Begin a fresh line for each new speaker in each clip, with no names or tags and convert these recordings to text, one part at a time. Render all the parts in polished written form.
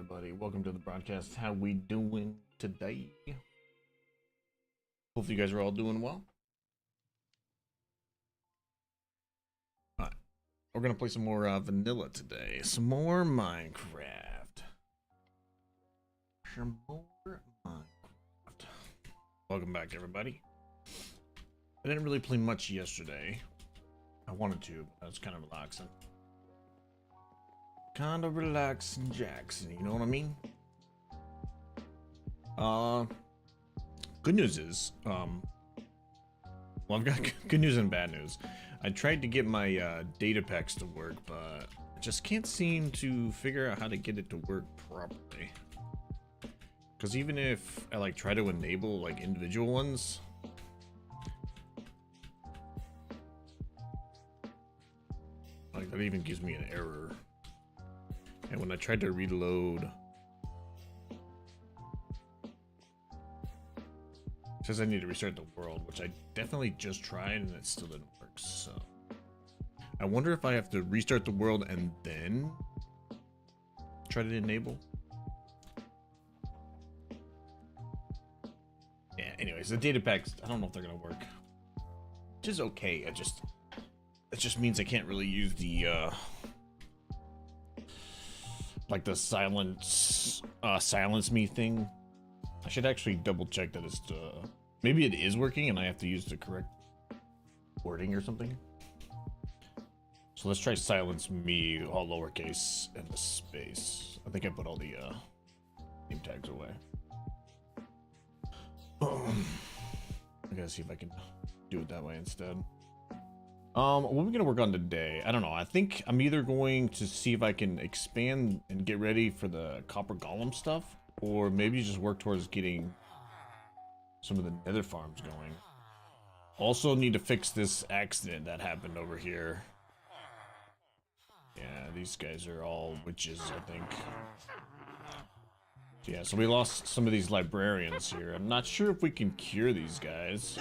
everybody? Welcome to the broadcast. How we doing today? Hopefully you guys are all doing well. Alright, we're gonna play some more vanilla today. Some more Minecraft. Some more Minecraft. Welcome back, everybody. I didn't really play much yesterday. I wanted to, but I was kind of relaxing. Kind of relaxing, Jackson, you know what I mean? Good news is, well, I've got good news and bad news. I tried to get my data packs to work, but I just can't seem to figure out how to get it to work properly. Because even if I like try to enable like individual ones, like that even gives me an error. And when I tried to reload, it says I need to restart the world, which I definitely just tried and it still didn't work. So I wonder if I have to restart the world and then try to enable. Yeah, anyways, the data packs, I don't know if they're gonna work. Which is okay. It just means I can't really use the like the silence me thing. I should actually double check that it's maybe it is working and I have to use the correct wording or something. So let's try silence me, all lowercase and the space. I think I put all the name tags away. I gotta see if I can do it that way instead. What are we gonna work on today? I don't know. I think I'm either going to see if I can expand and get ready for the Copper Golem stuff, or maybe just work towards getting some of the nether farms going. Also need to fix this accident that happened over here. Yeah, these guys are all witches, I think. Yeah, so we lost some of these librarians here. I'm not sure if we can cure these guys.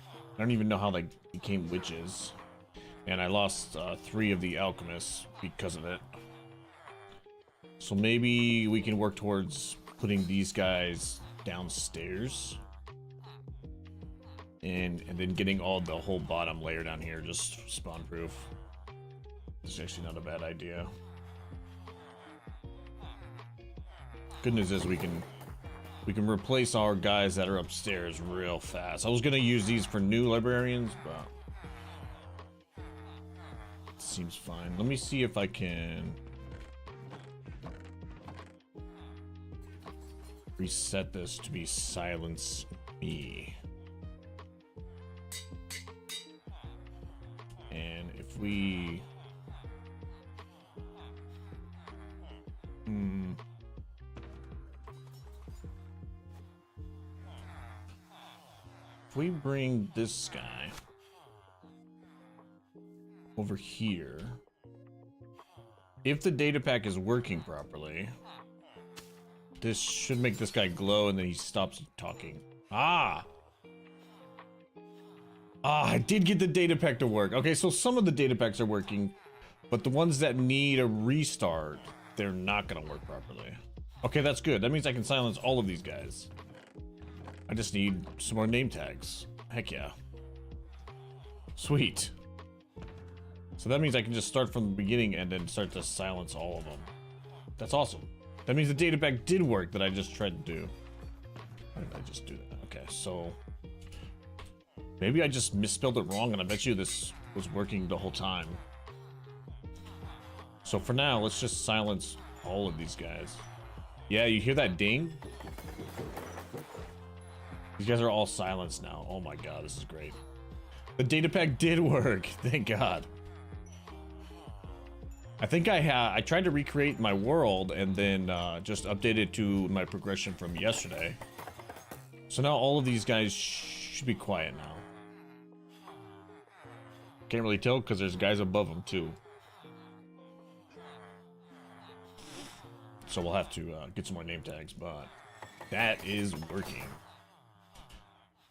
I don't even know how they became witches. And I lost 3 of the alchemists because of it. So maybe we can work towards putting these guys downstairs. And then getting the whole bottom layer down here just spawn proof. It's actually not a bad idea. Good news is we can replace our guys that are upstairs real fast. I was gonna use these for new librarians, but it seems fine. Let me see if I can reset this to be silence me. And if we if we bring this guy over here, if the data pack is working properly, this should make this guy glow and then he stops talking. I did get the data pack to work. Okay, so some of the data packs are working, but the ones that need a restart, they're not gonna work properly. Okay, that's good. That means I can silence all of these guys. I just need some more name tags. Heck yeah. Sweet. So that means I can just start from the beginning and then start to silence all of them. That's awesome. That means the data pack did work that I just tried to do. Why did I just do that? Okay, so maybe I just misspelled it wrong and I bet you this was working the whole time. So for now, let's just silence all of these guys. Yeah, you hear that ding? These guys are all silenced now. Oh my god, this is great. The data pack did work. Thank god. I think I tried to recreate my world and then just update it to my progression from yesterday. So now all of these guys should be quiet now. Can't really tell because there's guys above them too. So we'll have to get some more name tags, but that is working.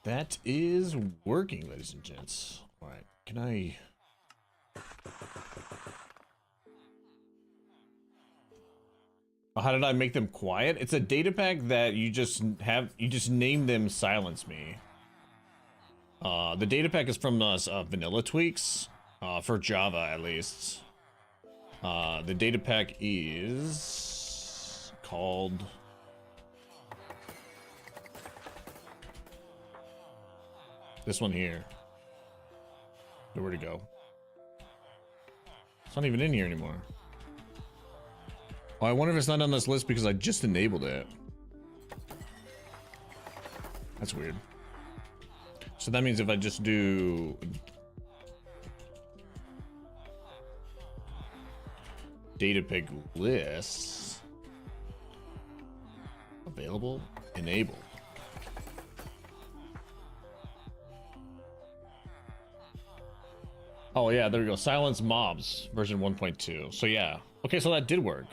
That is working, ladies and gents. All right, can I How did I make them quiet? It's a data pack that you just name them silence me. The data pack is from Vanilla Tweaks, for Java at least. The data pack is called this one here. Where'd it go? It's not even in here anymore. Oh, I wonder if it's not on this list because I just enabled it. That's weird. So that means if I just do data pick lists, available, enable. Oh yeah, there we go. Silence mobs version 1.2. So yeah. Okay, so that did work.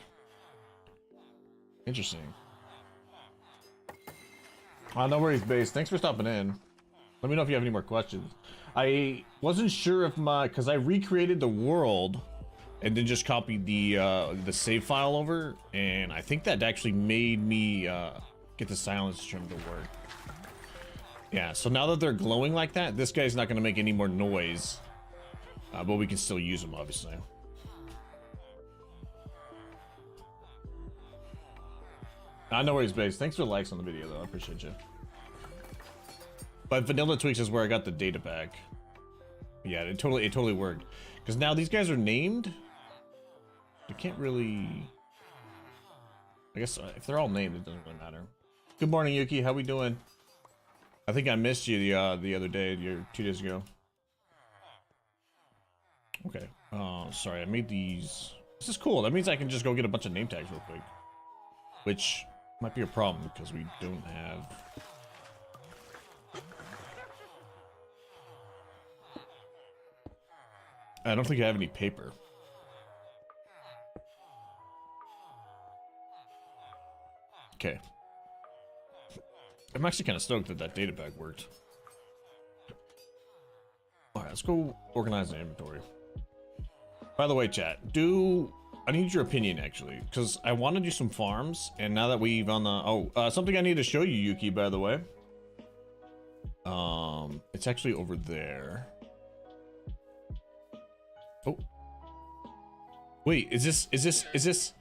Interesting. No worries, Base. Thanks for stopping in. Let me know if you have any more questions. I wasn't sure if because I recreated the world and then just copied the save file over, and I think that actually made me get the silence trim to work. Yeah, so now that they're glowing like that, this guy's not going to make any more noise, but we can still use them, obviously. No worries, Base. Thanks for the likes on the video, though. I appreciate you. But Vanilla Tweaks is where I got the data pack. Yeah, it totally worked. Because now these guys are named. You can't really. I guess if they're all named, it doesn't really matter. Good morning, Yuki. How we doing? I think I missed you the other day, 2 days ago. Okay. Sorry, I made these. This is cool. That means I can just go get a bunch of name tags real quick. Which might be a problem because we don't have. I don't think I have any paper. Okay. I'm actually kind of stoked that that data pack worked. All right, let's go organize the inventory. By the way, chat, I need your opinion actually, because I want to do some farms, and now that we've on the something I need to show you, Yuki, by the way. It's actually over there. Oh. Wait, is this?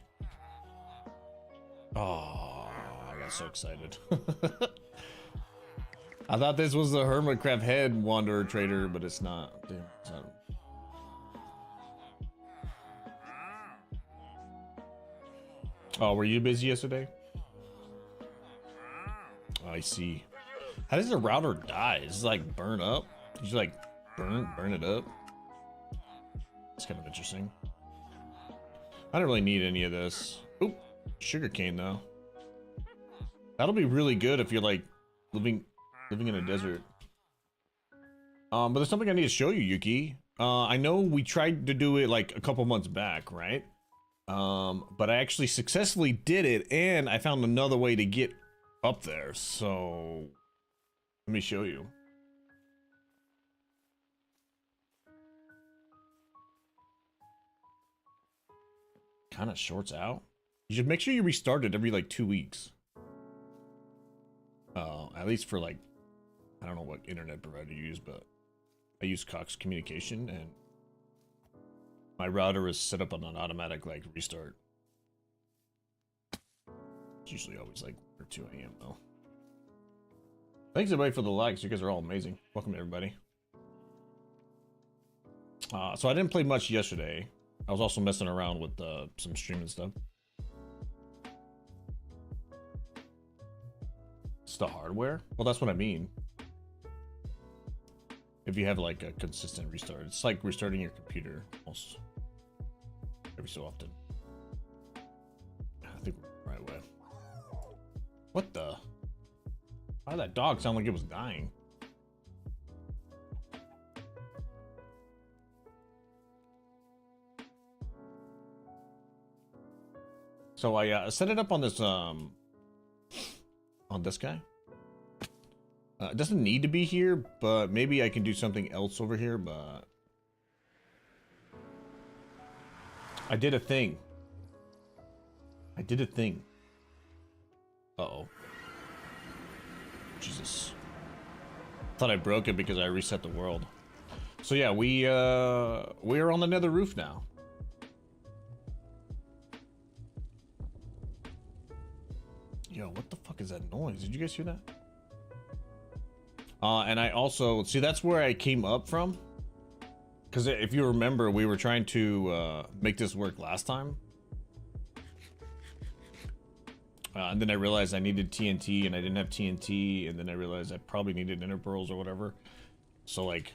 Oh, I got so excited. I thought this was the Hermitcraft Head Wanderer Trader, but it's not. Damn, it's not. Oh, were you busy yesterday? Oh, I see. How does the router die? Does it like burn up? Did you like burn it up? It's kind of interesting. I don't really need any of this. Oop, sugarcane though. That'll be really good if you're like living in a desert. But there's something I need to show you, Yuki. I know we tried to do it like a couple months back, right? But I actually successfully did it, and I found another way to get up there. So let me show you. Kind of shorts out. You should make sure you restart it every like 2 weeks. At least for like, I don't know what internet provider you use, but I use Cox Communication, and my router is set up on an automatic like restart. It's usually always like 2 a.m. though. Thanks everybody for the likes. You guys are all amazing. Welcome everybody. So I didn't play much yesterday. I was also messing around with some streaming stuff. It's the hardware? Well, that's what I mean. If you have like a consistent restart, it's like restarting your computer almost every so often. I think we're the right way. What the? Why did that dog sound like it was dying? So I set it up on this guy. It doesn't need to be here, but maybe I can do something else over here, but I did a thing. I did a thing. Uh-oh. Jesus. Thought I broke it because I reset the world. So yeah, we are on the nether roof now. Yo, what the fuck is that noise? Did you guys hear that? And I also, see, that's where I came up from. Because if you remember, we were trying to make this work last time. And then I realized I needed TNT, and I didn't have TNT, and then I realized I probably needed ender pearls or whatever. So like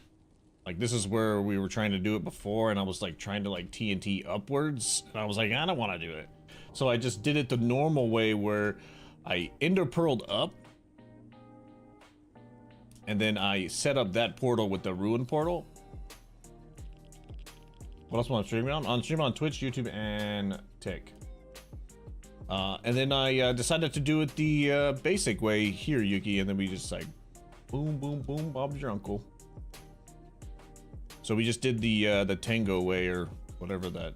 this is where we were trying to do it before, and I was like trying to like TNT upwards, and I was like, I don't want to do it. So I just did it the normal way where I ender pearled up, and then I set up that portal with the ruin portal. What else am I streaming on? I'm streaming on Twitch, YouTube, and Tik. And then I decided to do it the basic way here, Yuki, and then we just like boom, boom, boom, Bob's your uncle. So we just did the Tango way, or whatever that,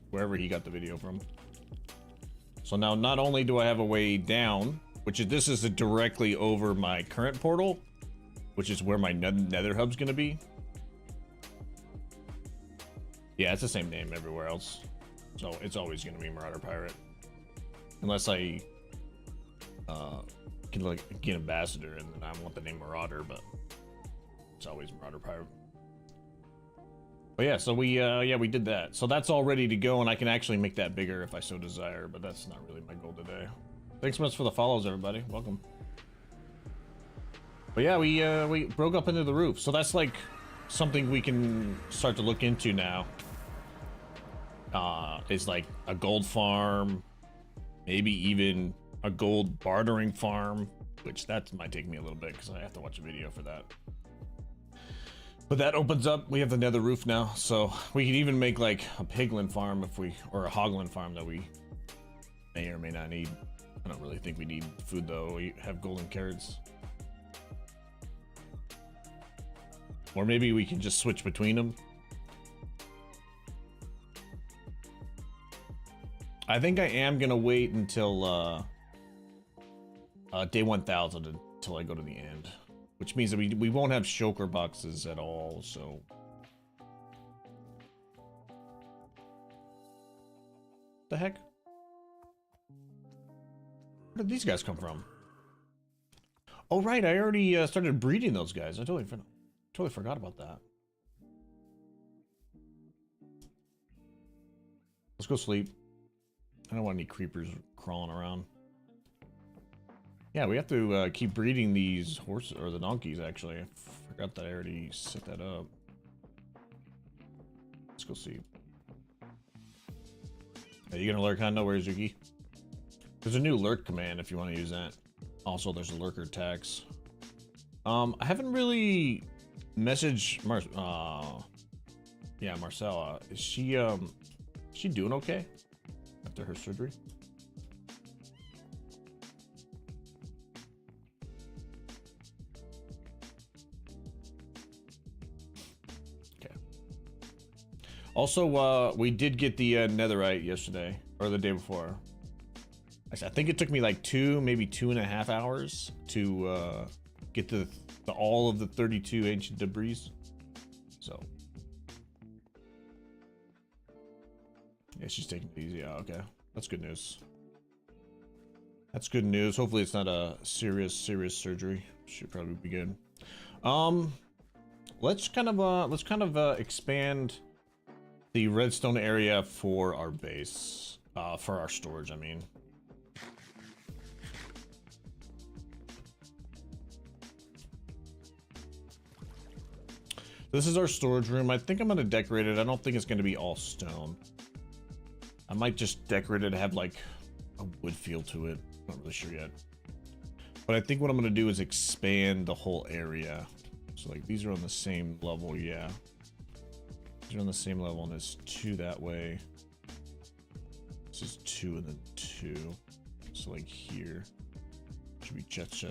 wherever he got the video from. So now not only do I have a way down, which is, this is directly over my current portal, which is where my nether hub's gonna be. Yeah, it's the same name everywhere else. So it's always gonna be Marauder Pirate. Unless I can like get ambassador and then I want the name Marauder, but it's always Marauder Pirate. But yeah, so we did that. So that's all ready to go, and I can actually make that bigger if I so desire, but that's not really my goal today. Thanks so much for the follows, everybody. Welcome. But yeah, we broke up into the roof. So that's like something we can start to look into now. Is like a gold farm, maybe even a gold bartering farm, which that might take me a little bit because I have to watch a video for that. But that opens up, we have the nether roof now, so we could even make like a piglin farm if we, or a hoglin farm that we may or may not need. I don't really think we need food though. We have golden carrots. Or maybe we can just switch between them. I think I am gonna wait until day 1000 until I go to the end. Which means that we won't have shulker boxes at all, so... The heck? Where did these guys come from? Oh right, I already started breeding those guys. I totally forgot about that. Let's go sleep. I don't want any creepers crawling around. Yeah, we have to keep breeding these horses, or the donkeys, actually. I forgot that I already set that up. Let's go see. Are you gonna lurk, Hondo? Where's Yuki? There's a new lurk command if you want to use that. Also, there's a lurker tax. I haven't really messaged Marcella. Is she doing okay after her surgery? Also, we did get the netherite yesterday, or the day before. I think it took me like maybe 2.5 hours to get to all of the 32 ancient debris. So, yeah, she's taking it easy. Oh, okay, that's good news. That's good news. Hopefully, it's not a serious surgery. Should probably be good. Let's kind of expand the redstone area for our base, for our storage, I mean. This is our storage room. I think I'm gonna decorate it. I don't think it's gonna be all stone. I might just decorate it to have like a wood feel to it. Not really sure yet. But I think what I'm gonna do is expand the whole area. So like these are on the same level, yeah. They're on the same level, and there's 2 that way. This is 2 and then 2. So like here should be chest.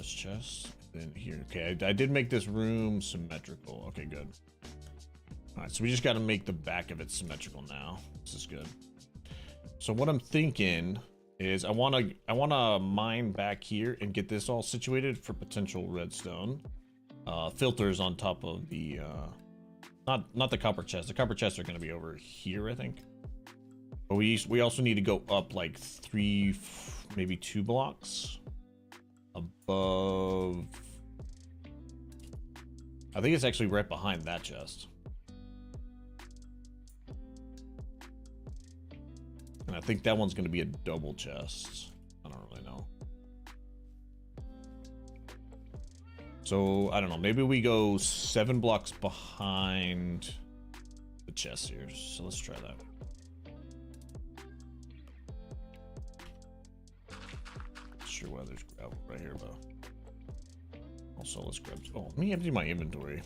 Then here. Okay, I did make this room symmetrical. Okay, good. All right, so we just got to make the back of it symmetrical now. This is good. So what I'm thinking is I wanna mine back here and get this all situated for potential redstone. Filters on top of the not the copper chest. The copper chests are gonna be over here, I think. But we also need to go up like 3, maybe 2 blocks above. I think it's actually right behind that chest. And I think that one's going to be a double chest. I don't really know. So, I don't know. Maybe we go 7 blocks behind the chest here. So let's try that. Not sure why there's gravel right here, but also let's grab. Oh, let me empty my inventory.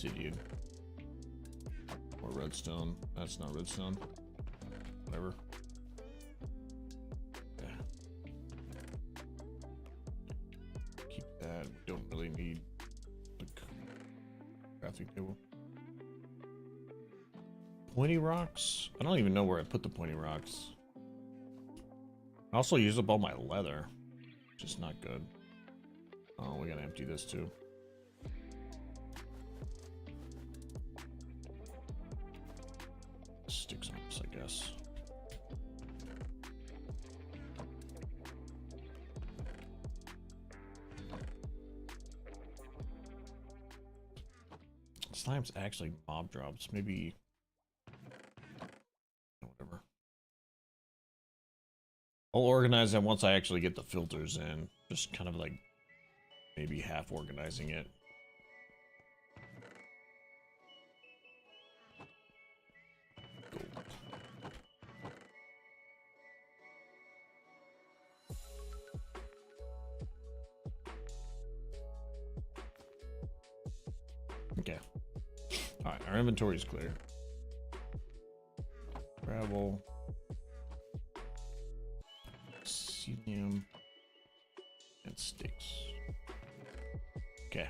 Obsidian. Or redstone. That's not redstone. Whatever. Yeah. Keep that. We don't really need the crafting table. Pointy rocks? I don't even know where I put the pointy rocks. I also used up all my leather, which is not good. Oh, we gotta empty this too. Sticks on this, I guess. Slime's actually mob drops. Maybe. Whatever. I'll organize that once I actually get the filters in. Just kind of like maybe half organizing it. Gold. Okay. Alright, our inventory is clear. Gravel. Selenium. And sticks. Okay.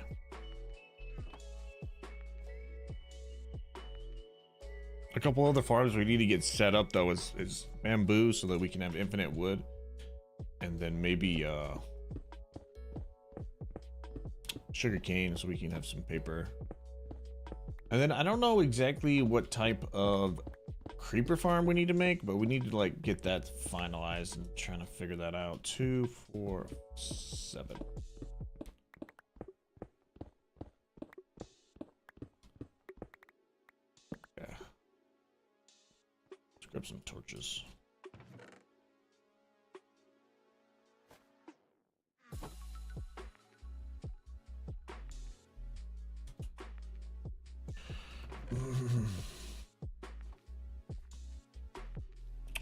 A couple other farms we need to get set up though is bamboo so that we can have infinite wood. And then maybe sugar cane so we can have some paper. And then I don't know exactly what type of creeper farm we need to make, but we need to like get that finalized and trying to figure that out. 2, 4, 7. Yeah. Let's grab some torches.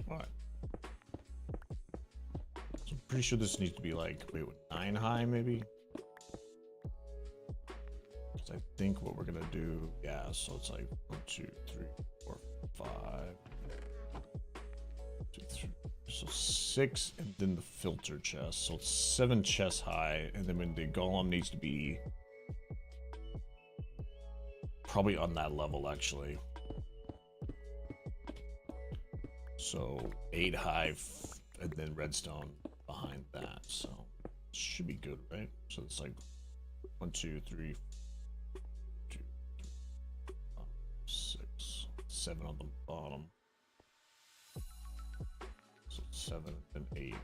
What? So I'm pretty sure this needs to be like, wait, what, 9 high maybe? Because I think what we're gonna do, yeah, so it's like 1, 2, 3, 4, 5, 2, 3, so 6, and then the filter chest, so it's 7 chests high, and then when the golem needs to be probably on that level actually. So 8 high, and then redstone behind that. So should be good, right? So it's like 1, 2, 3, 2, 3, 5, 6, 7 on the bottom. So 7 and 8.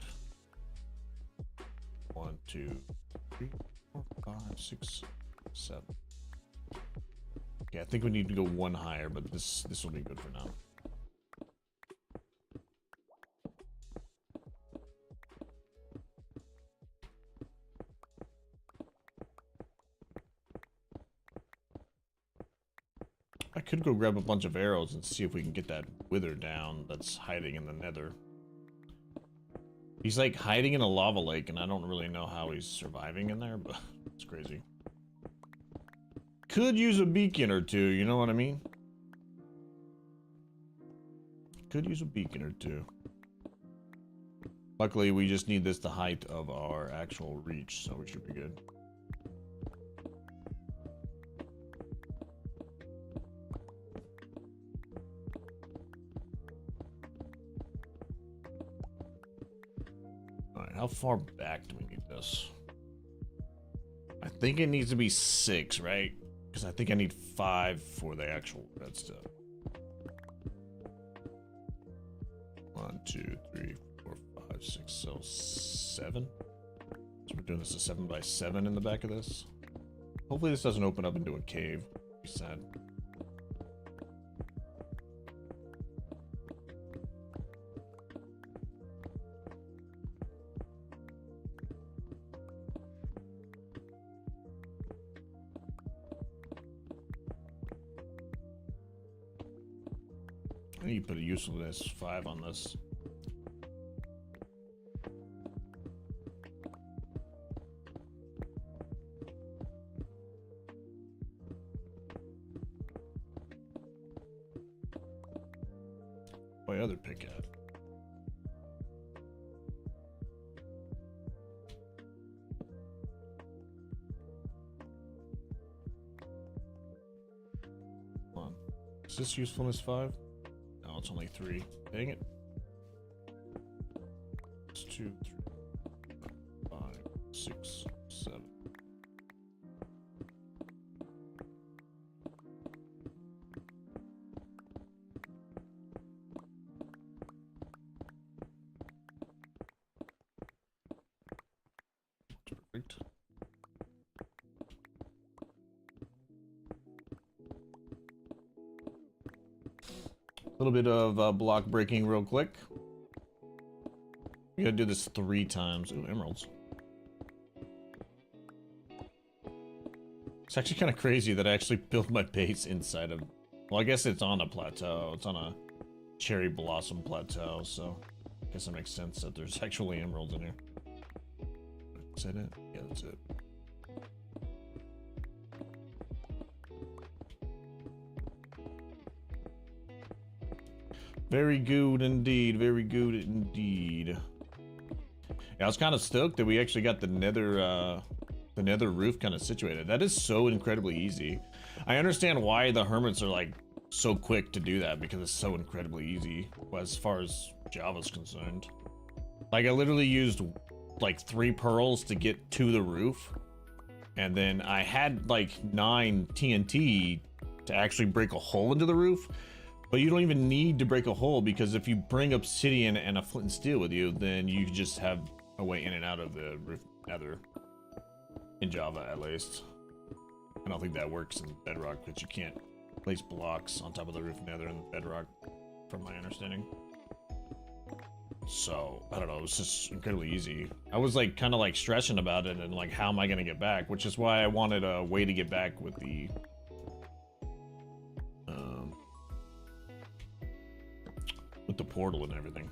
1, 2, 3, 4, 5, 6, 7. Okay, I think we need to go 1 higher, but this will be good for now. I could go grab a bunch of arrows and see if we can get that wither down that's hiding in the nether. He's like hiding in a lava lake, and I don't really know how he's surviving in there, but it's crazy. Could use a beacon or two, you know what I mean? Could use a beacon or two. Luckily, we just need this the height of our actual reach, so we should be good. Alright, how far back do we need this? I think it needs to be 6, right? Because I think I need 5 for the actual redstone. 1, 2, 3, 4, 5, 6, so 7. So we're doing this a 7 by 7 in the back of this. Hopefully this doesn't open up into a cave. Be sad. I need to put a usefulness 5 on this. My other pick at. Come on. Is this usefulness 5? No, it's only 3. Dang it. It's 2, 3, 5, 6, 7. Perfect. A little bit of block breaking real quick. We gotta do this 3 times. Ooh, emeralds. It's actually kind of crazy that I actually built my base inside of... Well, I guess it's on a plateau. It's on a cherry blossom plateau, so... I guess it makes sense that there's actually emeralds in here. Is that it? Yeah, that's it. Very good indeed. Very good indeed. Yeah, I was kind of stoked that we actually got the nether roof kind of situated. That is so incredibly easy. I understand why the hermits are like so quick to do that, because it's so incredibly easy as far as Java's concerned. Like I literally used like 3 pearls to get to the roof, and then I had like 9 TNT to actually break a hole into the roof. But you don't even need to break a hole, because if you bring obsidian and a flint and steel with you, then you just have a way in and out of the roof nether. In Java, at least. I don't think that works in Bedrock, because you can't place blocks on top of the roof nether in Bedrock, from my understanding. So, I don't know, it was just incredibly easy. I was like, kind of like stressing about it, and like, how am I going to get back? Which is why I wanted a way to get back with the... with the portal and everything.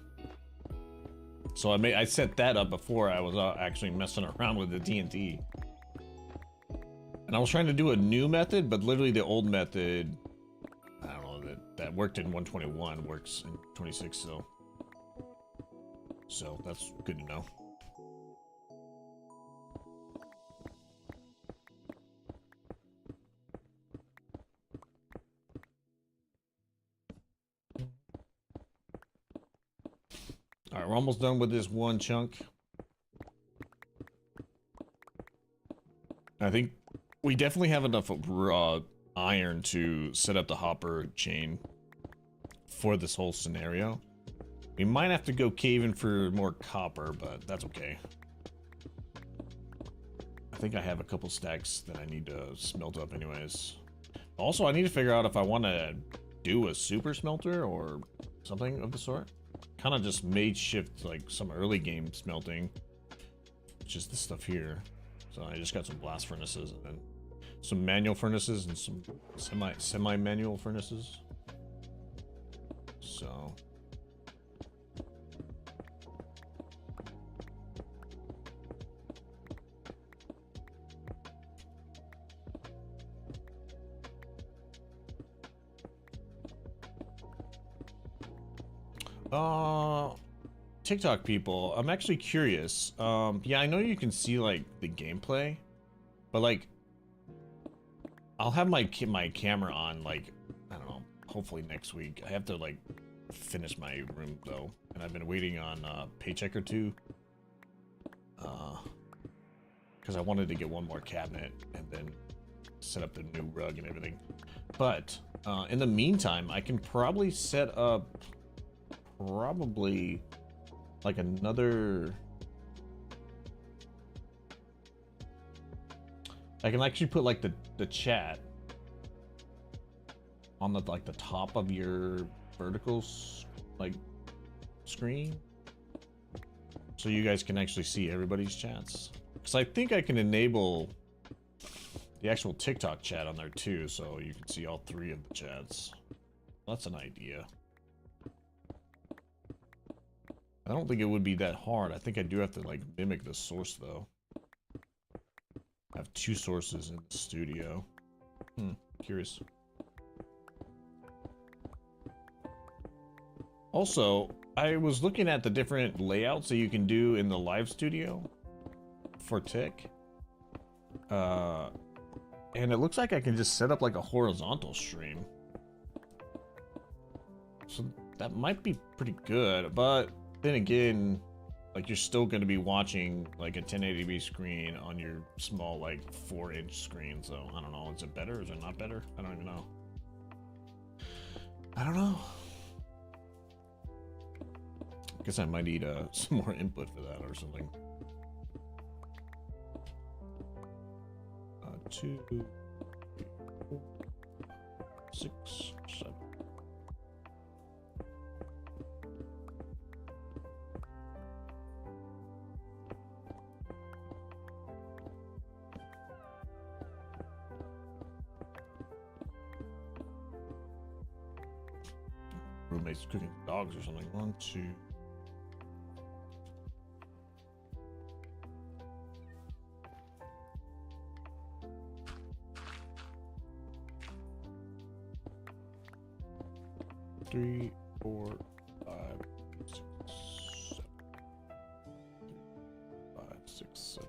So I set that up before I was actually messing around with the TNT. And I was trying to do a new method, but literally the old method, I don't know, that worked in 121 works in 26 still. So that's good to know. All right, we're almost done with this one chunk. I think we definitely have enough iron to set up the hopper chain for this whole scenario. We might have to go caving for more copper, but that's okay. I think I have a couple stacks that I need to smelt up anyways. Also, I need to figure out if I want to do a super smelter or something of the sort. Kind of just made shift like some early game smelting, which is this stuff here. So I just got some blast furnaces and then some manual furnaces and some semi-manual furnaces. So TikTok people, I'm actually curious. Yeah, I know you can see like the gameplay, but like, I'll have my camera on like, I don't know, hopefully next week. I have to like finish my room though, and I've been waiting on a paycheck or two. Because I wanted to get one more cabinet and then set up the new rug and everything. But in the meantime, I can probably set up like another. I can actually put like the chat on the like the top of your vertical like screen, so you guys can actually see everybody's chats. Because I think I can enable the actual TikTok chat on there too, so you can see all three of the chats. That's an idea. I don't think it would be that hard. I think I do have to like mimic the source though. I have two sources in the studio. Curious. Also, I was looking at the different layouts that you can do in the live studio for Tick. And it looks like I can just set up like a horizontal stream. So that might be pretty good, but then again, like you're still going to be watching like a 1080p screen on your small like 4-inch screen. So I don't know, is it better? Is it not better? I don't even know. I don't know. I guess I might need some more input for that or something. 2, 3, 4, 6, 7. Roommates cooking dogs or something. 1, 2. Three, 4, 5, 6, 7. 5, 6, 7.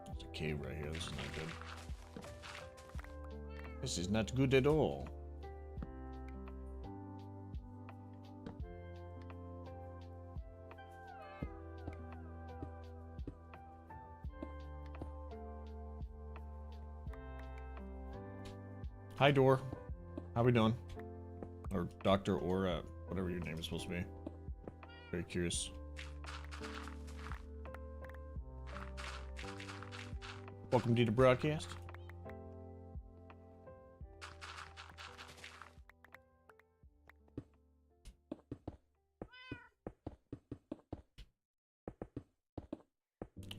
There's a cave right here. This is not good. This is not good at all. Hi, Door. How we doing? Or Dr. Aura, whatever your name is supposed to be. Very curious. Welcome to the broadcast.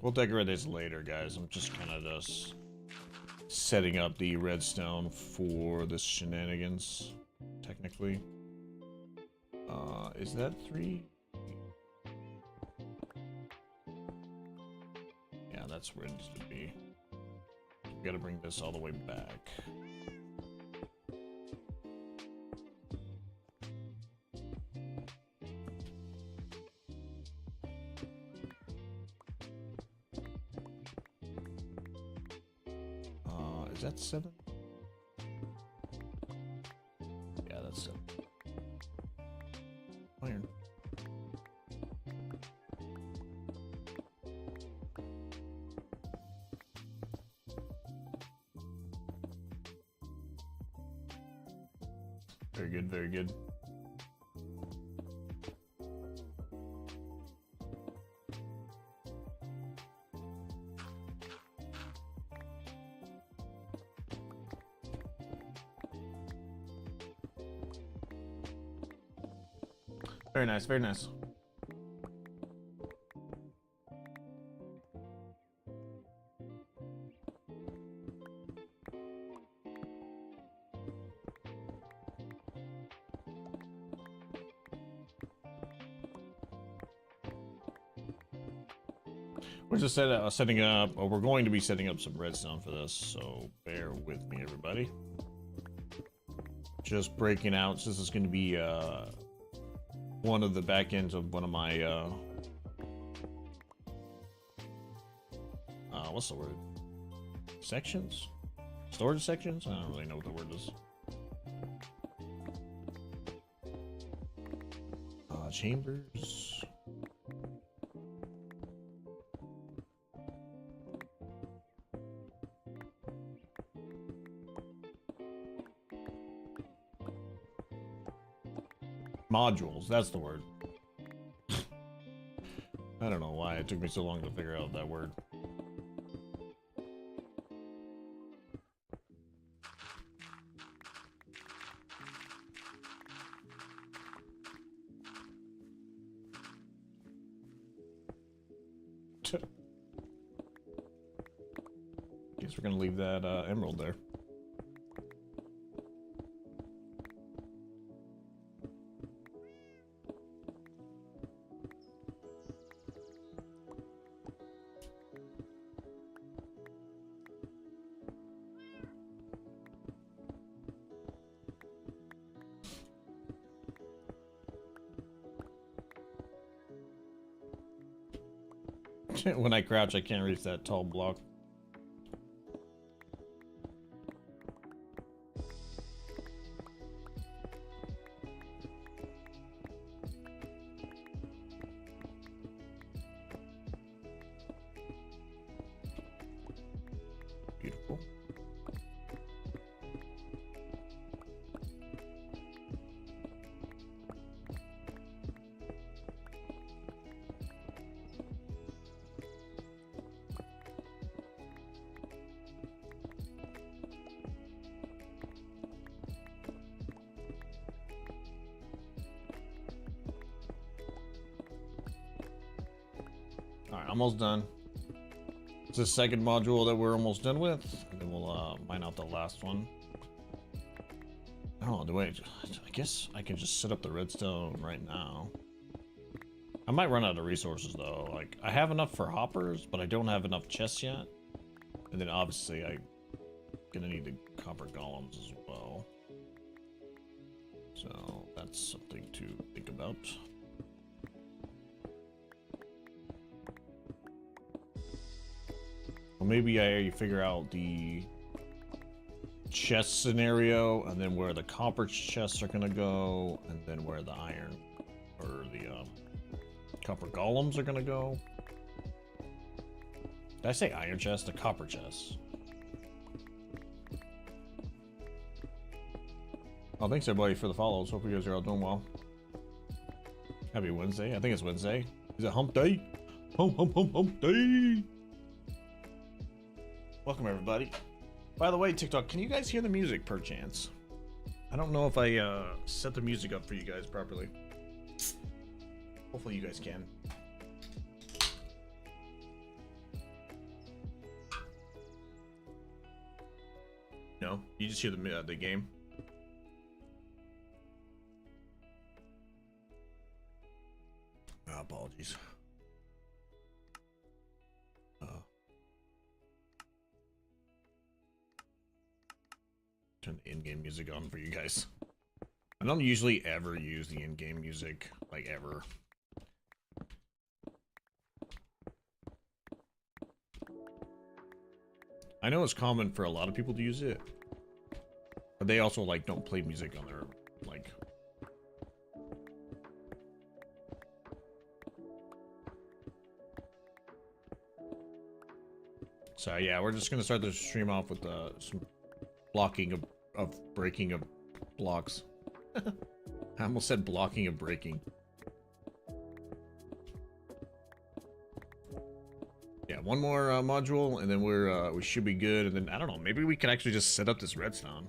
We'll decorate this later, guys. I'm just kind of just setting up the redstone for the shenanigans, technically. Is that 3? Yeah, that's where it needs to be. We gotta bring this all the way back. Is that 7? Yeah, that's 7. Iron. Very good, very good. Very nice, very nice. We're just setting up, or we're going to be setting up some redstone for this, so bear with me, everybody. just breaking out. So this is going to be one of the back ends of one of my what's the word? Sections? Storage sections? I don't really know what the word is. Chambers. Modules, that's the word. I don't know why it took me so long to figure out that word. Guess we're gonna leave that emerald there. When I crouch, I can't reach that tall block. Beautiful. Alright, almost done. It's the second module that we're almost done with, and then we'll mine out the last one. Oh, wait, I guess I can just set up the redstone right now. I might run out of resources though. Like, I have enough for hoppers, but I don't have enough chests yet. And then obviously I'm gonna need the copper golems as well. So that's something to think about. Well, maybe I figure out the chest scenario, and then where the copper chests are gonna go, and then where the iron or the copper golems are gonna go. Did I say iron chest? The copper chest. Oh, thanks everybody for the follows. Hope you guys are all doing well. Happy Wednesday. I think it's Wednesday. Is it hump day? Hump day. Welcome everybody. By the way, TikTok, can you guys hear the music per chance? I don't know if I set the music up for you guys properly. Hopefully you guys can. No? You just hear the game? Apologies. Turn the in-game music on for you guys. I don't usually ever use the in-game music, like ever. I know it's common for a lot of people to use it, but they also like don't play music on their like. So yeah, we're just gonna start the stream off with some blocking of breaking of blocks. I almost said blocking of breaking. Yeah, one more module, and then we should be good. And then I don't know, maybe we can actually just set up this redstone.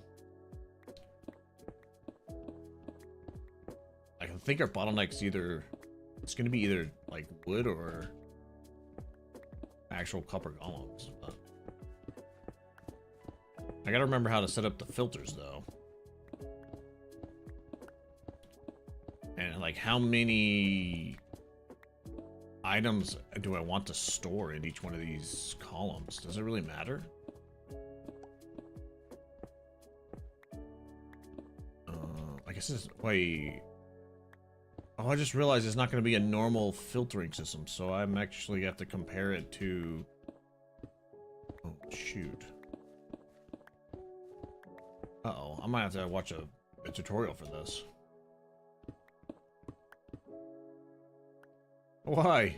I think our bottleneck's it's gonna be either like wood or actual copper golems. But I gotta remember how to set up the filters though. And like how many items do I want to store in each one of these columns? Does it really matter? guess this is why. Oh, I just realized it's not going to be a normal filtering system, so I'm actually have to compare it to. Oh shoot. Uh-oh, I might have to watch a tutorial for this. Why?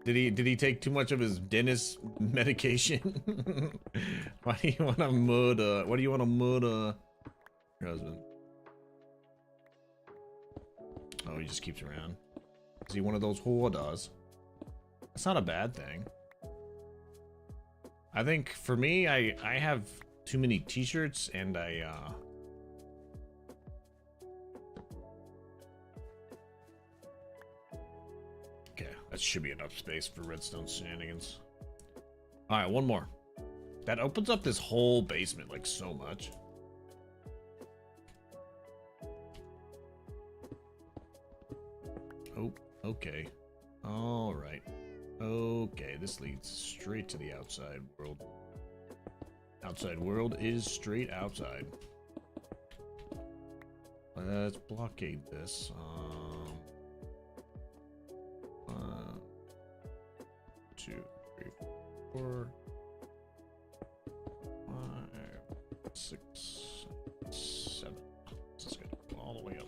Did he take too much of his dentist medication? Why do you want to murder? What do you want to murder your husband? Oh, he just keeps around. Is he one of those hoarders? That's not a bad thing. I think for me, I have too many t-shirts and okay, that should be enough space for redstone shenanigans. Alright, one more. That opens up this whole basement like so much. Oh, okay. Alright. Okay, this leads straight to the outside world. Outside world is straight outside. Let's blockade this. 1, 2, 3, 4, 5, 6, 7. This is gonna go all the way up.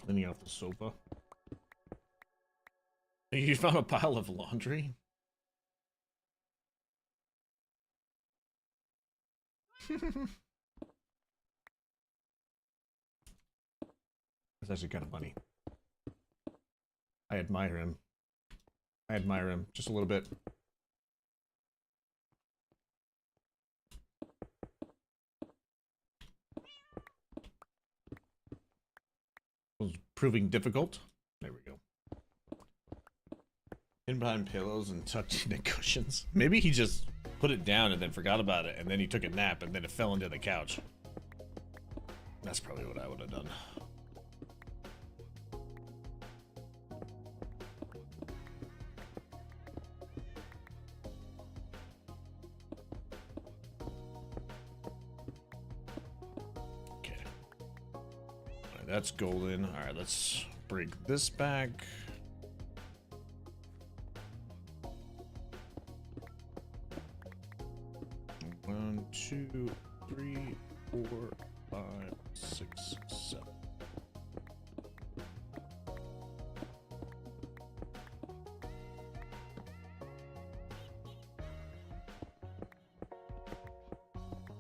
Cleaning off the sofa. You found a pile of laundry? That's actually kind of funny. I admire him. I admire him just a little bit. Was proving difficult. There we go. In behind pillows and tucked into cushions. Maybe he just put it down and then forgot about it, and then he took a nap and then it fell into the couch. That's probably what I would have done. That's golden. All right, let's break this back. One, two, three, 4, 5, 6, 7.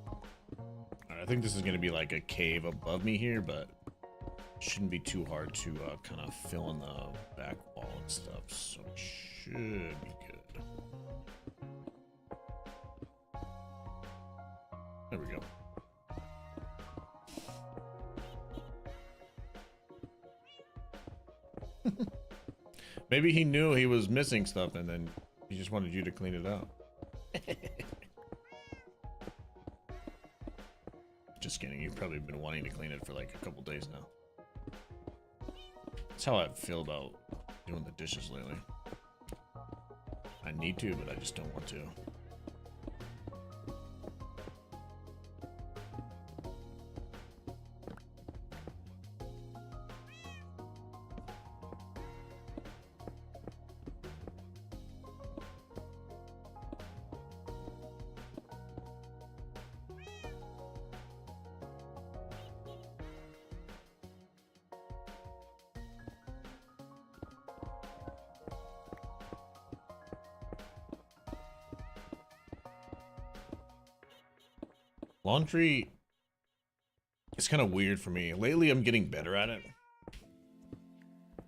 All right, I think this is going to be like a cave above me here, but shouldn't be too hard to kind of fill in the back wall and stuff, so it should be good. There we go. Maybe he knew he was missing stuff and then he just wanted you to clean it up. Just kidding, you've probably been wanting to clean it for like a couple days now. That's how I feel about doing the dishes lately. I need to, but I just don't want to. Laundry is kind of weird for me. Lately, I'm getting better at it.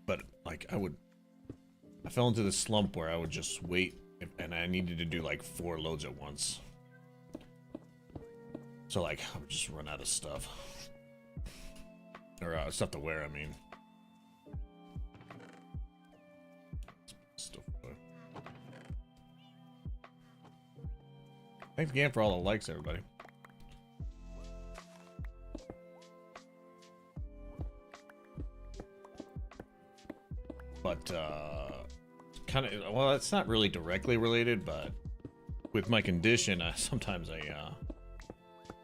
But, like, I fell into this slump where I would just wait, and I needed to do, like, 4 loads at once. So, like, I would just run out of stuff. Or, stuff to wear, I mean. Stuff to wear. Thanks again for all the likes, everybody. But kind of, well, it's not really directly related, but with my condition, sometimes I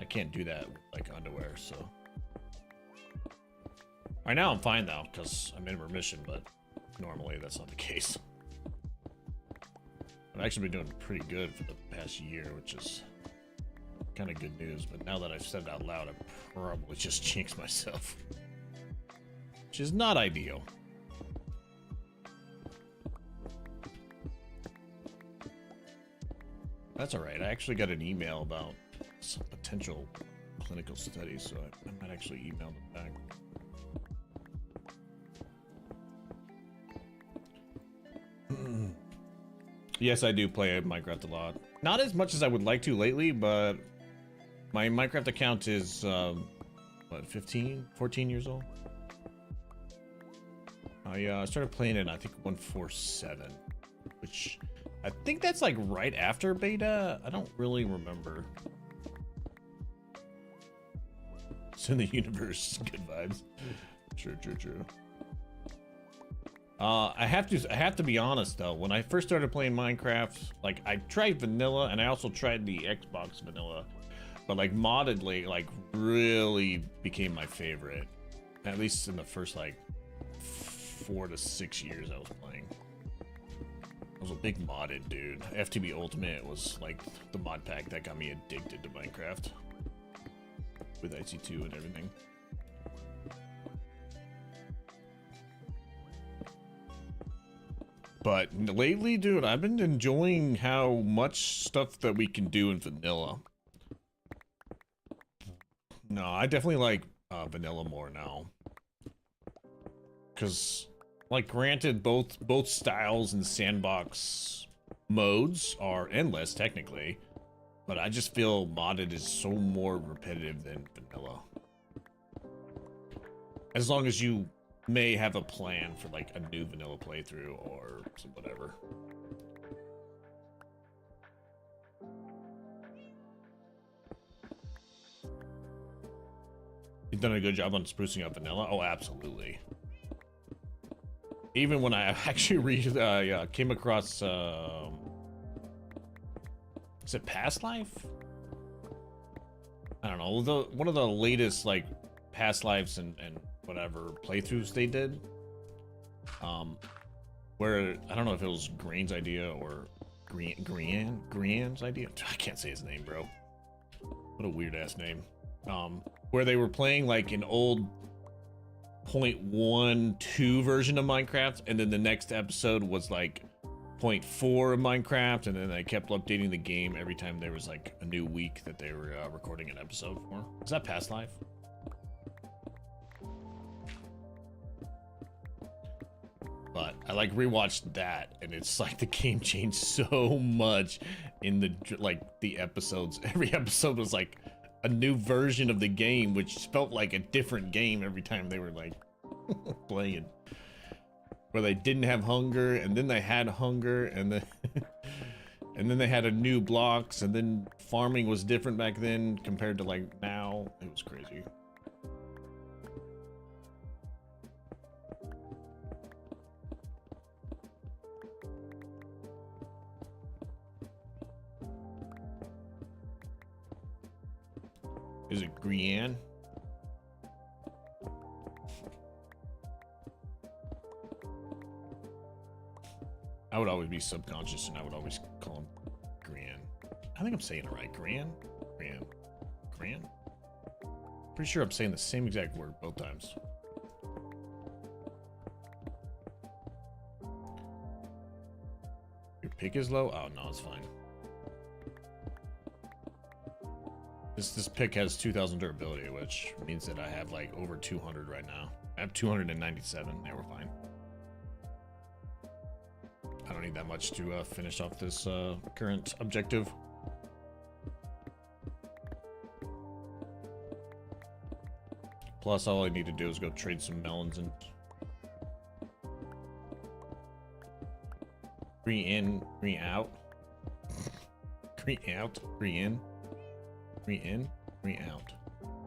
can't do that with like underwear. So right now I'm fine though, because I'm in remission, but normally that's not the case. I've actually been doing pretty good for the past year, which is kind of good news. But now that I've said it out loud, I probably just jinxed myself, which is not ideal. That's all right. I actually got an email about some potential clinical studies, so I might actually email them back. Yes, I do play Minecraft a lot. Not as much as I would like to lately, but my Minecraft account is, what, 14 years old? I started playing it, I think, 147, which I think that's like right after beta. I don't really remember. It's in the universe. Good vibes. True. I have to be honest though. When I first started playing Minecraft, like I tried vanilla and I also tried the Xbox vanilla, but like moddedly, like really became my favorite. At least in the first like 4 to 6 years I was playing. I was a big modded dude. FTB Ultimate was like the mod pack that got me addicted to Minecraft with IC2 and everything. But lately, dude, I've been enjoying how much stuff that we can do in vanilla. No, I definitely like vanilla more now. Because, like, granted, both styles and sandbox modes are endless, technically. But I just feel modded is so more repetitive than vanilla. As long as you may have a plan for like a new vanilla playthrough or some whatever. You've done a good job on sprucing up vanilla. Oh, absolutely. Even when I actually came across, is it Past Life? I don't know. One of the latest like Past Lives and whatever playthroughs they did, where I don't know if it was Green's idea or Grian's idea. I can't say his name, bro. What a weird ass name. Where they were playing like an old 0.12 version of Minecraft, and then the next episode was like 0.4 of Minecraft, and then they kept updating the game every time there was like a new week that they were recording an episode for. Is that Past Life? But I like rewatched that, and it's like the game changed so much in the episodes. Every episode was like a new version of the game, which felt like a different game every time they were like playing. Where they didn't have hunger, and then they had hunger, and then and then they had a new blocks, and then farming was different back then compared to like now. It was crazy. Is it Grian? I would always be subconscious, and I would always call him Grian. I think I'm saying it right. Gran? Pretty sure I'm saying the same exact word both times. Your pick is low? Oh, no, it's fine. This pick has 2,000 durability, which means that I have like over 200 right now. I have 297. Yeah, we're fine. I don't need that much to finish off this current objective. Plus, all I need to do is go trade some melons and green in, green out. Three out, three in, three in, three out,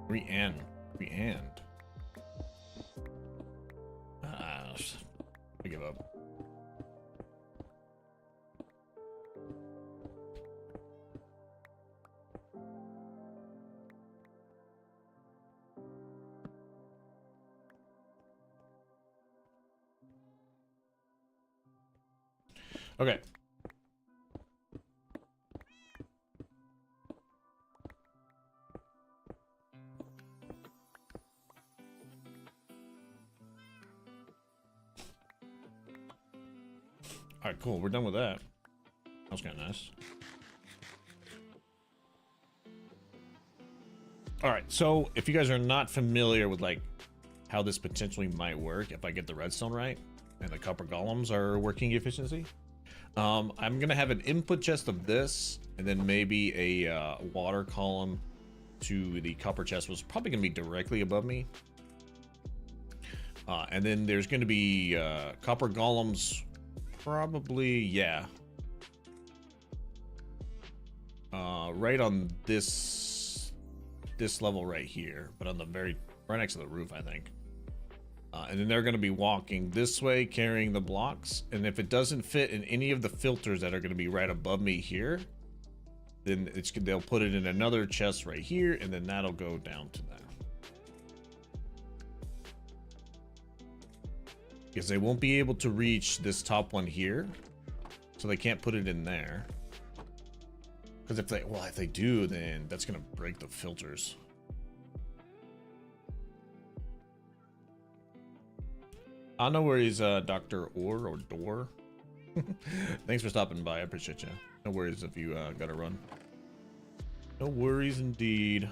three in, three and. I give up. Okay. All right, cool. We're done with that. That was kind of nice. All right, so if you guys are not familiar with like how this potentially might work, if I get the redstone right and the copper golems are working efficiency, I'm gonna have an input chest of this, and then maybe a water column to the copper chest, was probably gonna be directly above me. And then there's gonna be copper golems. Probably, yeah. Right on this level right here, but on the right next to the roof, I think. And then they're going to be walking this way, carrying the blocks. And if it doesn't fit in any of the filters that are going to be right above me here, then they'll put it in another chest right here, and then that'll go down to that. Because they won't be able to reach this top one here, so they can't put it in there. Because if they do, then that's gonna break the filters. I know where he's Dr. or Door. Thanks for stopping by. I appreciate you. No worries if you gotta run. No worries indeed.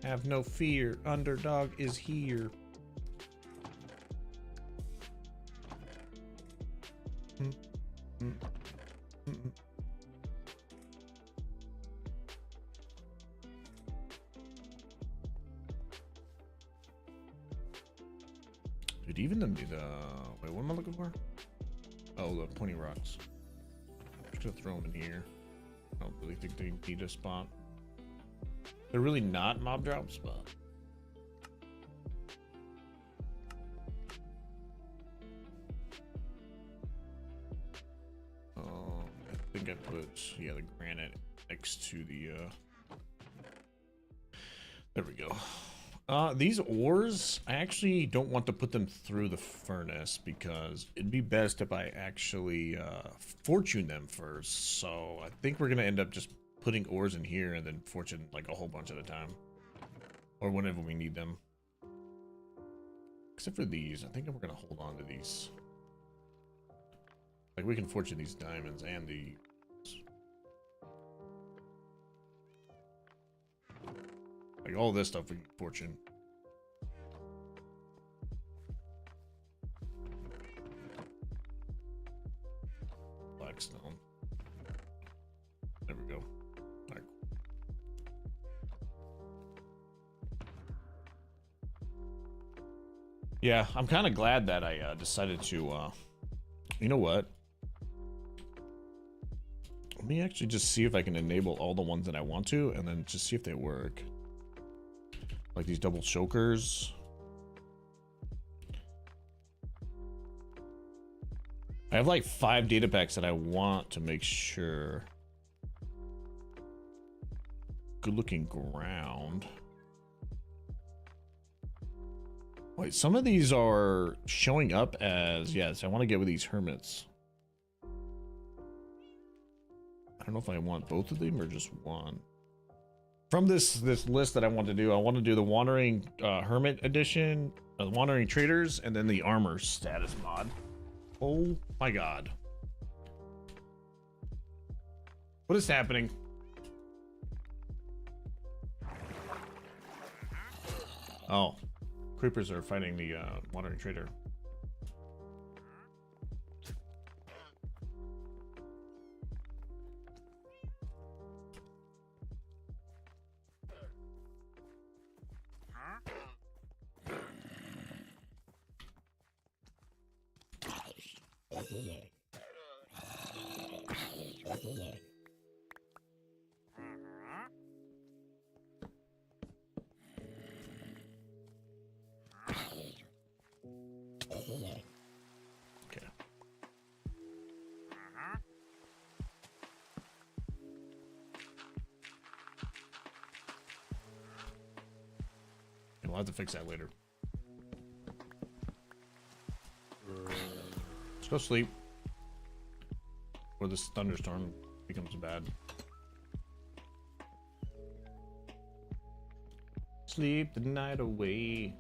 Have no fear, underdog is here. Dude, even the wait, what am I looking for? Oh, the pointy rocks. I'm just gonna throw them in here. I don't really think they need a spot. They're really not mob drops, but I think I put the granite next to the there we go. These ores, I actually don't want to put them through the furnace because it'd be best if I actually fortune them first. So I think we're gonna end up just putting ores in here and then fortune like a whole bunch at a time, or whenever we need them. Except for these, I think we're gonna hold on to these. Like we can fortune these diamonds and the like all this stuff we can fortune. Blackstone. There we go. All right. Yeah, I'm kind of glad that I decided to, you know what? Let me actually just see if I can enable all the ones that I want to, and then just see if they work. Like these double chokers. I have like 5 data packs that I want to make sure. Good looking ground. Wait, some of these are showing up as, yes, I want to get with these hermits. I don't know if I want both of them or just one. From this list that I want to do, I want to do the Wandering Hermit Edition, the Wandering Traders, and then the Armor Status mod. Oh my god. What is happening? Oh. Creepers are fighting the Wandering Trader. Okay. We'll have to fix that later. Let's go sleep. Or this thunderstorm becomes bad. Sleep the night away.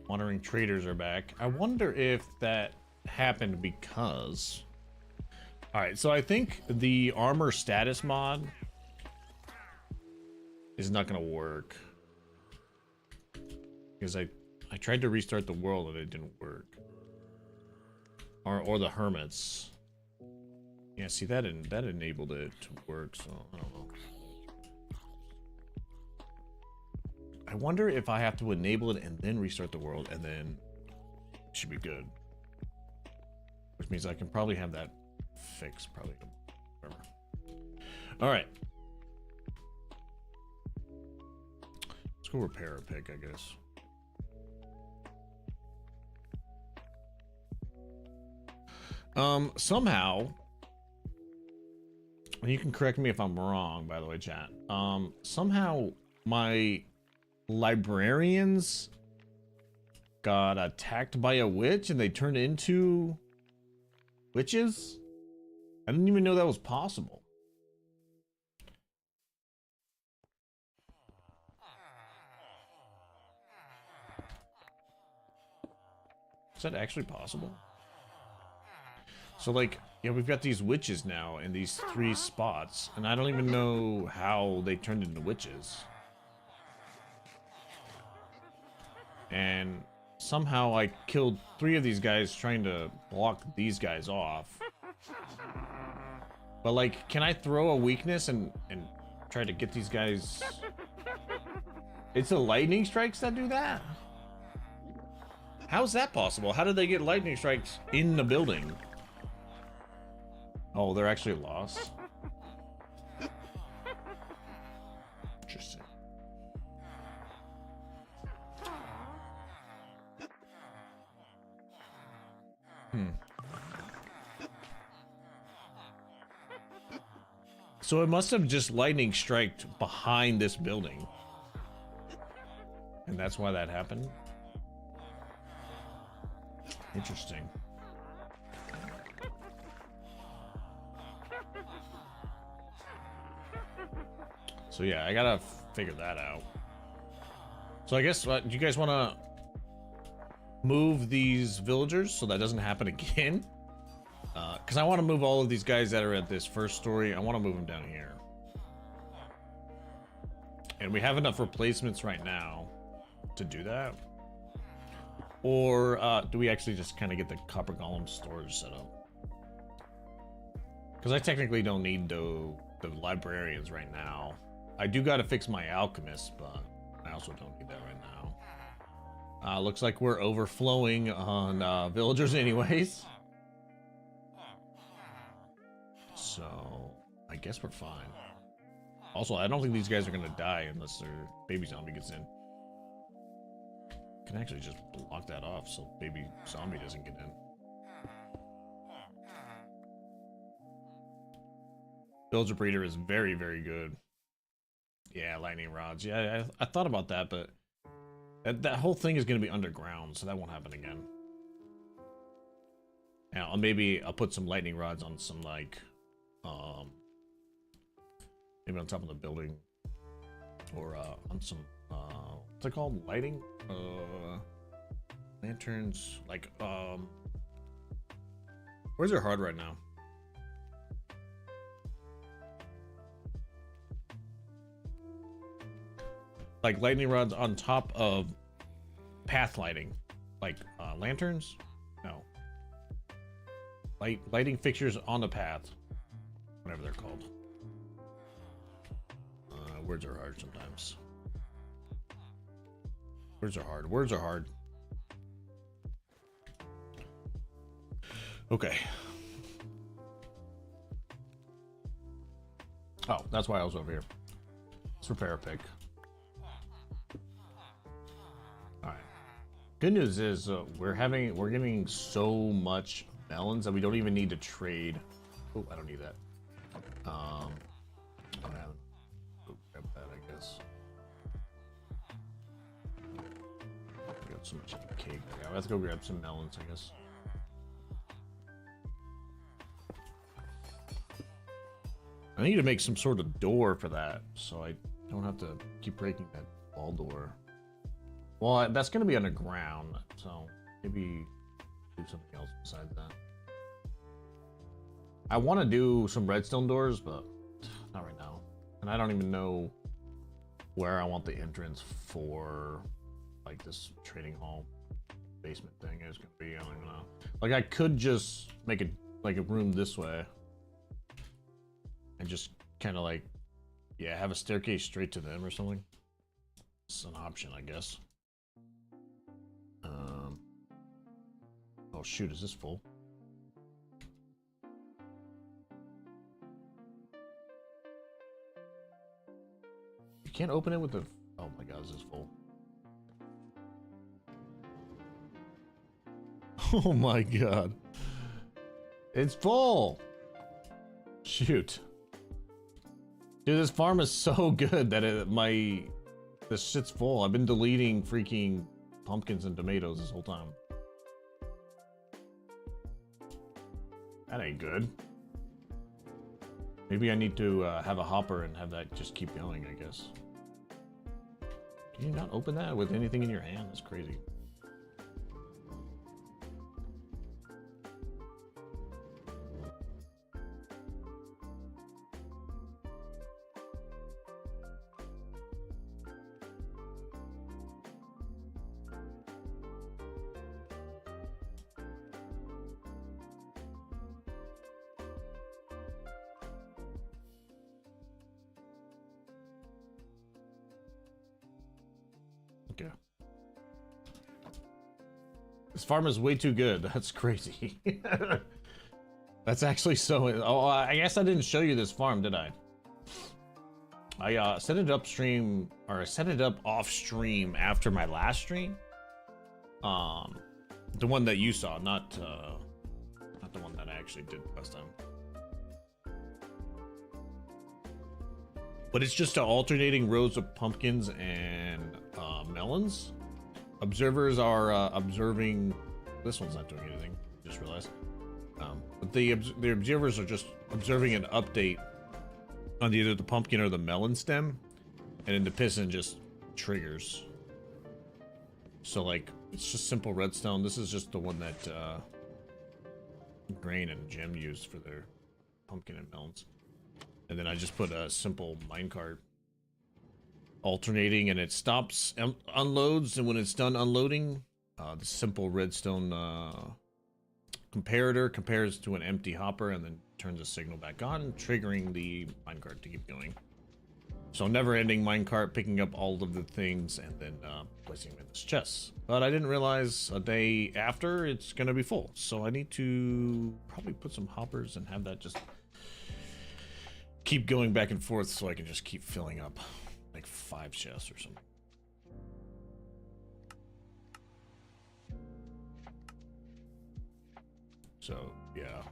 Wandering traders are back. I wonder if that happened because... Alright, so I think the armor status mod is not gonna work. Because I tried to restart the world and it didn't work. Or the hermits. Yeah, see that enabled it to work, so I don't know. I wonder if I have to enable it and then restart the world and then it should be good. Which means I can probably have that fixed probably tomorrow. Alright. Let's go repair a pick, I guess. Somehow, and you can correct me if I'm wrong, by the way, chat. Somehow my librarians got attacked by a witch and they turned into witches? I didn't even know that was possible. Is that actually possible? So, like, yeah, we've got these witches now in these 3 spots, and I don't even know how they turned into witches. And somehow I killed 3 of these guys trying to block these guys off. But, like, can I throw a weakness and try to get these guys... It's the lightning strikes that do that? How's that possible? How did they get lightning strikes in the building? Oh, they're actually lost? Interesting. So it must have just lightning striked behind this building. And that's why that happened? Interesting. So yeah, I gotta figure that out. So I guess, do you guys want to move these villagers so that doesn't happen again? Because I want to move all of these guys that are at this first story. I want to move them down here. And we have enough replacements right now to do that. Or do we actually just kind of get the Copper Golem Storage set up? Because I technically don't need the librarians right now. I do got to fix my alchemist, but I also don't need that right now. Looks like we're overflowing on villagers anyways. So I guess we're fine. Also, I don't think these guys are going to die unless their baby zombie gets in. Can actually just block that off so baby zombie doesn't get in. Villager breeder is very, very good. Yeah, lightning rods. Yeah, I thought about that, but that whole thing is going to be underground, so that won't happen again. Now, maybe I'll put some lightning rods on some, like, maybe on top of the building, or on some, what's it called? Lighting? Lanterns, like, where's their hard right now? Like lightning rods on top of path lighting, like lanterns? No. Lighting fixtures on the path, whatever they're called. Words are hard sometimes. Words are hard. Words are hard. Okay. Oh, that's why I was over here. Let's repair a pick. All right. Good news is we're getting so much melons that we don't even need to trade. Oh, I don't need that. I don't have. Oh, grab that, I guess. I got so much cake. Yeah, let's go grab some melons, I guess. I need to make some sort of door for that, so I don't have to keep breaking that wall door. Well, that's going to be underground, so maybe do something else besides that. I want to do some redstone doors, but not right now. And I don't even know where I want the entrance for, like, this trading hall basement thing is going to be. I don't even know. Like, I could just make it like a room this way. And just kind of like, yeah, have a staircase straight to them or something. It's an option, I guess. Oh shoot, is this full? You can't open it with the... Oh my god, this is full. Oh my god. It's full! Shoot. Dude, this farm is so good that this shit's full. I've been deleting freaking pumpkins and tomatoes this whole time. That ain't good. Maybe I need to have a hopper and have that just keep going, I guess. Can you not open that with anything in your hand? That's crazy. Okay. This farm is way too good. That's crazy. That's actually so... Oh, I guess I didn't show you this farm, did I? I set it upstream, or I set it up off stream after my last stream. The one that you saw, not the one that I actually did last time. But it's just alternating rows of pumpkins and melons. Observers are observing. This one's not doing anything. Just realized. But the observers are just observing an update on either the pumpkin or the melon stem, and then the piston just triggers. So like it's just simple redstone. This is just the one that Grain and Gem used for their pumpkin and melons. And then I just put a simple minecart alternating, and it stops, unloads, and when it's done unloading, the simple redstone comparator compares to an empty hopper and then turns a signal back on, triggering the minecart to keep going. So never-ending minecart, picking up all of the things and then placing them in this chest. But I didn't realize a day after it's gonna be full, so I need to probably put some hoppers and have that just keep going back and forth so I can just keep filling up like 5 chests or something. So, yeah.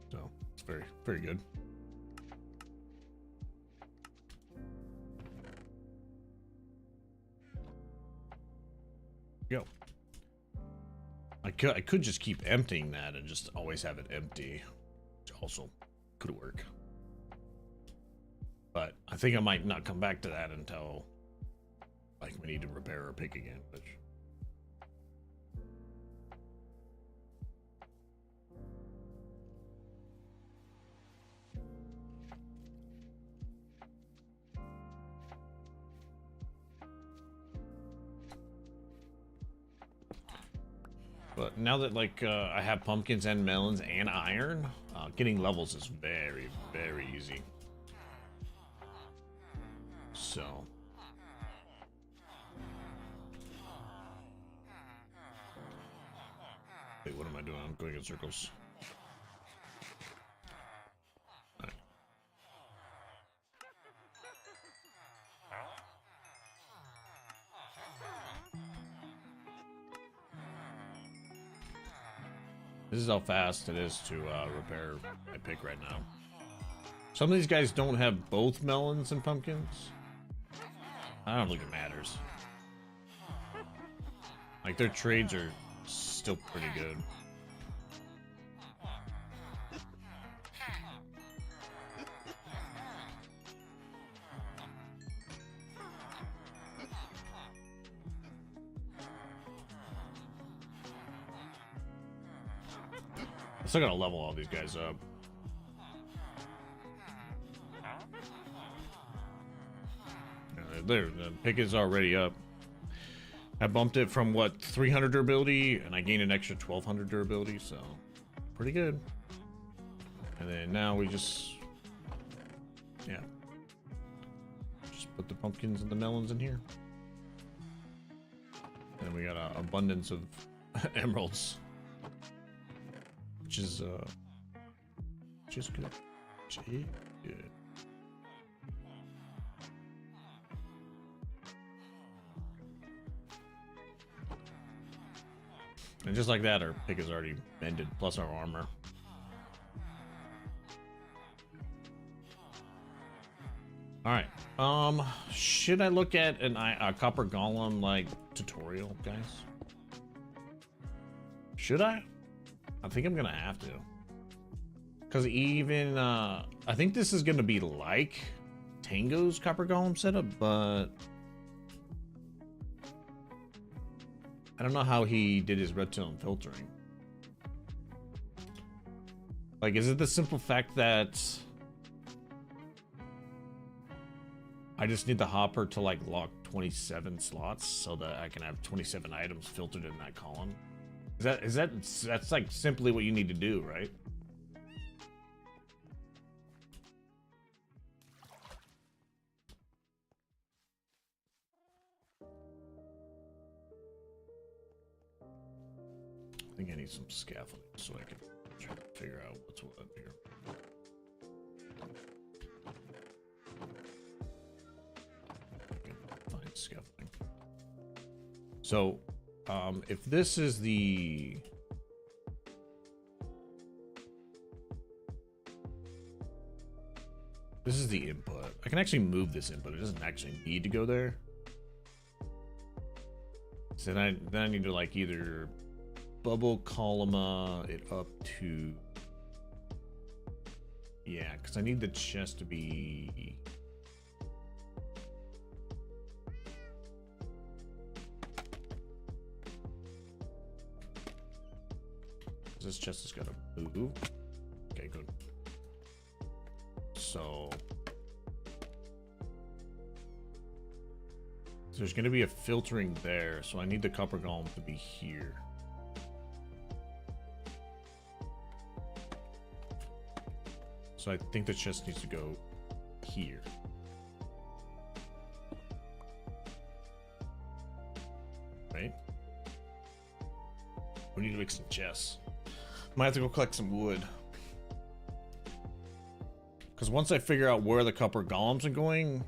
So, it's very, very good. Go. I could just keep emptying that and just always have it empty, which also could work. But I think I might not come back to that until like we need to repair our pick again, which But now that like I have pumpkins and melons and iron, getting levels is very, very easy. So. Wait, what am I doing? I'm going in circles. All right. This is how fast it is to repair my pick right now. Some of these guys don't have both melons and pumpkins. I don't think it matters. Like, their trades are still pretty good. I'm still gonna level all these guys up. There, the pick is already up. I bumped it from what, 300 durability, and I gained an extra 1200 durability, so pretty good. And then now we just, yeah, just put the pumpkins and the melons in here. And we got an abundance of emeralds, which is just good. Good. And just like that, our pick is already mended, plus our armor. Alright, should I look at a Copper Golem, like, tutorial, guys? Should I? I think I'm gonna have to. Because even, I think this is gonna be like Tango's Copper Golem setup, but I don't know how he did his redstone filtering. Like, is it the simple fact that I just need the hopper to like lock 27 slots so that I can have 27 items filtered in that column? That's like simply what you need to do, right? I think I need some scaffolding so I can try to figure out what's what up here. Okay, fine, scaffolding. So, if this is the... This is the input. I can actually move this input. It doesn't actually need to go there. So then I need to like either bubble column it up to, yeah, because I need the chest to be, this chest is gonna move. Okay, good. So there's gonna be a filtering there, so I need the copper golem to be here. So I think the chest needs to go here. Right? We need to make some chests. Might have to go collect some wood. Because once I figure out where the copper golems are going...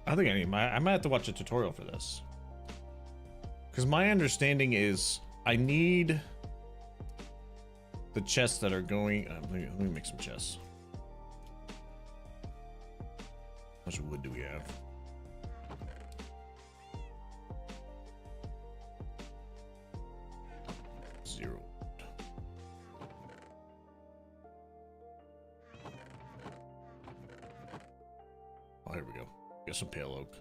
I think I might have to watch a tutorial for this. Because my understanding is I need the chests that are going... let me make some chests. How much wood do we have? Zero. Oh, here we go. Get some pale oak.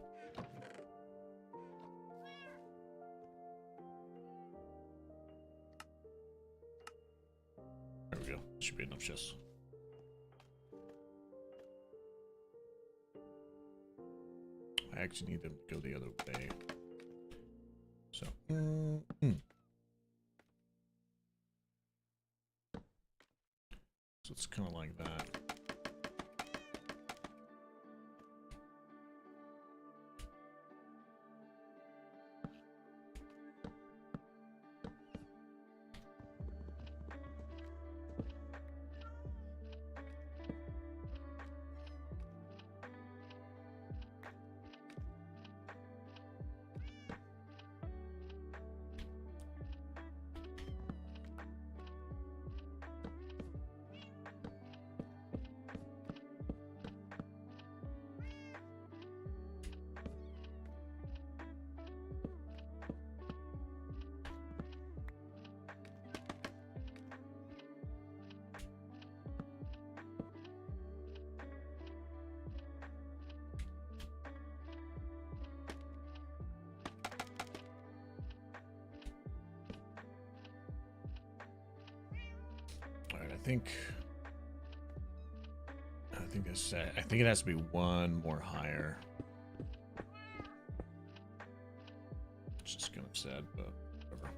There we go. Should be enough chests. I actually need them to go the other way. So, so it's kind of like that. I think it has to be one more higher. It's just kind of sad, but whatever.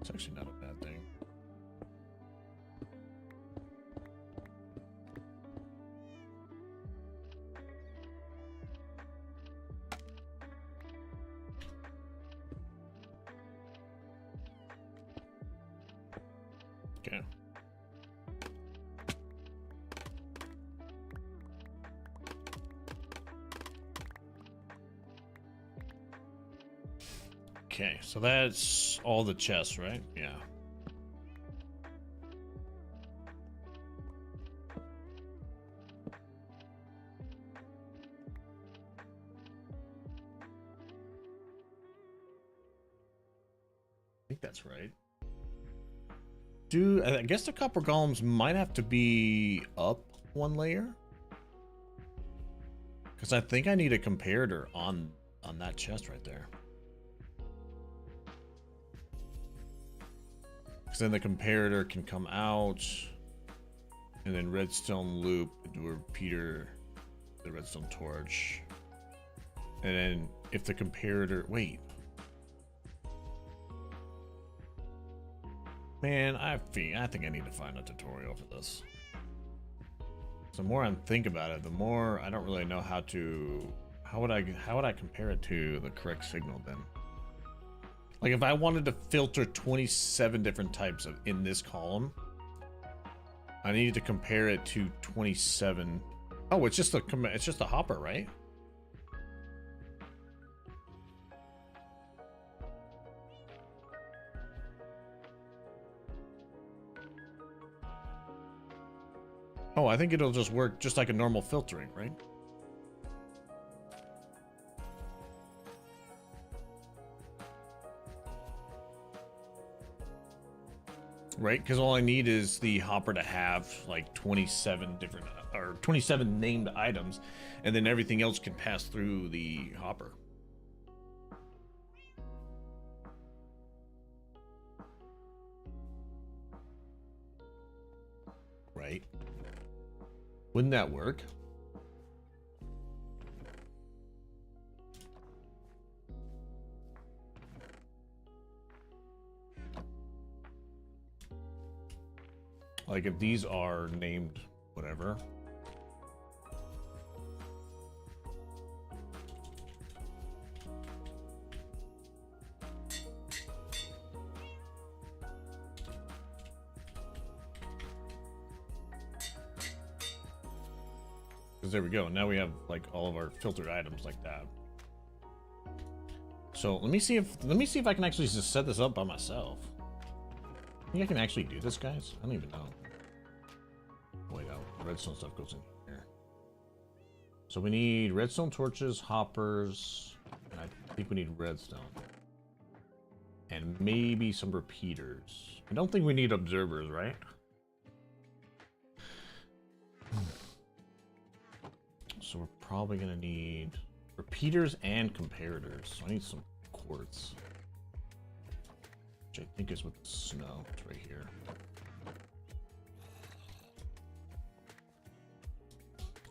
It's actually not a bad thing. Okay. Okay, so that's all the chests, right? Yeah. I think that's right. Dude, I guess the copper golems might have to be up one layer. Because I think I need a comparator on that chest right there. Because then the comparator can come out, and then redstone loop into a repeater, the redstone torch, and then if the comparator, wait, man, I think I need to find a tutorial for this. So the more I think about it, the more I don't really know how would I compare it to the correct signal then? Like if I wanted to filter 27 different types of in this column, I needed to compare it to 27. Oh, it's just a hopper, right? Oh, I think it'll just work just like a normal filtering, right? Right, because all I need is the hopper to have like 27 different or 27 named items, and then everything else can pass through the hopper. Right? Wouldn't that work? Like if these are named whatever. Because there we go. Now we have like all of our filtered items like that. So let me see if I can actually just set this up by myself. Think I can actually do this, guys? I don't even know. Wait, no, redstone stuff goes in here. So we need redstone torches, hoppers, and I think we need redstone. And maybe some repeaters. I don't think we need observers, right? So we're probably gonna need repeaters and comparators. So I need some quartz. Which I think is with the snow. It's right here.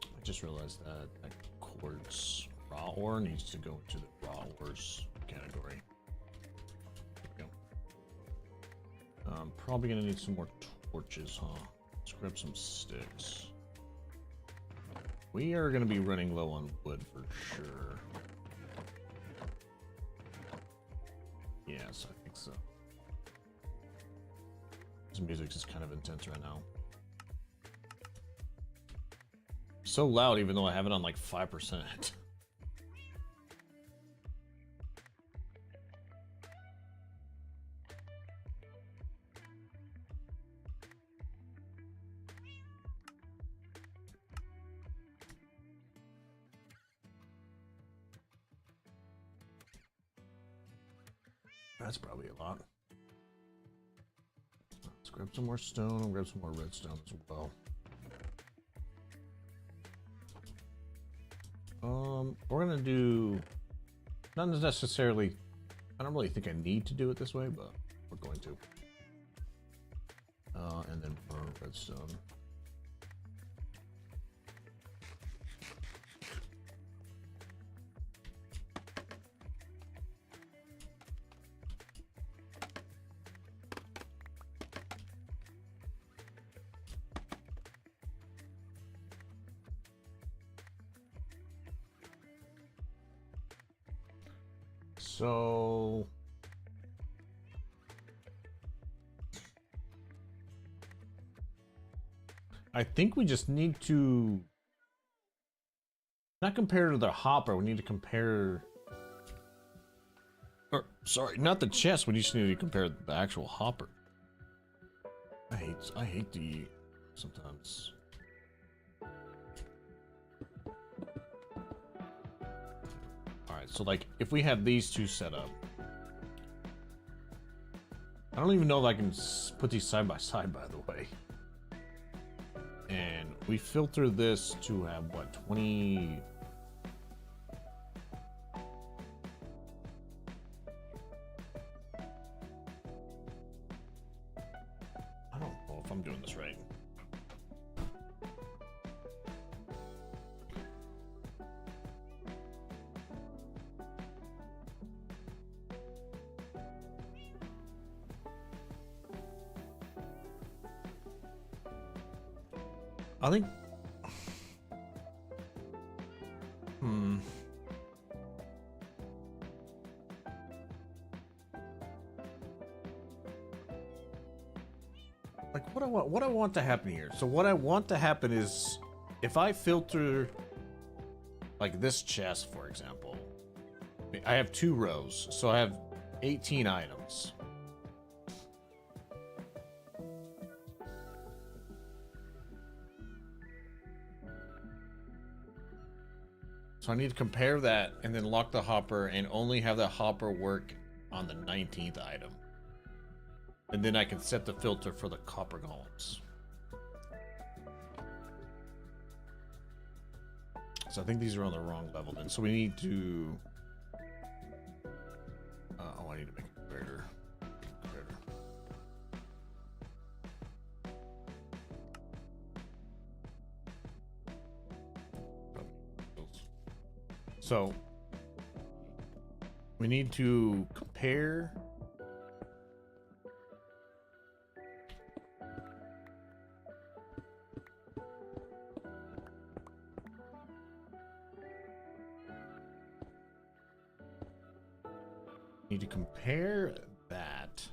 I just realized that quartz raw ore needs to go into the raw ores category. There we go. I'm probably gonna need some more torches, huh? Let's grab some sticks. We are gonna be running low on wood for sure. Yes, I think so. This music's just kind of intense right now. So loud, even though I have it on like 5%. That's probably a lot. Let's grab some more stone and grab some more redstone as well. We're gonna do not necessarily. I don't really think I need to do it this way, but we're going to. And then more redstone. So I think we just need to not compare to the hopper, we need to compare, or sorry, not the chest, we just need to compare the actual hopper. I hate the sometimes. Alright, so like if we have these two set up, I don't even know if I can put these side by side, by the way. And we filter this to have what, 20? I don't know if I'm doing this right. I think. Like what I want to happen here. So what I want to happen is if I filter like this chest, for example, I have 2 rows, so I have 18 items. So I need to compare that and then lock the hopper and only have the hopper work on the 19th item. And then I can set the filter for the copper golems. So I think these are on the wrong level then. So we need to... oh, I need to make it greater. So we need to compare that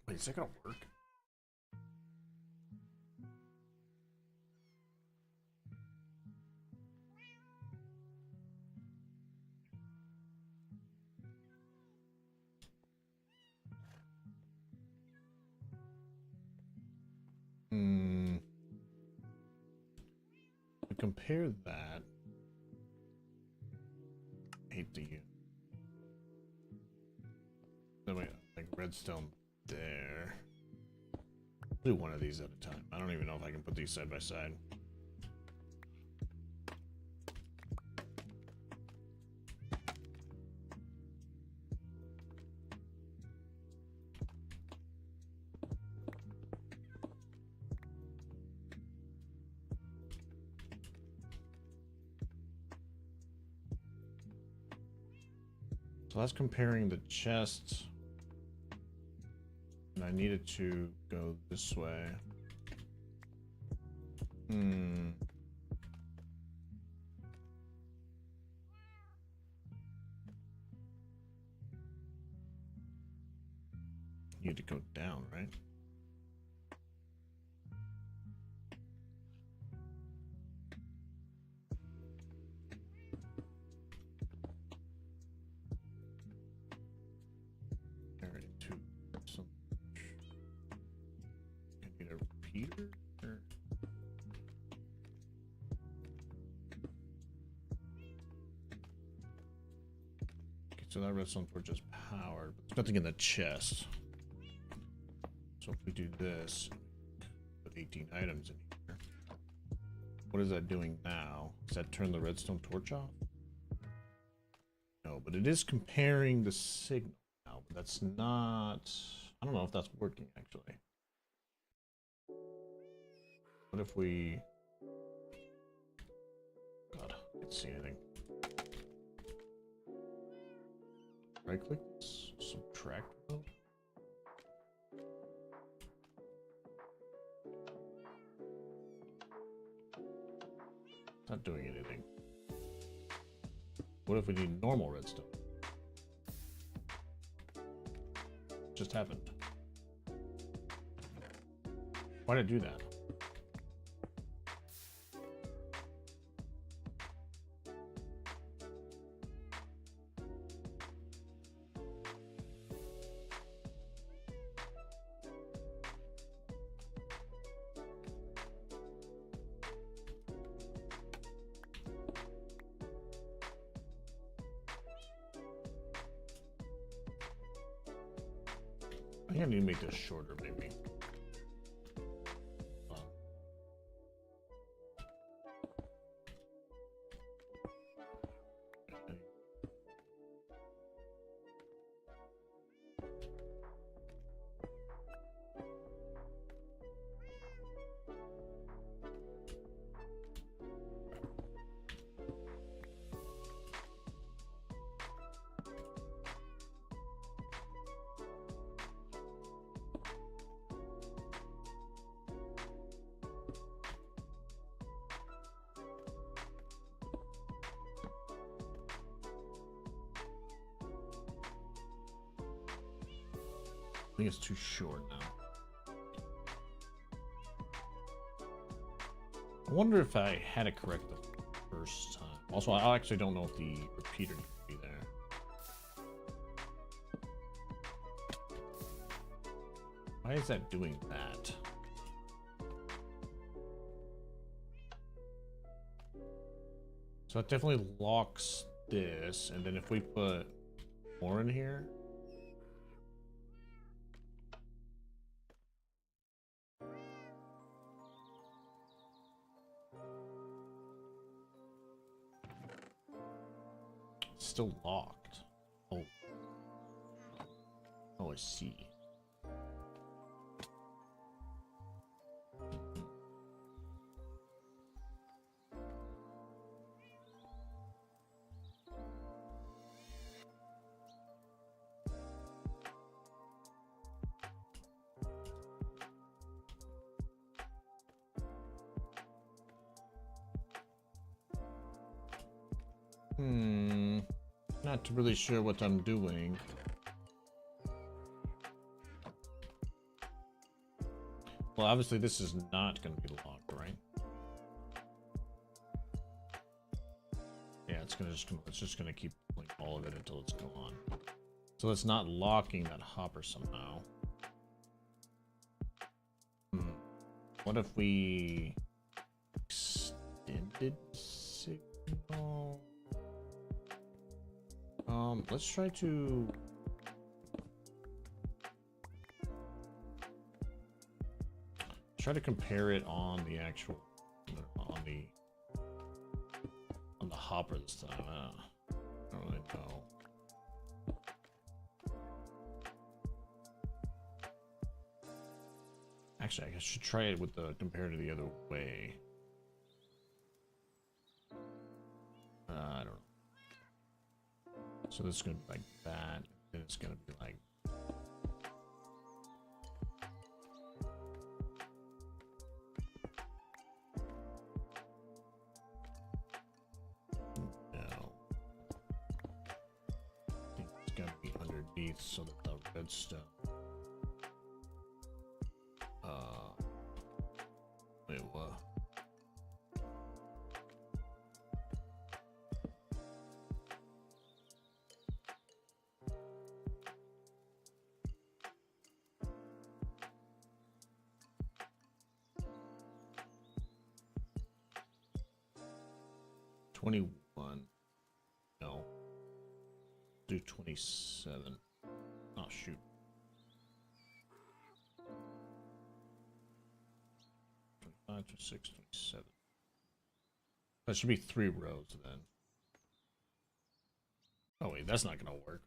wait, is that gonna work? To compare that, I hate the then we like redstone there. Do one of these at a time. I don't even know if I can put these side by side. So that's comparing the chests. And I needed to go this way. Need to go down, right? Repeater? Or... Okay, so that redstone torch is powered, but there's nothing in the chest. So if we do this, put 18 items in here. What is that doing now? Does that turn the redstone torch off? No, but it is comparing the signal now, but that's not... I don't know if that's working, actually. What if we... God, I can't see anything. Right click this, subtract mode. It's not doing anything. What if we need normal redstone? Just happened. Why did it do that? I think I need to make this shorter, maybe. I think it's too short now. I wonder if I had it correct the first time. Also, I actually don't know if the repeater needs to be there. Why is that doing that? So it definitely locks this, and then if we put more in here. Still locked. Oh. Oh, I see. Not really sure what I'm doing. Well, obviously this is not going to be locked, right? Yeah, it's just gonna keep like all of it until it's gone. So it's not locking that hopper somehow. What if we extend extended signal. Let's try to compare it on the actual on the hopper this time. I don't really know. Actually, I should try it with the compared to the other way. I don't know. So this is gonna be like that, and it's gonna be like. No. I think it's gonna be underneath so that the redstone. Wait, what? $21. No. Do 27. Oh shoot. To 627. That should be 3 rows then. Oh wait, that's not gonna work.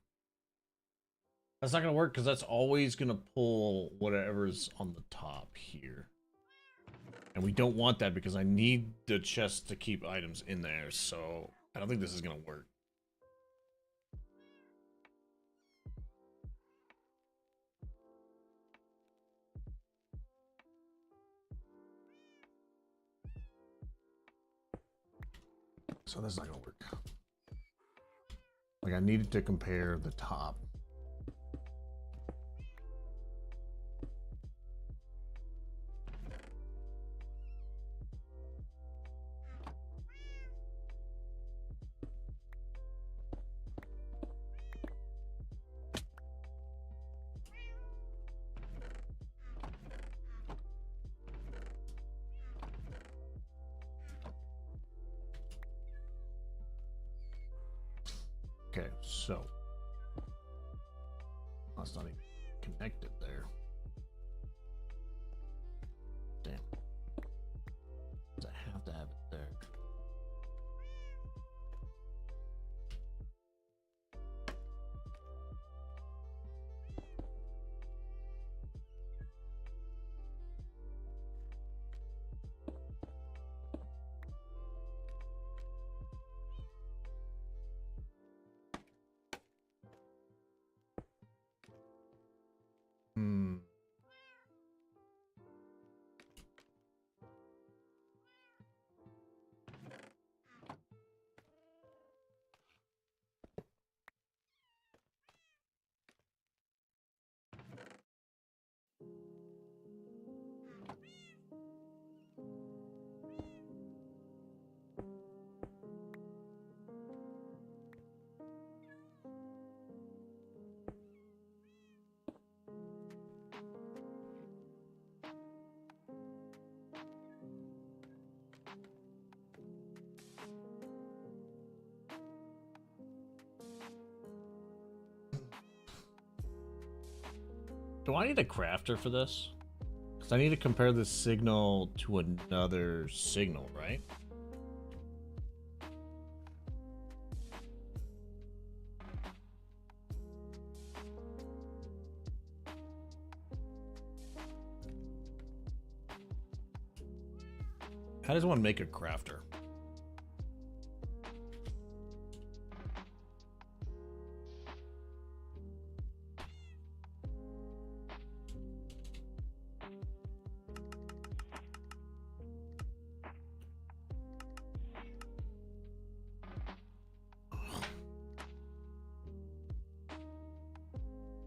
That's not gonna work because that's always gonna pull whatever's on the top here. And we don't want that because I need the chest to keep items in there, so I don't think this is gonna work. So that's not gonna work. Like I needed to compare the top. Okay, so that's not even connected there. Damn. Does I have to have it there? Hmm. Do I need a crafter for this? Because I need to compare this signal to another signal, right? How does one make a crafter?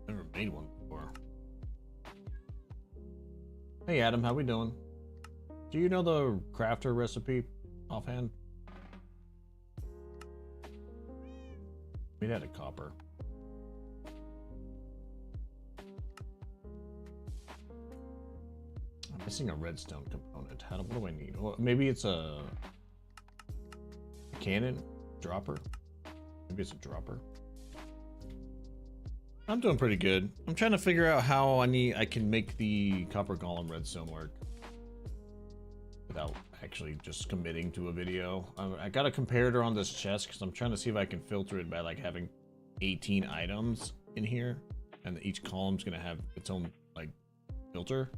Never made one before. Hey Adam, how we doing? Do you know the crafter recipe offhand? Made out of copper. I'm missing a redstone component. What do I need? Well, maybe it's a cannon? Dropper? Maybe it's a dropper. I'm doing pretty good. I'm trying to figure out how I can make the Copper Golem Redstone work without actually just committing to a video. I got a comparator on this chest because I'm trying to see if I can filter it by like having 18 items in here, and each column's gonna have its own like filter.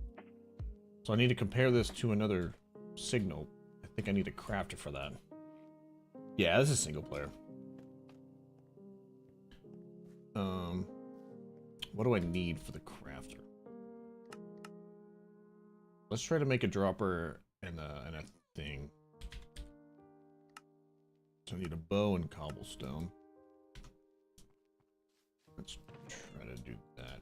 So I need to compare this to another signal. I think I need a crafter for that. Yeah, this is single player. What do I need for the crafter? Let's try to make a dropper and a thing. So I need a bow and cobblestone. Let's try to do that.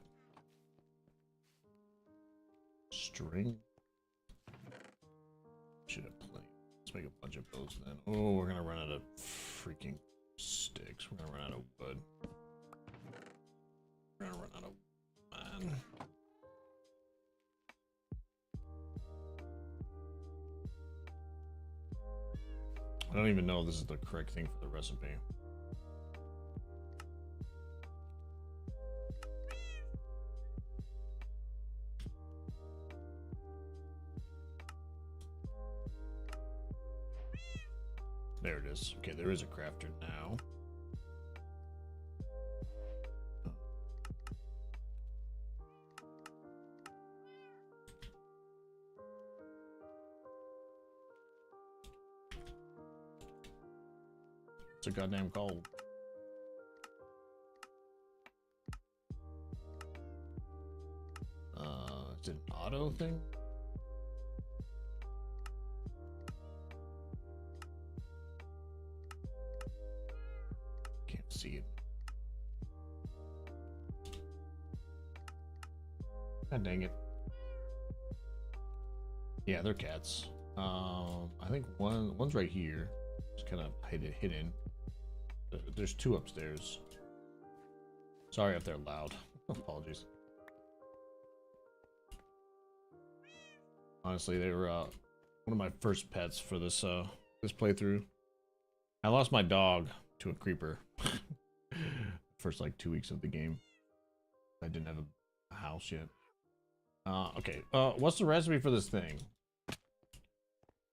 String. Should have plenty. Let's make a bunch of bows then. Oh, we're gonna run out of freaking sticks. We're gonna run out of wood. We're gonna run out of man. I don't even know if this is the correct thing for the recipe. There it is. Okay, there is a crafter now. It's a goddamn cold. Is it an auto thing? Can't see it. God dang it. Yeah, they're cats. I think one's right here. Just kind of hidden. There's two upstairs. Sorry if they're loud. Apologies. Honestly, they were one of my first pets for this this playthrough. I lost my dog to a creeper. First like 2 weeks of the game. I didn't have a house yet. Okay. What's the recipe for this thing?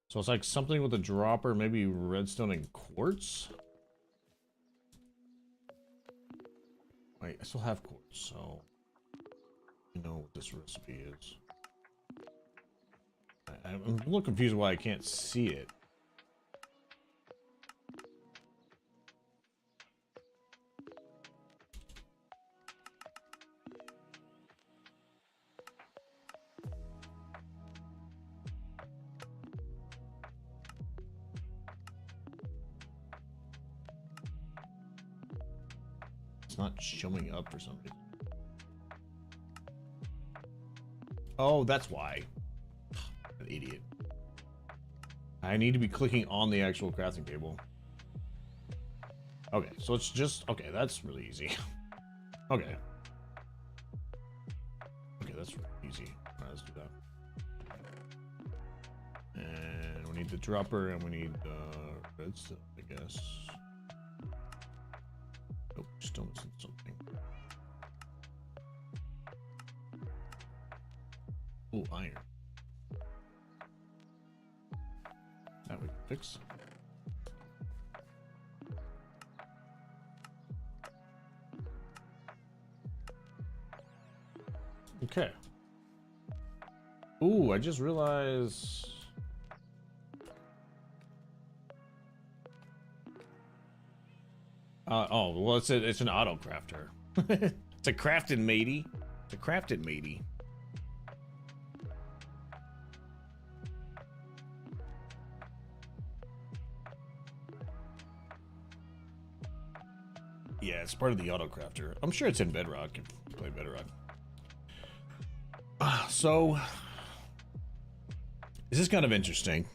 So it's like something with a dropper, maybe redstone and quartz. Wait, I still have quartz, so you know what this recipe is. I'm a little confused why I can't see it. It's not showing up for some reason. Oh, that's why. An idiot. I need to be clicking on the actual crafting table. Okay, so it's just... Okay, that's really easy. Okay. Okay, that's really easy. Alright, let's do that. And we need the dropper, and we need redstone, I guess. Oh, still missing something. Oh, iron. That we can fix. Okay. Ooh, I just realized... oh, well, it's an auto crafter. It's a crafted matey. It's a crafted matey. Yeah, it's part of the auto crafter. I'm sure it's in Bedrock if you play Bedrock. So, this is kind of interesting.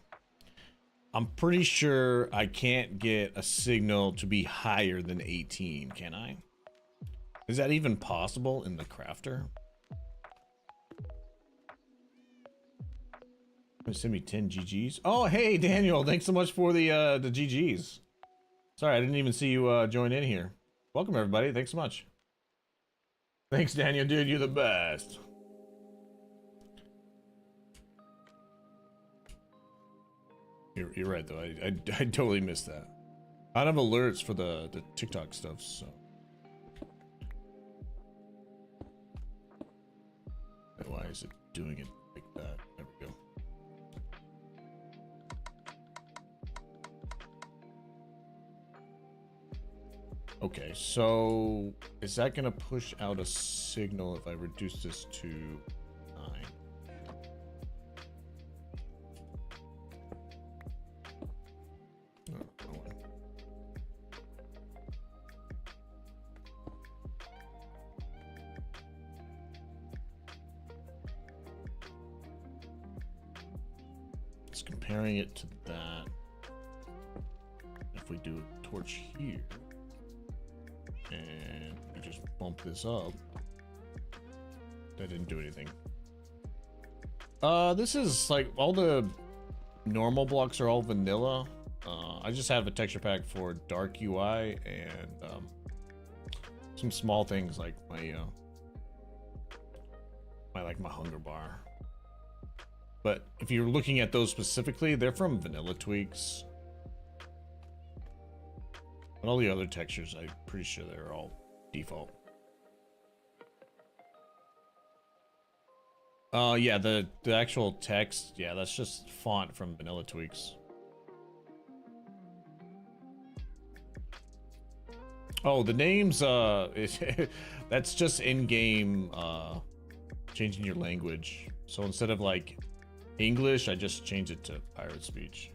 I'm pretty sure I can't get a signal to be higher than 18, can I? Is that even possible in the crafter? Send me 10 GGs. Oh, hey Daniel, thanks so much for the GGs. Sorry, I didn't even see you join in here. Welcome, everybody. Thanks so much. Thanks, Daniel. Dude, you're the best. You're right, though. I totally missed that. I don't have alerts for the TikTok stuff, so. Why is it doing it like that? There we go. Okay, so is that gonna push out a signal if I reduce this to 9? It's comparing it to that. If we do a torch here. And we just bump this up. That didn't do anything. This is like all the normal blocks are all vanilla. I just have a texture pack for dark UI and some small things like my my hunger bar. But if you're looking at those specifically, they're from Vanilla Tweaks. But all the other textures, I'm pretty sure they're all default. Yeah, the actual text, yeah, that's just font from Vanilla Tweaks. Oh, the names, that's just in-game, changing your language. So instead of like English, I just change it to pirate speech.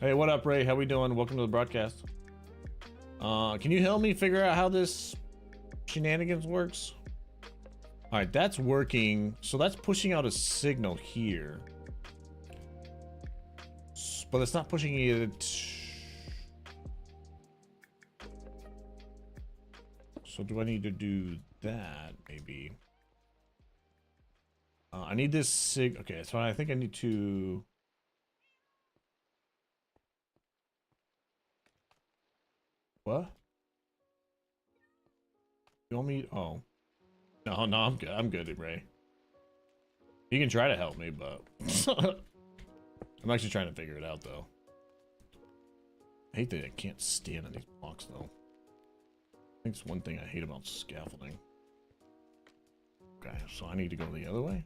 Hey, what up, Ray? How we doing? Welcome to the broadcast. Can you help me figure out how this shenanigans works? All right, that's working. So that's pushing out a signal here. But it's not pushing it. So do I need to do that, maybe? I need this sig. Okay, so I think I need to. What? You want me? Oh. No, I'm good. I'm good, Ray. You can try to help me, but I'm actually trying to figure it out, though. I hate that I can't stand on these blocks, though. I think it's one thing I hate about scaffolding. Okay, so I need to go the other way.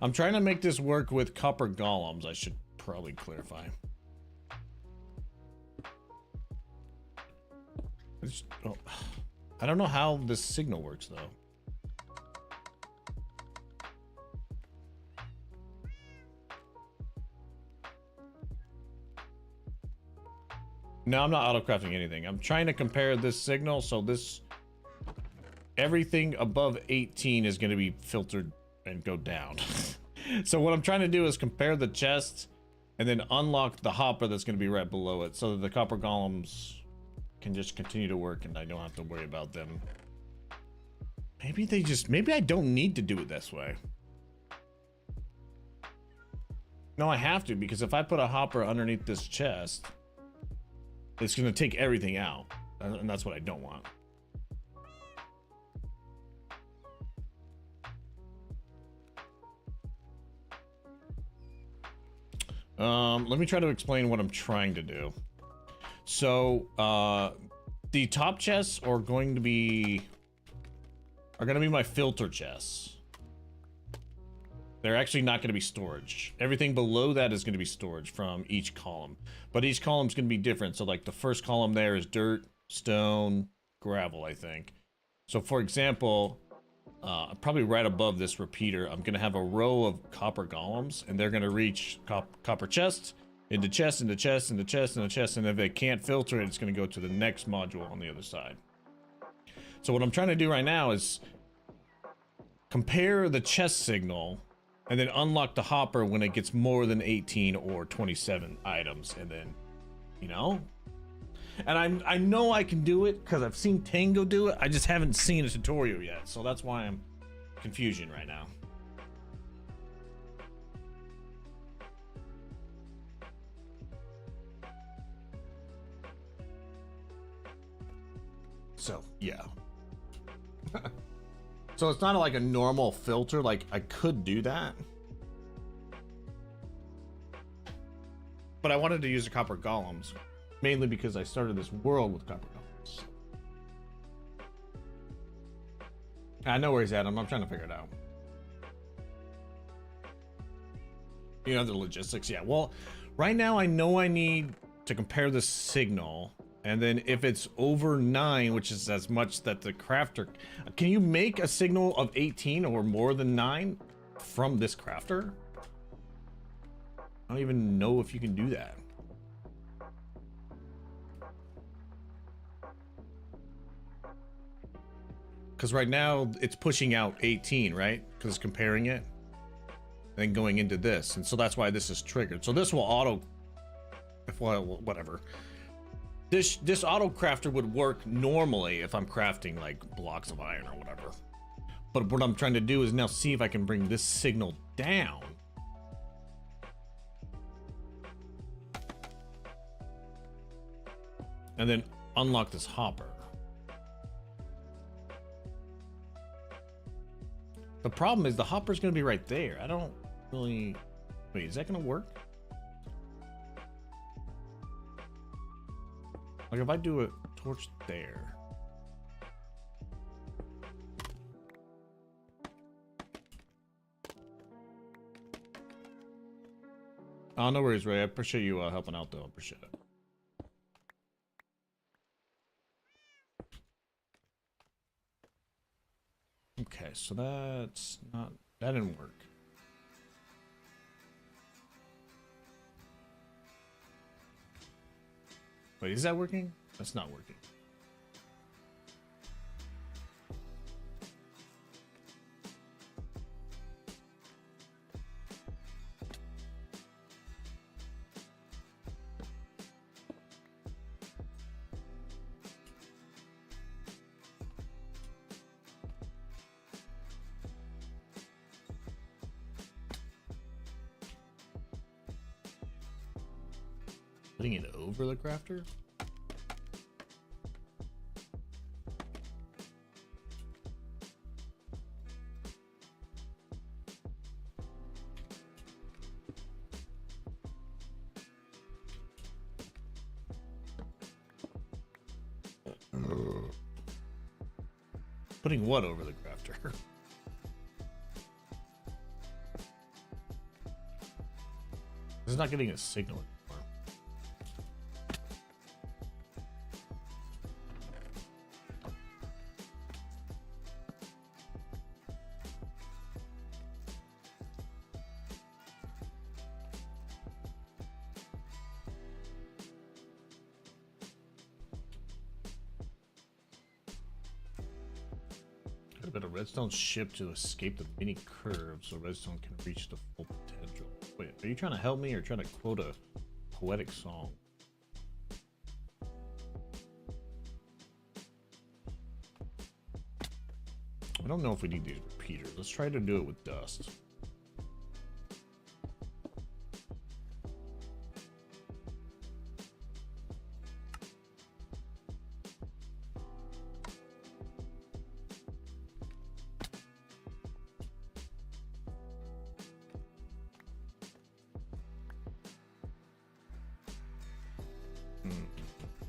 I'm trying to make this work with copper golems. I should probably clarify. I don't know how this signal works, though. No, I'm not auto-crafting anything. I'm trying to compare this signal, so this... everything above 18 is going to be filtered and go down. So what I'm trying to do is compare the chest and then unlock the hopper that's going to be right below it so that the copper golems can just continue to work and I don't have to worry about them. Maybe they just... maybe I don't need to do it this way. No, I have to, because if I put a hopper underneath this chest, it's going to take everything out. And that's what I don't want. Let me try to explain what I'm trying to do. So, the top chests are going to be my filter chests. They're actually not going to be storage. Everything below that is going to be storage from each column. But each column is going to be different. So, like, the first column there is dirt, stone, gravel, I think. So, for example, probably right above this repeater, I'm going to have a row of copper golems. And they're going to reach copper chests, into chest, into chest, into chest, into chest. And if they can't filter it, it's going to go to the next module on the other side. So, what I'm trying to do right now is compare the chest signal and then unlock the hopper when it gets more than 18 or 27 items. And then, you know, And I know I can do it because I've seen Tango do it. I just haven't seen a tutorial yet, so that's why I'm confusion right now. So yeah. So it's not like a normal filter. Like I could do that, but I wanted to use the copper golems mainly because I started this world with copper golems. I know where he's at. I'm trying to figure it out. You know the logistics. Yeah. Well, right now I know I need to compare the signal. And then if it's over 9, which is as much that the crafter... Can you make a signal of 18 or more than 9 from this crafter? I don't even know if you can do that. Because right now it's pushing out 18, right? Because it's comparing it. And then going into this. And so that's why this is triggered. So this will auto... Well, whatever. This auto crafter would work normally if I'm crafting like blocks of iron or whatever. But what I'm trying to do is now see if I can bring this signal down. And then unlock this hopper. The problem is the hopper's gonna be right there. I don't really... Wait, is that gonna work? Like if I do a torch there. Oh, no worries, Ray. I appreciate you helping out, though. I appreciate it. Okay, so that's not... That didn't work. Wait, is that working? That's not working. Putting it over the crafter? Putting what over the crafter? It's not getting a signal anymore. Got a bit of redstone shipped to escape the mini curve so redstone can reach the full potential. Wait, are you trying to help me or trying to quote a poetic song? I don't know if we need these repeaters. Let's try to do it with dust.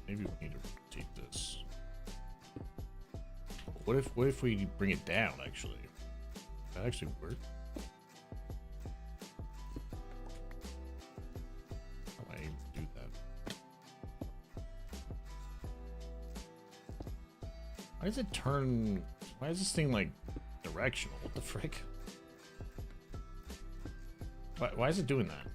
Maybe we need to rotate this. What if we bring it down, actually? That actually work? How do I do that? Why does it turn... Why is this thing, like, directional? What the frick? Why is it doing that?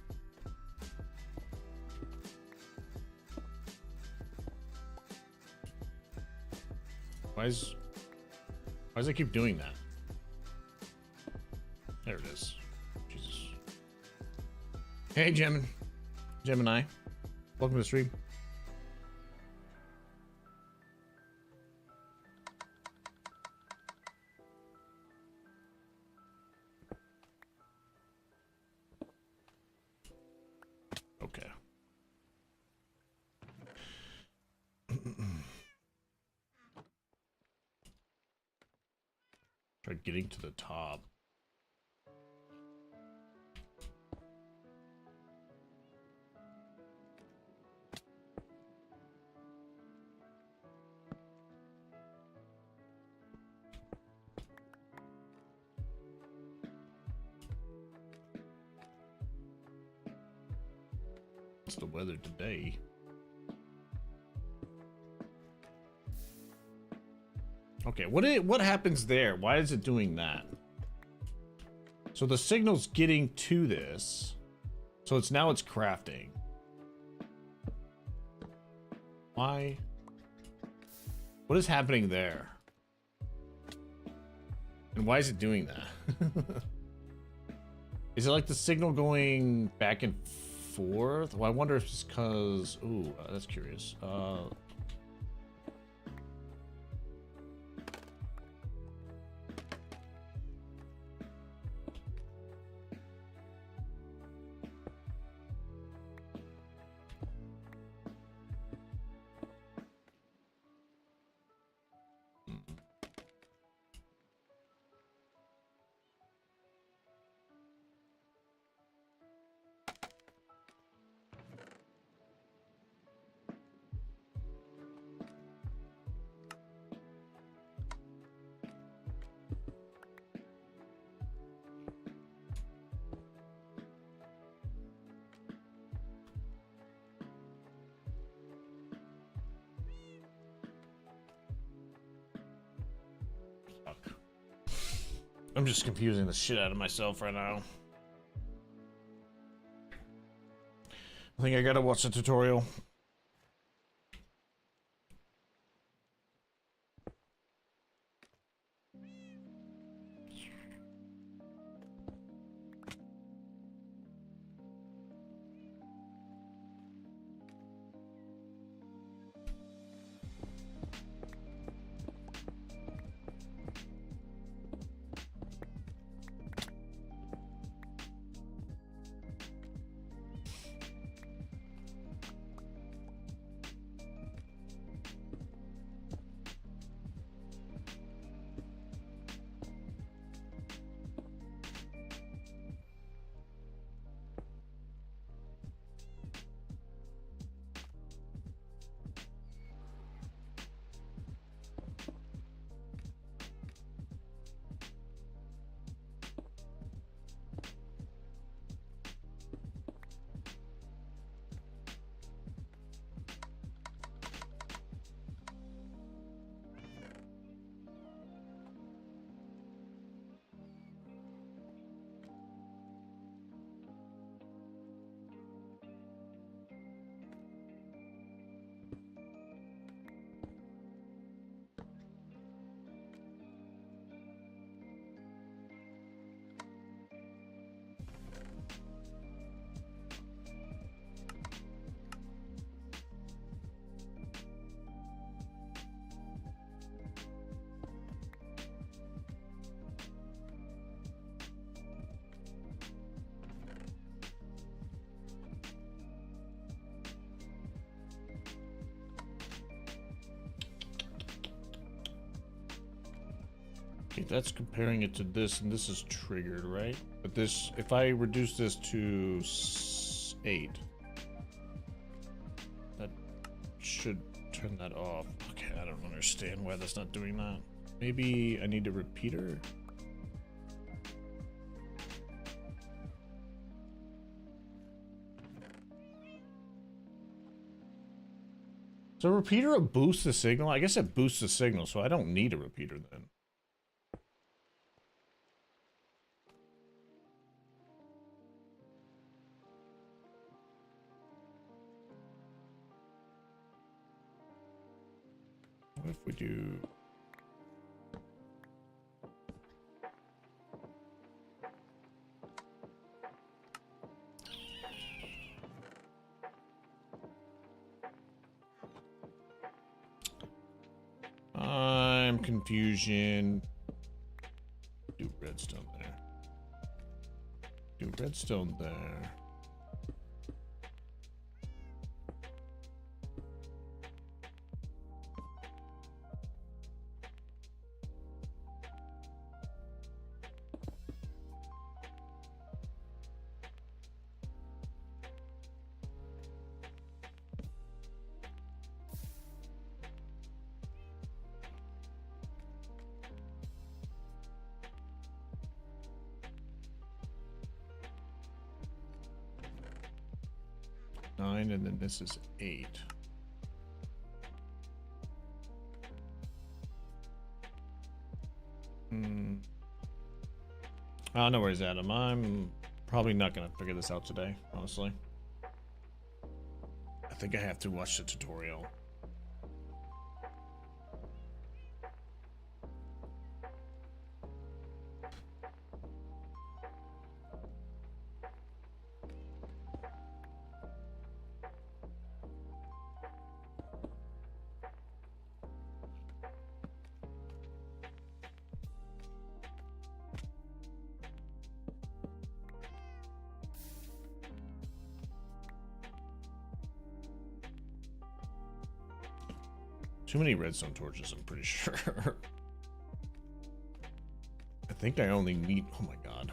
Why does it keep doing that? There it is. Jesus. Hey, Gemini. Welcome to the stream. Try getting to the top. What's the weather today? Okay, what happens there? Why is it doing that? So the signal's getting to this. So it's now it's crafting. Why? What is happening there? And why is it doing that? Is it like the signal going back and forth? Well, I wonder if it's because... Ooh, that's curious. I'm just confusing the shit out of myself right now. I think I gotta watch the tutorial. Okay, that's comparing it to this, and this is triggered, right? But this, if I reduce this to 8, that should turn that off. Okay, I don't understand why that's not doing that. Maybe I need a repeater? So a repeater boosts the signal? I guess it boosts the signal, so I don't need a repeater then. What if we do... I'm confusion. Do redstone there. Do redstone there. 9, and then this is 8. I don't know where he's at. I'm probably not gonna figure this out today, honestly. I think I have to watch the tutorial. Too many redstone torches, I'm pretty sure. I think I only need... Oh my god.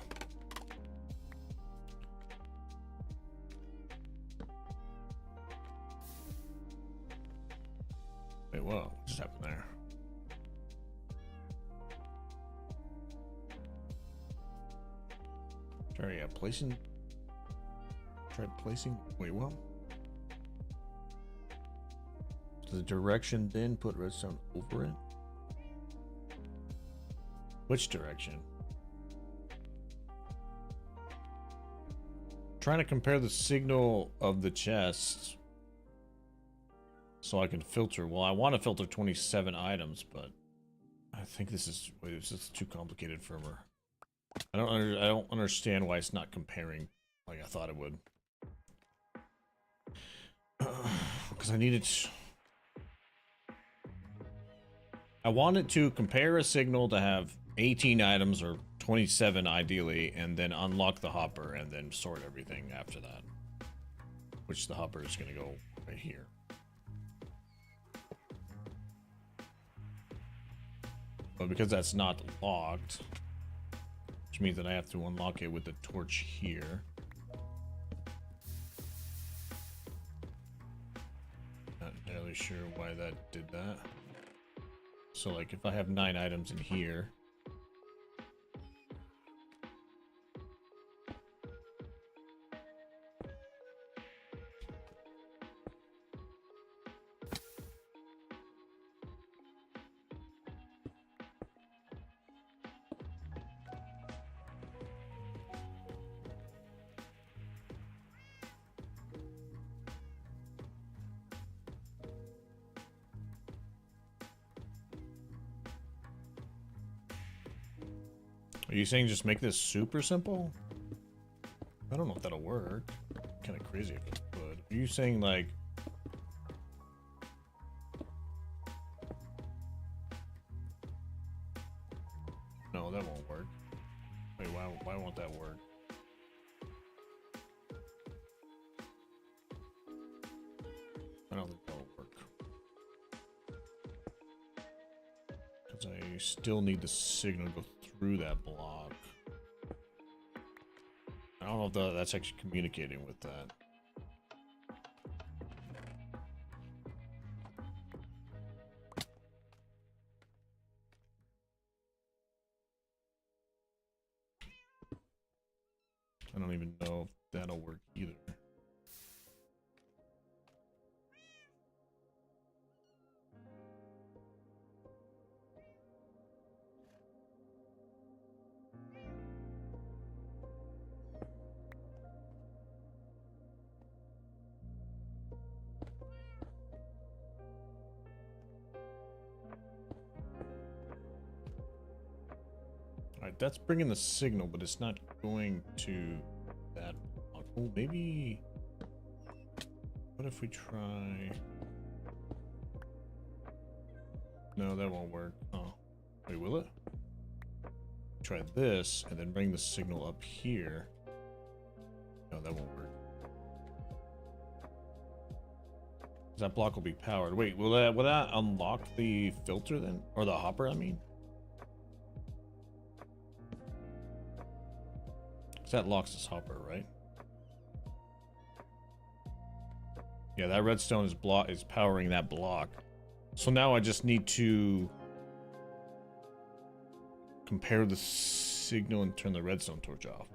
Wait, whoa. What just happened there? Sorry, yeah, placing... Try placing... Wait, what? The direction, then put redstone over it. Which direction? Trying to compare the signal of the chest so I can filter. Well, I want to filter 27 items, but I think this is too complicated for her. I don't understand why it's not comparing like I thought it would. Because I needed. I wanted to compare a signal to have 18 items or 27 ideally, and then unlock the hopper and then sort everything after that. Which the hopper is going to go right here. But because that's not locked, which means that I have to unlock it with the torch here. Not entirely sure why that did that. So like if I have 9 items in here, are you saying just make this super simple? I don't know if that'll work. Kind of crazy if it would. Are you saying like... No, that won't work. Wait, why won't that work? I don't think that'll work. Because I still need the signal to go through that block. I don't know if that's actually communicating with that. I don't even know if that'll work either. Alright, that's bringing the signal, but it's not going to that. Oh, maybe... What if we try... No, that won't work. Oh. Wait, will it? Try this, and then bring the signal up here. No, that won't work. That block will be powered. Wait, will that unlock the filter then? Or the hopper, I mean? That locks this hopper, right? Yeah, that redstone is powering that block. So now I just need to compare the signal and turn the redstone torch off.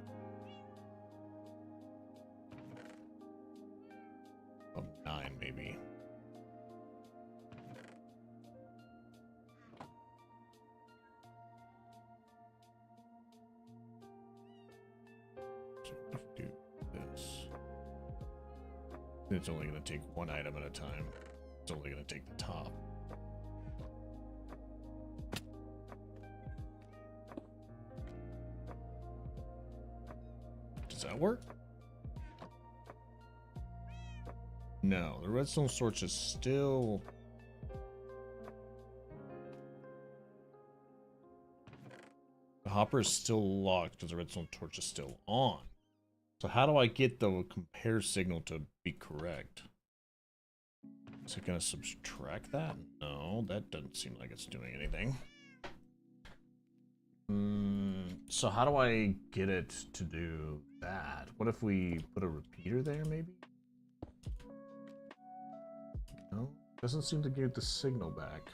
9 maybe. So let's do this. It's only going to take one item at a time. It's only going to take the top. Does that work? No, the redstone storage is still... The hopper is still locked because the redstone torch is still on. So how do I get the compare signal to be correct? Is it going to subtract that? No, that doesn't seem like it's doing anything. So how do I get it to do that? What if we put a repeater there, maybe? No, doesn't seem to give the signal back.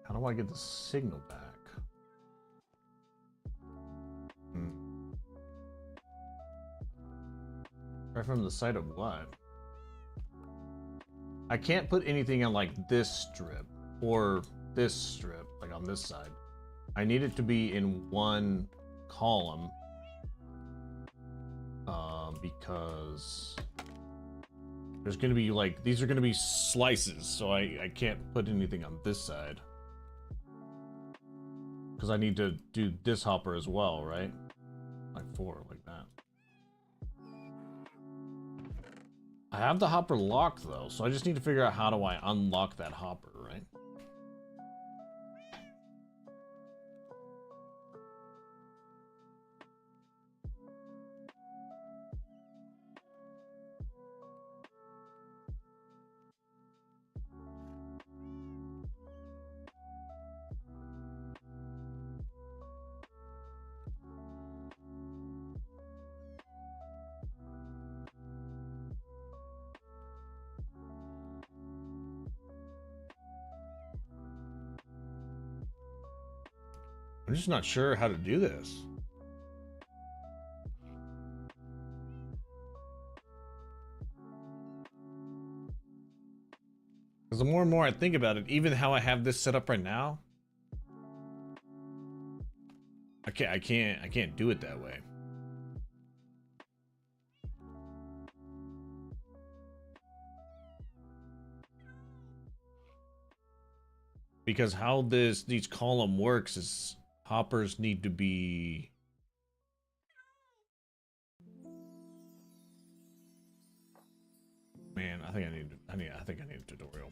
How do I get the signal back? Right from the side of what? I can't put anything on like this strip or this strip, like on this side. I need it to be in one column because there's going to be like, these are going to be slices, so I can't put anything on this side because I need to do this hopper as well, right? Like 4, like that. I have the hopper locked though, so I just need to figure out how do I unlock that hopper, right? I'm just not sure how to do this. Because the more and more I think about it, even how I have this set up right now, I can't do it that way. Because how each column works is hoppers need to be... Man, I think I need a tutorial.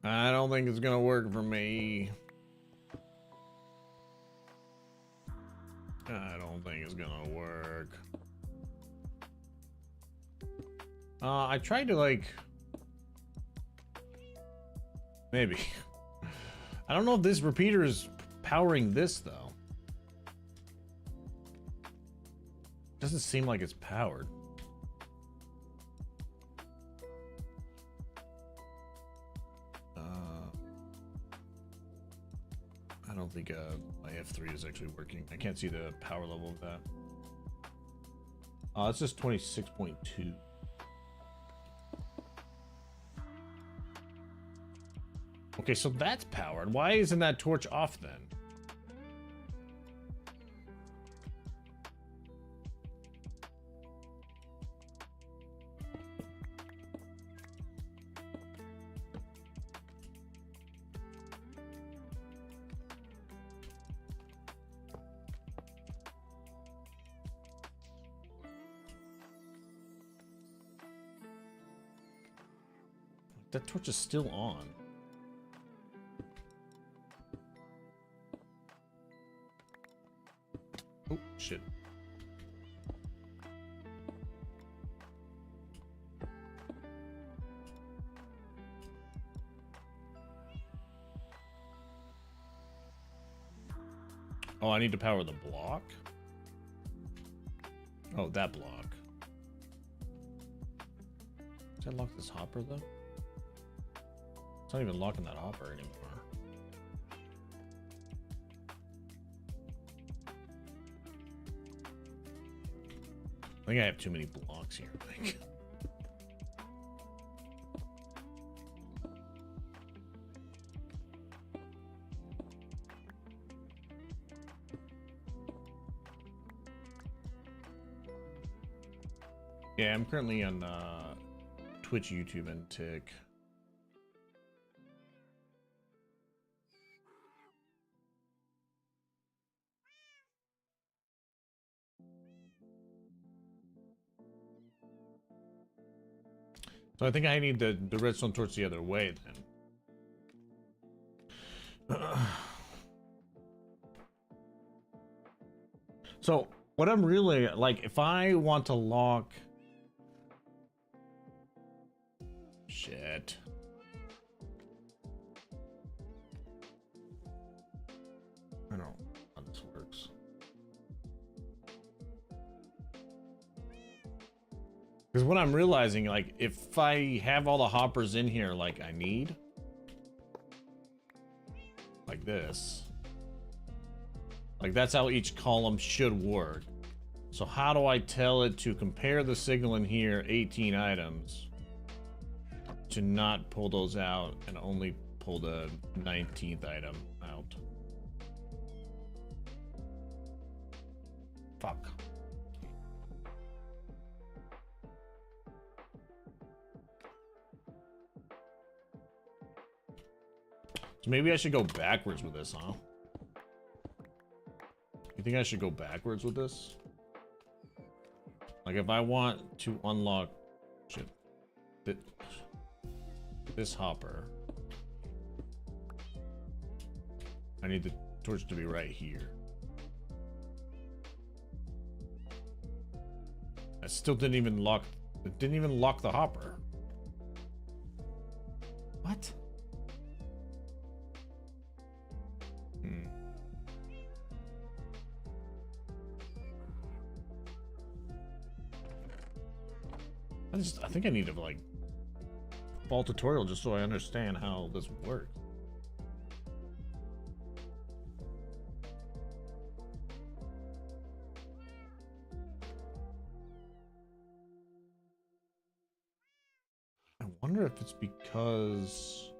I don't think it's gonna work for me. I don't think it's gonna work. I tried to like... Maybe. I don't know if this repeater is powering this though. Doesn't seem like it's powered. I don't think my F3 is actually working. I can't see the power level of that. It's just 26.2. Okay, so that's powered. Why isn't that torch off then? That torch is still on. Oh, shit. Oh, I need to power the block? Oh, that block. Does that lock this hopper, though? It's not even locking that hopper anymore. think I have too many blocks here. Like. Yeah, I'm currently on Twitch, YouTube, and Tik. So I think I need the redstone torch the other way then. So what I'm really like, if I want to lock, shit. I don't know how this works. Because what I'm realizing, like, if I have all the hoppers in here like I need, like this, like that's how each column should work. So how do I tell it to compare the signal in here, 18 items, to not pull those out and only pull the 19th item out? Fuck. So maybe I should go backwards with this, huh? You think I should go backwards with this? Like if I want to unlock shit, this hopper, I need the torch to be right here. I still didn't even lock, it didn't even lock the hopper. What? I think I need to like fall tutorial just so I understand how this works. I wonder if it's because,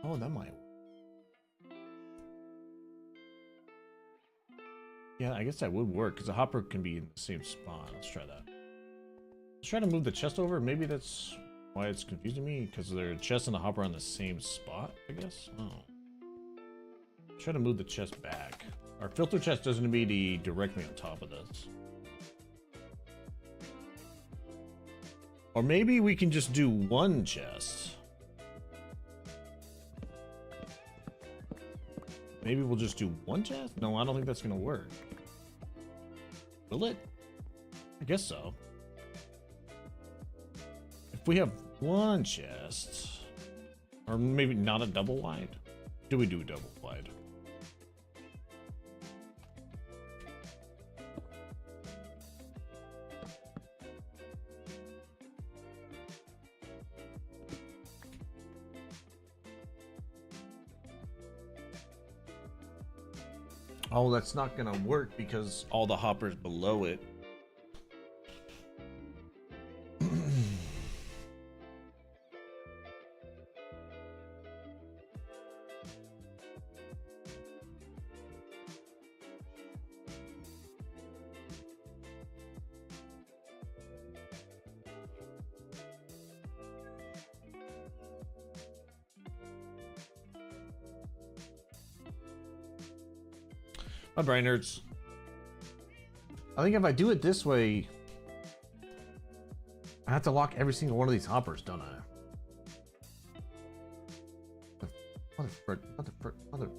oh, that might work. Yeah, I guess that would work because the hopper can be in the same spot. Let's try that. Let's try to move the chest over. Maybe that's why it's confusing me, because their chest and the hopper are on the same spot, I guess. Oh. Try to move the chest back. Our filter chest doesn't need to be directly on top of this. Or maybe we can just do one chest. Maybe we'll just do one chest? No, I don't think that's gonna work. Will it? I guess so. If we have one chest, or maybe not a double wide. Do we do a double wide? Oh, that's not gonna work because all the hoppers below it. My brain hurts. I think if I do it this way, I have to lock every single one of these hoppers, don't I? Mother.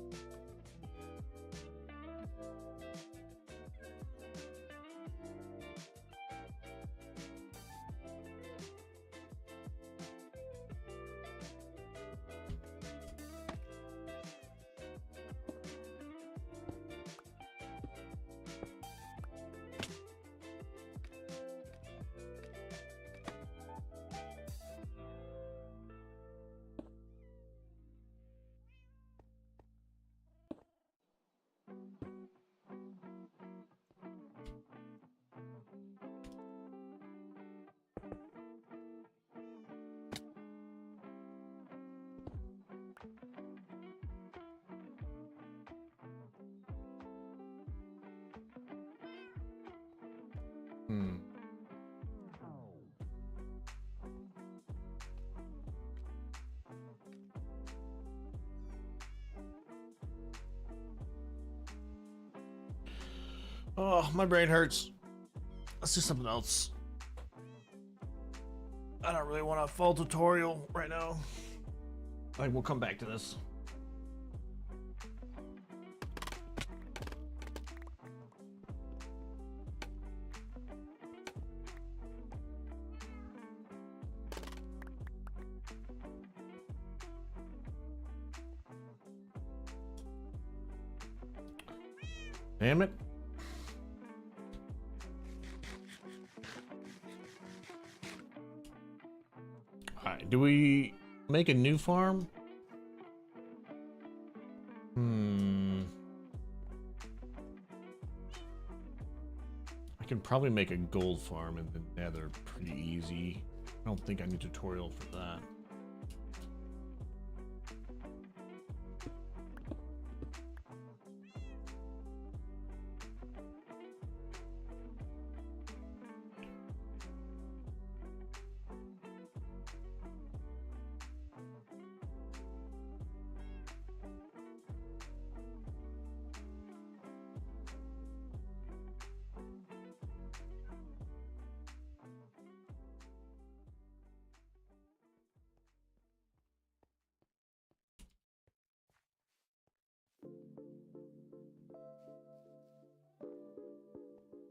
Hmm. Oh, my brain hurts. Let's do something else. I don't really want a full tutorial right now. Like, we'll come back to this. Damn it. Alright, do we make a new farm? I can probably make a gold farm in the Nether pretty easy. I don't think I need a tutorial for that.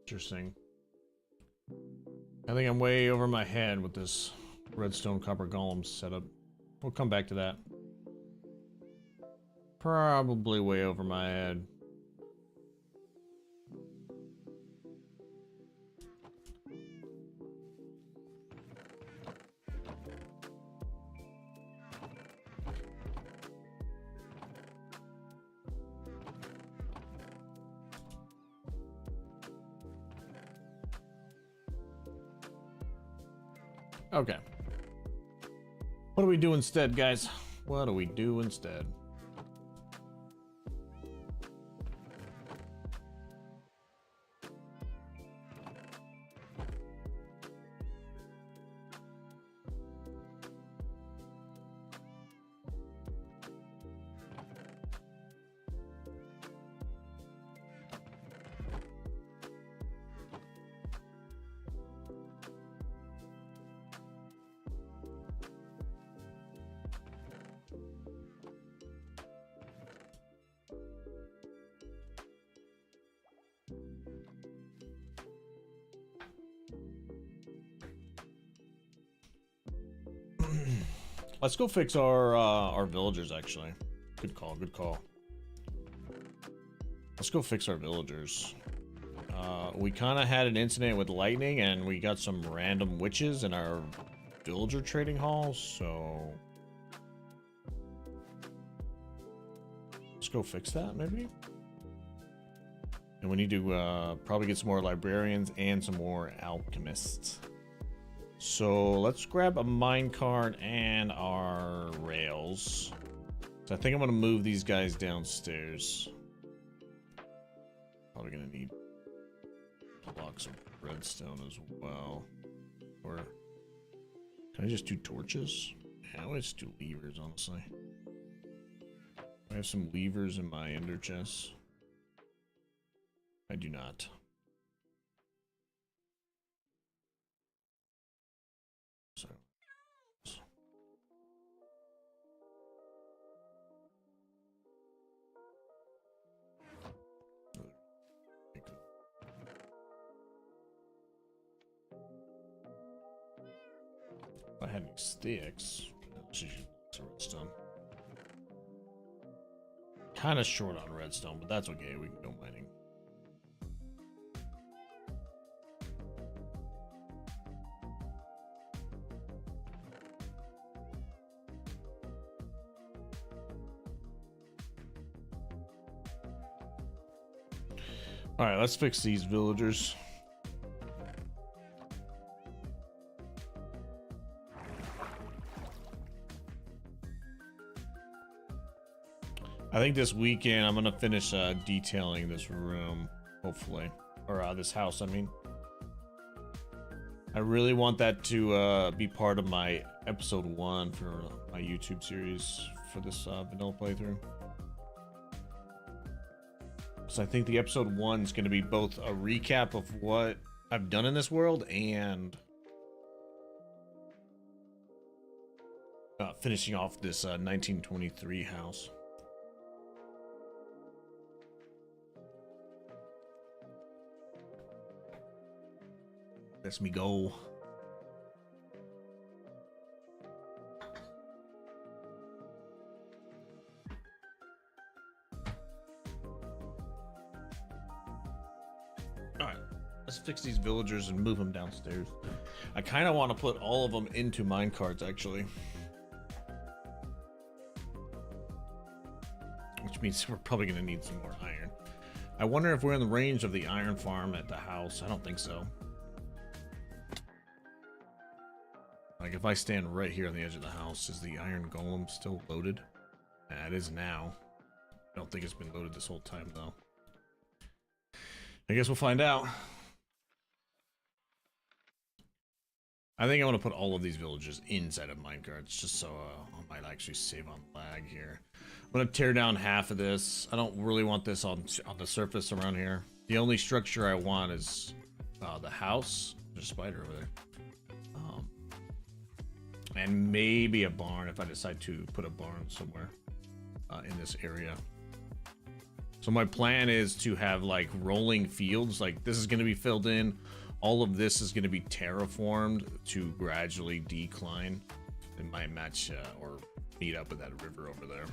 Interesting. I think I'm way over my head with this redstone copper golem setup. We'll come back to that. Probably way over my head. Okay. What do we do instead, guys? What do we do instead? Let's go fix our villagers, actually. Good call, good call. Let's go fix our villagers. We kind of had an incident with lightning, and we got some random witches in our villager trading halls, so... Let's go fix that, maybe? And we need to probably get some more librarians and some more alchemists. So let's grab a minecart and our rails. So I think I'm gonna move these guys downstairs. Probably gonna need blocks of redstone as well. Or can I just do torches? Yeah, I'll just do levers, honestly. I have some levers in my ender chest. I do not. So. If I had any sticks, some redstone. Kind of short on redstone, but that's okay. We can go mining. All right, let's fix these villagers. I think this weekend I'm gonna finish detailing this room, hopefully, or this house. I mean, I really want that to be part of my episode 1 for my YouTube series for this vanilla playthrough. So I think the episode 1 is going to be both a recap of what I've done in this world and finishing off this 1923 house. Let's me go. Alright, let's fix these villagers and move them downstairs. I kind of want to put all of them into minecarts, actually. Which means we're probably going to need some more iron. I wonder if we're in the range of the iron farm at the house. I don't think so. Like, if I stand right here on the edge of the house, is the iron golem still loaded? Yeah, it is now. I don't think it's been loaded this whole time, though. I guess we'll find out. I think I want to put all of these villages inside of minecarts, just so I might actually save on lag here. I'm going to tear down half of this. I don't really want this on the surface around here. The only structure I want is the house. There's a spider over there. And maybe a barn if I decide to put a barn somewhere in this area. So my plan is to have like rolling fields. Like, this is going to be filled in. All of this is going to be terraformed to gradually decline. It might match or meet up with that river over there.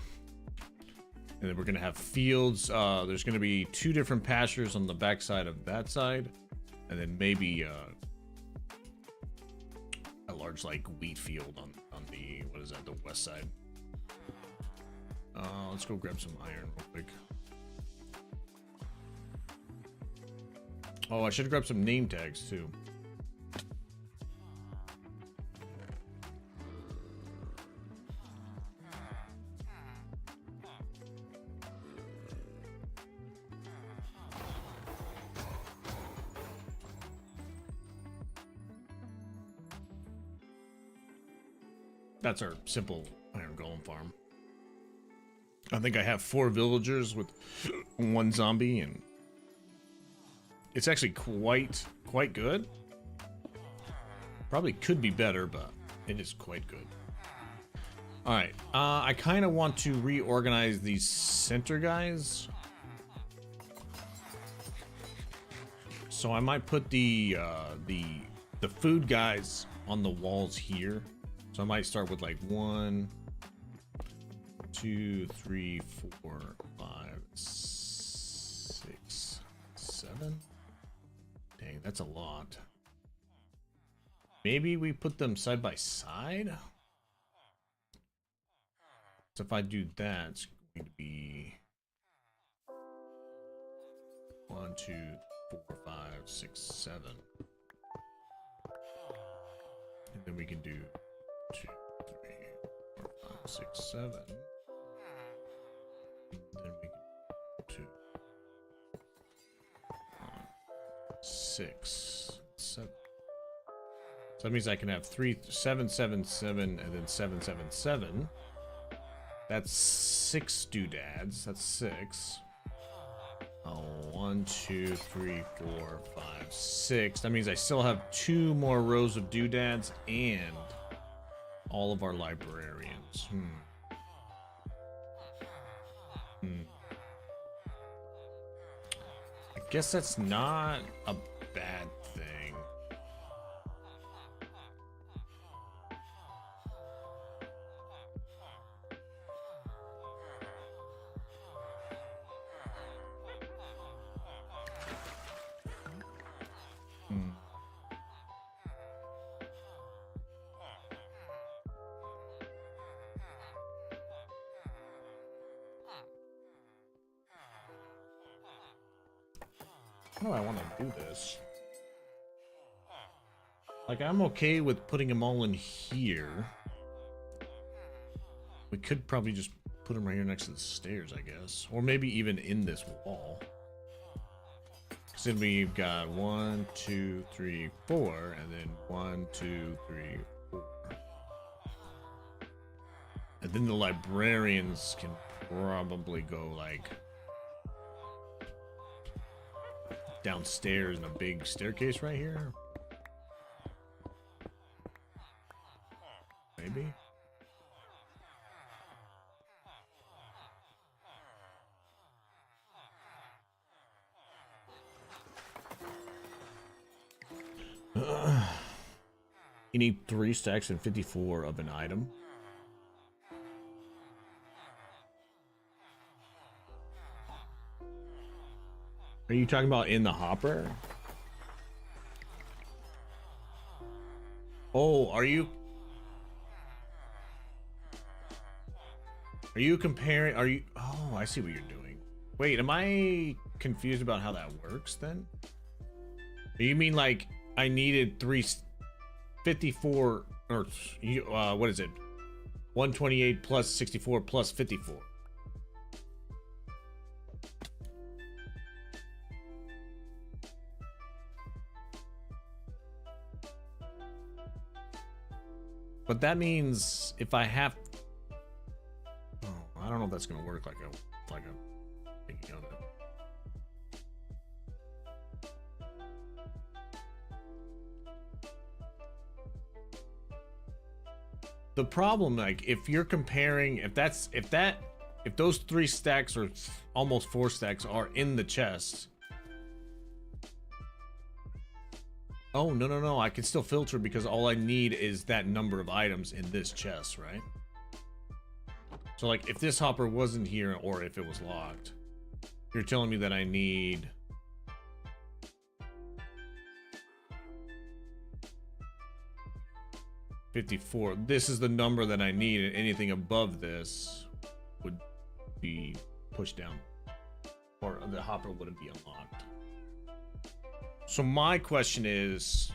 And then we're going to have fields. There's going to be 2 different pastures on the backside of that side. And then maybe a large like wheat field on the, what is that, the west side. Let's go grab some iron real quick. Oh, I should grab some name tags too. That's our simple iron golem farm. I think I have 4 villagers with 1 zombie, and it's actually quite good. Probably could be better, but it is quite good. All right, I kind of want to reorganize these center guys. So I might put the food guys on the walls here. So I might start with like 1, 2, 3, 4, 5, 6, 7. Dang, that's a lot. Maybe we put them side by side. So if I do that, it's going to be 1, 2, 4, 5, 6, 7. And then we can do 2, 3, 4, 5, 6, 7. And then we can do 2, 6, 7. So that means I can have 3, 7, 7, 7, and then 7, 7, 7. That's 6 doodads. That's 6. Oh, 1, 2, 3, 4, 5, 6. That means I still have 2 more rows of doodads and all of our librarians. I guess that's not a bad thing. How do I want to do this? Like, I'm okay with putting them all in here. We could probably just put them right here next to the stairs, I guess. Or maybe even in this wall. So we've got 1, 2, 3, 4, and then 1, 2, 3, 4. And then the librarians can probably go like downstairs in a big staircase right here. Maybe. You need 3 stacks and 54 of an item. Are you talking about in the hopper? Oh, are you comparing? Oh, I see what you're doing. Wait, am I confused about how that works then? You mean like I needed 54 or what is it? 128 plus 64 plus 54. But that means if I have, oh, I don't know if that's gonna work like a thinking of it. The problem, like, if you're comparing, if those 3 stacks or almost 4 stacks are in the chest. Oh, no, I can still filter because all I need is that number of items in this chest, right? So, like, if this hopper wasn't here or if it was locked, you're telling me that I need 54. This is the number that I need, and anything above this would be pushed down, or the hopper wouldn't be unlocked. So my question is,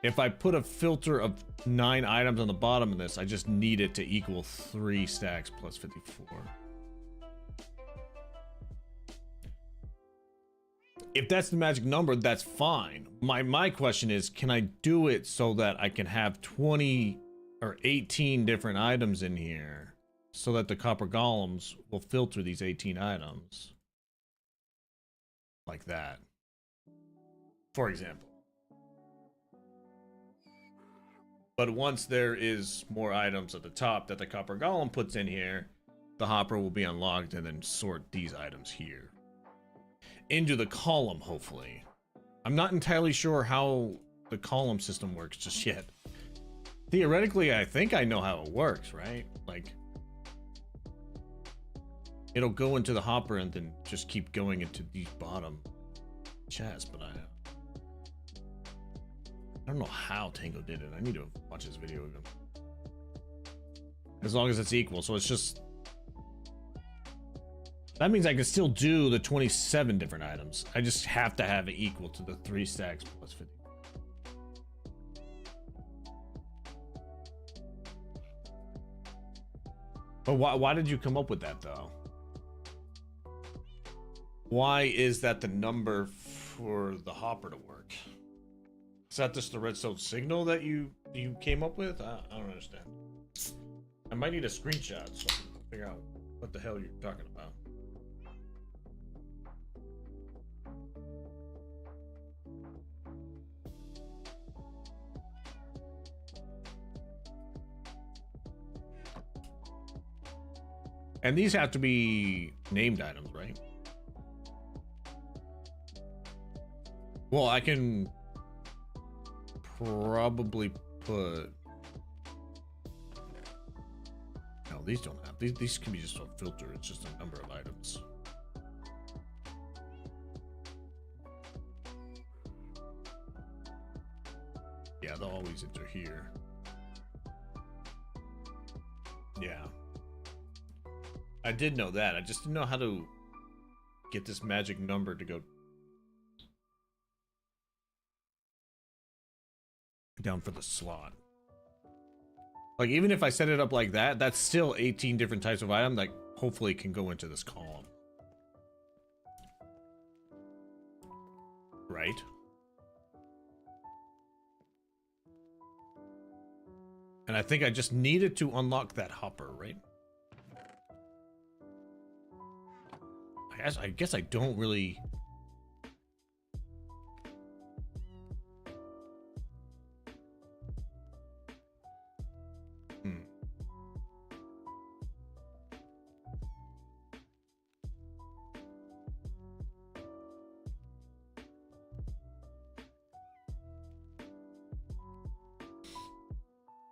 if I put a filter of 9 items on the bottom of this, I just need it to equal 3 stacks plus 54. If that's the magic number, that's fine. My question is, can I do it so that I can have 20 or 18 different items in here so that the copper golems will filter these 18 items? Like that, for example. But once there is more items at the top that the copper golem puts in here, the hopper will be unlocked and then sort these items here into the column, hopefully. I'm not entirely sure how the column system works just yet. Theoretically, I think I know how it works, right? Like, it'll go into the hopper and then just keep going into these bottom chests, but I don't know how Tango did it. I need to watch this video again. As long as it's equal, so it's just... That means I can still do the 27 different items. I just have to have it equal to the 3 stacks plus 50. But why did you come up with that, though? Why is that the number for the hopper to work? Is that just the redstone signal that you came up with? I don't understand. I might need a screenshot so I can figure out what the hell you're talking about. And these have to be named items, right? Well, I can probably put... No, these don't have... These can be just a filter. It's just a number of items. Yeah, they'll always enter here. Yeah. I did know that. I just didn't know how to get this magic number to go down for the slot. Like, even if I set it up like that, that's still 18 different types of item that hopefully can go into this column. right? And I think I just needed to unlock that hopper, right? I guess I don't really...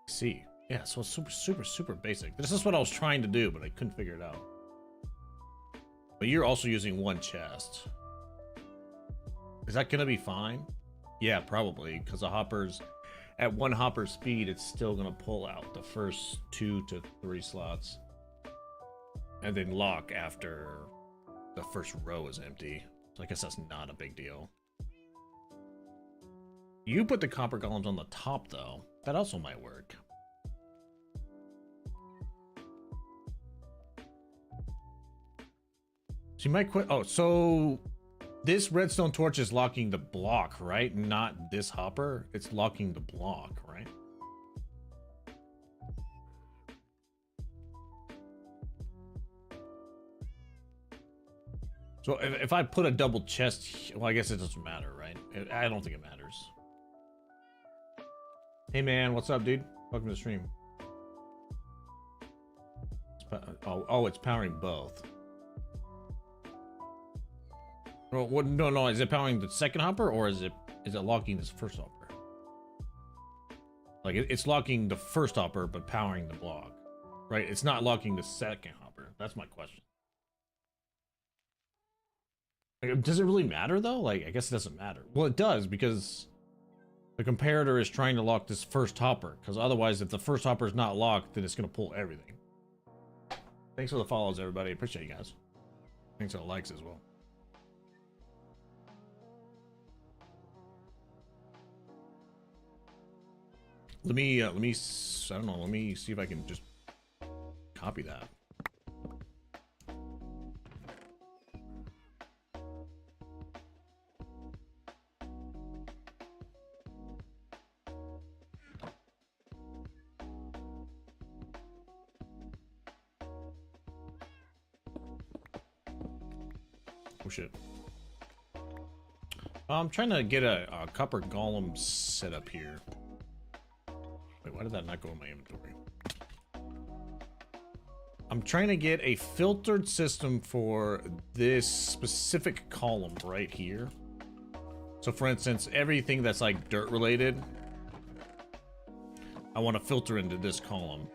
See. Yeah, so it's super basic. This is what I was trying to do, but I couldn't figure it out. But you're also using one chest. Is that gonna be fine? Yeah, probably, because the hoppers, at one hopper speed, it's still gonna pull out the first 2 to 3 slots. And then lock after the first row is empty. So I guess that's not a big deal. You put the copper golems on the top, though. That also might work. She might quit. Oh, so this redstone torch is locking the block, right? Not this hopper. It's locking the block, right? So if I put a double chest, well, I guess it doesn't matter, right? I don't think it matters. Hey man, what's up, dude? Welcome to the stream. Oh, it's powering both. Well, what, no, is it powering the second hopper, or is it locking this first hopper? Like, it's locking the first hopper, but powering the block, right? It's not locking the second hopper. That's my question. Like, does it really matter, though? Like, I guess it doesn't matter. Well, it does, because the comparator is trying to lock this first hopper, because otherwise, if the first hopper is not locked, then it's going to pull everything. Thanks for the follows, everybody. Appreciate you guys. Thanks for the likes as well. Let me, I don't know, let me see if I can just copy that. Oh shit. I'm trying to get a copper golem set up here. Wait, why did that not go in my inventory? I'm trying to get a filtered system for this specific column right here. So for instance, everything that's like dirt related, I want to filter into this column.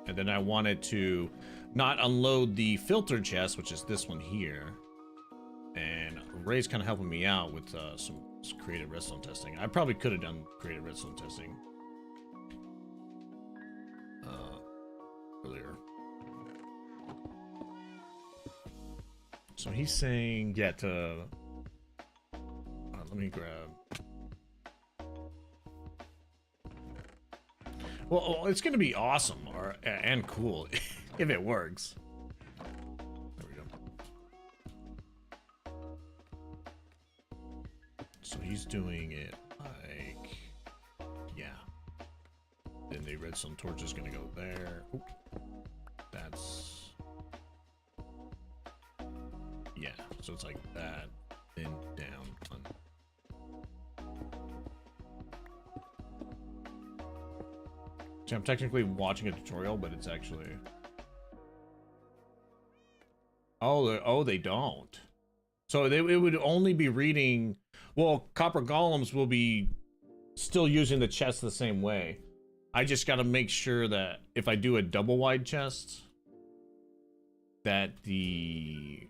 And then I wanted to not unload the filter chest, which is this one here. And Ray's kind of helping me out with some creative redstone testing. I probably could have done creative redstone testing earlier. So he's saying, yeah, to... let me grab... Well, it's going to be awesome and cool if it works. There we go. So he's doing it like... Yeah. Then the redstone torch is going to go there. Oop. That's... Yeah, so it's like that, then down. See, I'm technically watching a tutorial, but it's actually... Oh, they don't. So it would only be reading... Well, copper golems will be still using the chest the same way. I just got to make sure that if I do a double wide chest, that the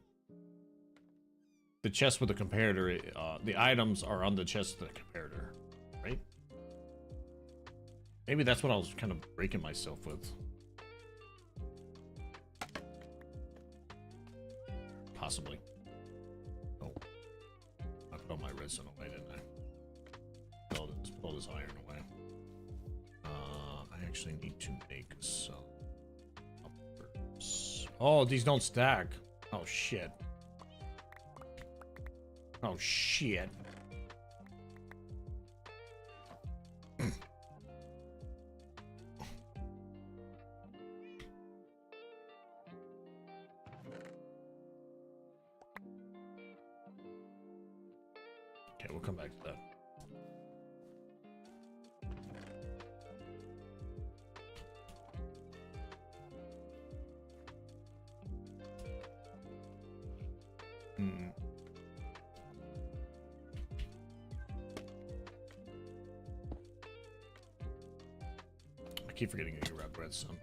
chest with the comparator, the items are on the chest of the comparator, right? Maybe that's what I was kind of breaking myself with. Possibly. Oh, I put all my redstone away, didn't I? Let's put all this iron away. I actually need to make some uppers. Oh, these don't stack. Oh shit. Oh shit. Okay, we'll come back to that. I keep forgetting to grab redstone.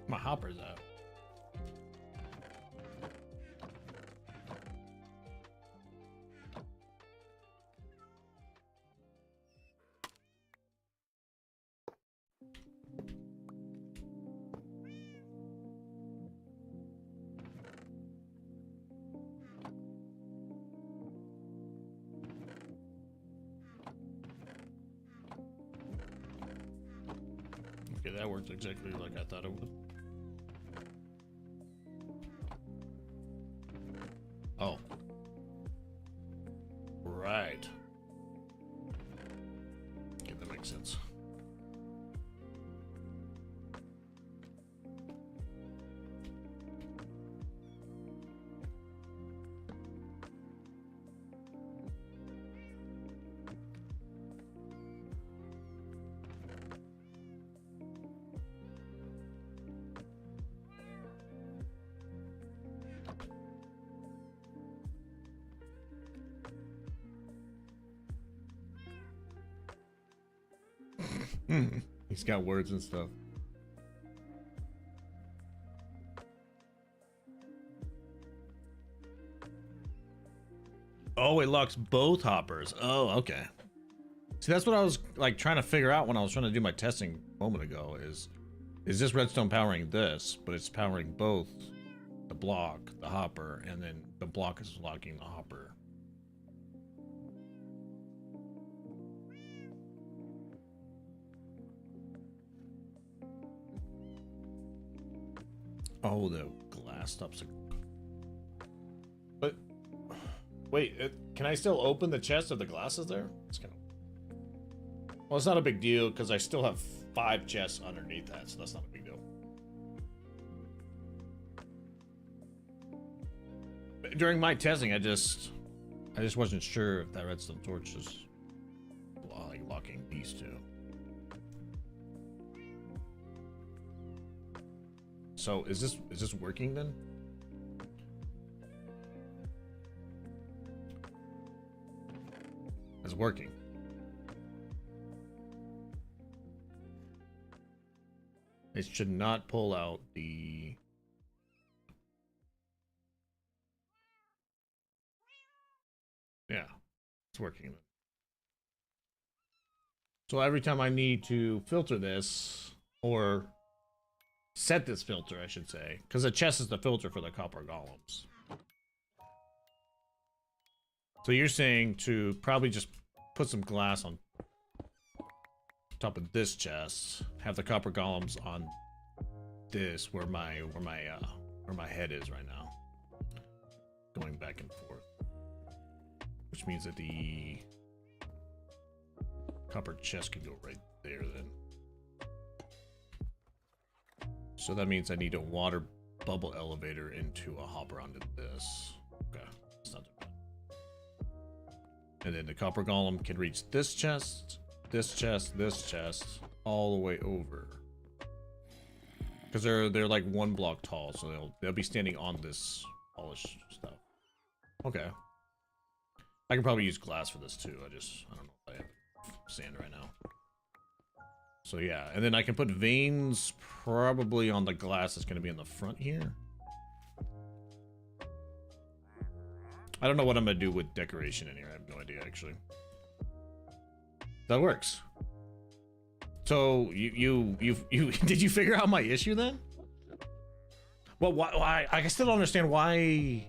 My hopper's out. Okay, that worked exactly like I thought it would. Oh. Right. Okay, that makes sense. He's got words and stuff. Oh, it locks both hoppers. Oh, okay. See, that's what I was like trying to figure out when I was trying to do my testing a moment ago. Is this redstone powering this, but it's powering both the block, the hopper, and then the block is locking the hopper. Oh, the glass stops. But wait, can I still open the chest if the glass is there? It's kind of. Well, it's not a big deal because I still have 5 chests underneath that, so that's not a big deal. But during my testing, I just wasn't sure if that redstone torch is like locking these two. So is this working then? It's working. It should not pull out the. Yeah, it's working. So every time I need to filter this or set this filter, I should say, because the chest is the filter for the copper golems. So you're saying to probably just put some glass on top of this chest, have the copper golems on this where my head is right now, going back and forth, which means that the copper chest can go right there then. So that means I need a water bubble elevator into a hopper onto this. Okay, that's not too bad. And then the copper golem can reach this chest, this chest, this chest, all the way over. Because they're like 1 block tall, so they'll be standing on this polished stuff. Okay. I can probably use glass for this too. I don't know if I have sand right now. So yeah, and then I can put veins probably on the glass that's going to be in the front here. I don't know what I'm gonna do with decoration in here. I have no idea actually. That works. So you did you figure out my issue then? Well, why I still don't understand why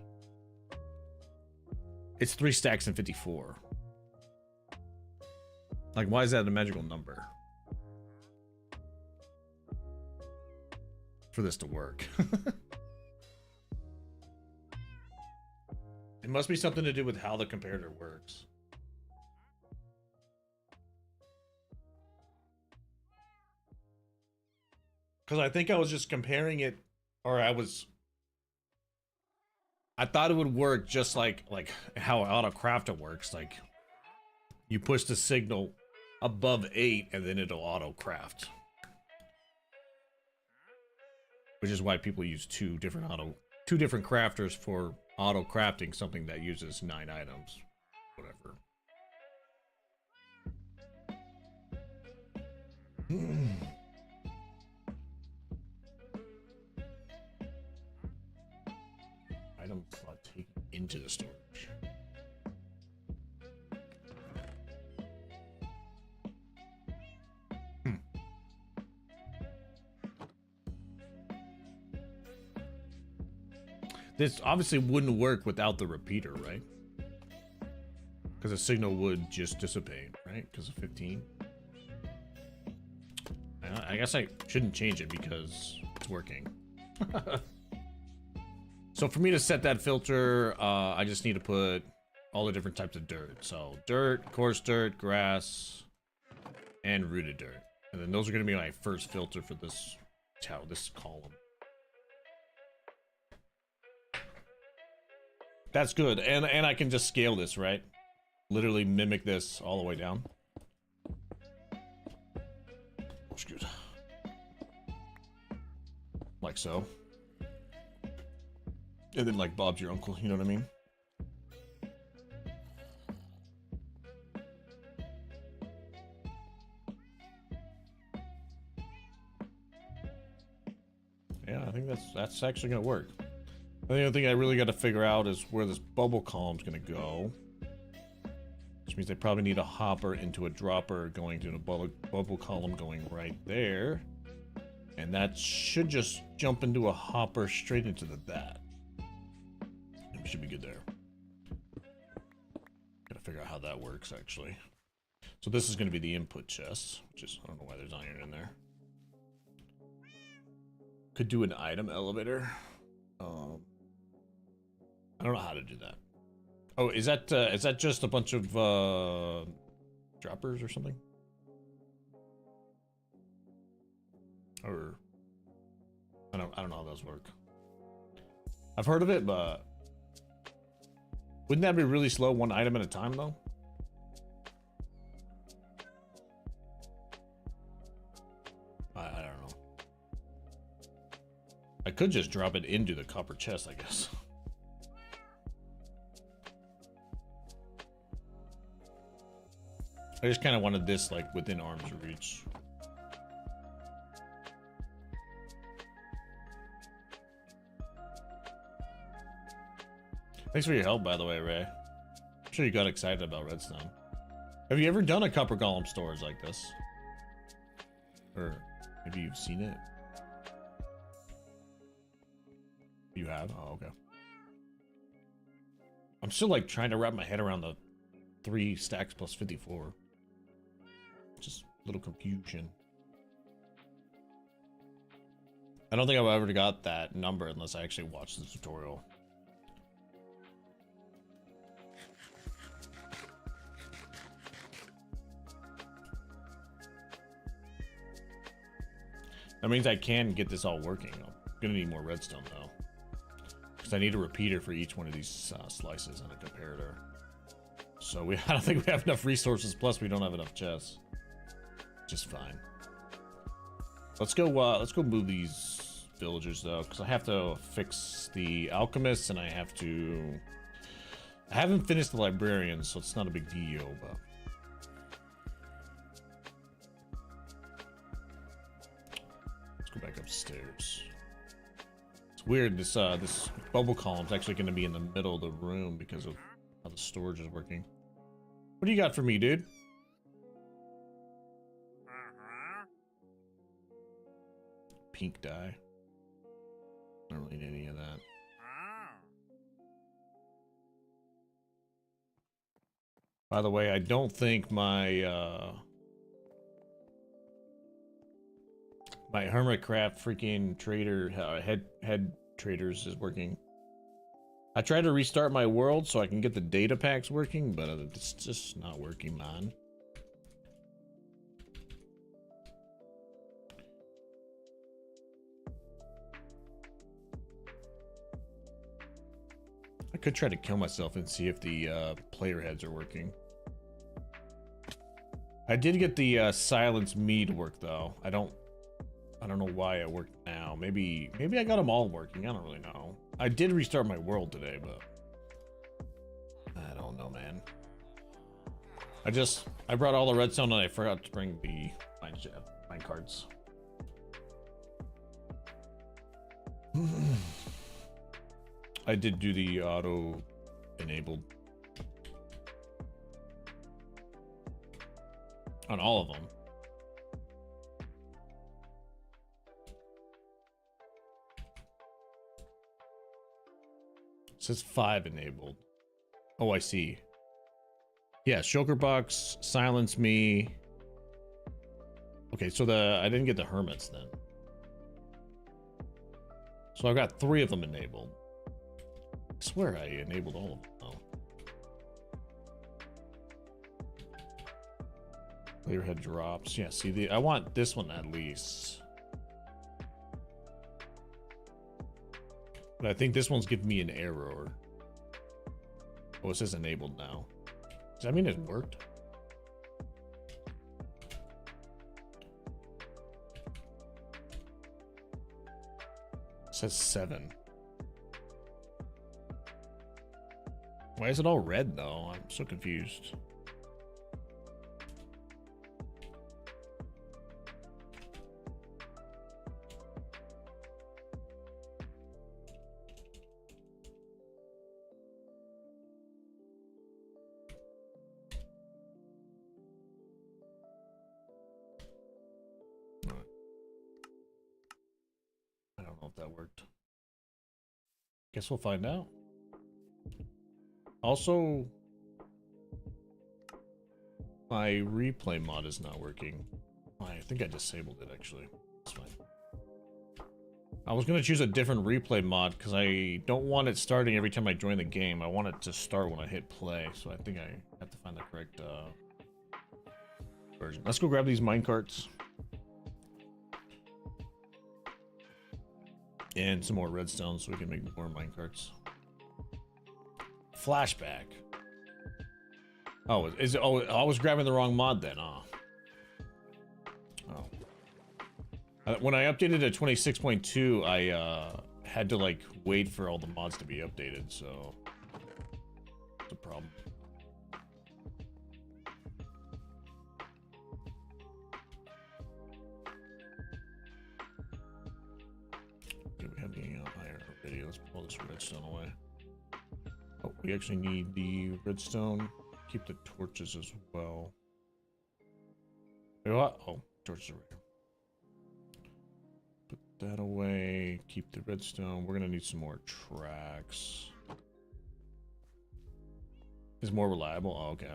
it's 3 stacks and 54. Like, why is that a magical number for this to work? It must be something to do with how the comparator works. Because I think I was just comparing it, or I thought it would work just like how auto crafter works. Like, you push the signal above 8 and then it'll auto craft. Which is why people use two different crafters for auto crafting something that uses 9 items. Whatever. Item slot taken into the storage. This obviously wouldn't work without the repeater, right? Because the signal would just dissipate, right? Because of 15. I guess I shouldn't change it because it's working. So for me to set that filter, I just need to put all the different types of dirt. So dirt, coarse dirt, grass, and rooted dirt. And then those are going to be my first filter for this column. That's good. And I can just scale this, right? Literally mimic this all the way down. That's good. Like so. And then like Bob's your uncle, you know what I mean? Yeah, I think that's actually gonna work. The only thing I really got to figure out is where this bubble column's gonna go. Which means I probably need a hopper into a dropper going to a bubble column going right there. And that should just jump into a hopper straight into that. And we should be good there. Gotta figure out how that works actually. So this is gonna be the input chest, which is, I don't know why there's iron in there. Could do an item elevator. I don't know how to do that. Oh, is that just a bunch of droppers or something? Or I don't know how those work. I've heard of it, but wouldn't that be really slow, one item at a time though? I don't know. I could just drop it into the copper chest, I guess. I just kind of wanted this like within arm's reach. Thanks for your help, by the way, Ray. I'm sure you got excited about Redstone. Have you ever done a Copper Golem storage like this? Or maybe you've seen it? You have? Oh, okay. I'm still like trying to wrap my head around the 3 stacks plus 54. Just a little confusion. I don't think I've ever got that number unless I actually watched the tutorial. That means I can get this all working. I'm gonna need more redstone though, because I need a repeater for each one of these slices and a comparator. So I don't think we have enough resources. Plus, we don't have enough chests. Just fine. Let's go move these villagers though, because I have to fix the alchemists, and I haven't finished the librarians, so it's not a big deal. But let's go back upstairs. So weird. This bubble column is actually going to be in the middle of the room because of how the storage is working. What do you got for me, dude? Pink dye. I don't really need any of that. By the way, I don't think my my Hermitcraft freaking trader head traders is working. I tried to restart my world so I can get the data packs working, but it's just not working, man. I could try to kill myself and see if the player heads are working. I did get the silence me to work though. I don't know why it worked now. Maybe I got them all working. I don't really know. I did restart my world today, but I don't know, man. I brought all the redstone and I forgot to bring the mine carts. I did do the auto enabled on all of them. It says 5 enabled. Oh, I see. Yeah, shulker box, silence me. Okay, so I didn't get the hermits then. So I've got 3 of them enabled. I swear I enabled all of them. Oh. Player head drops. Yeah, see, I want this one at least. But I think this one's giving me an error. Oh, it says enabled now. Does that mean it worked? It says 7. Why is it all red though? I'm so confused. I don't know if that worked. Guess we'll find out. Also, my replay mod is not working. I think I disabled it actually. That's fine. I was gonna choose a different replay mod because I don't want it starting every time I join the game. I want it to start when I hit play. So I think I have to find the correct version. Let's go grab these minecarts. And some more redstone so we can make more minecarts. Flashback. Oh, oh, I was grabbing the wrong mod then, huh? Oh. When I updated to 26.2, I had to like wait for all the mods to be updated, so it's a problem. Okay, we have the iron already. Let's pull this redstone away. Oh, we actually need the redstone. Keep the torches as well. Wait, what? Oh, torches are right here. Put that away. Keep the redstone. We're gonna need some more tracks. Is more reliable? Oh, okay.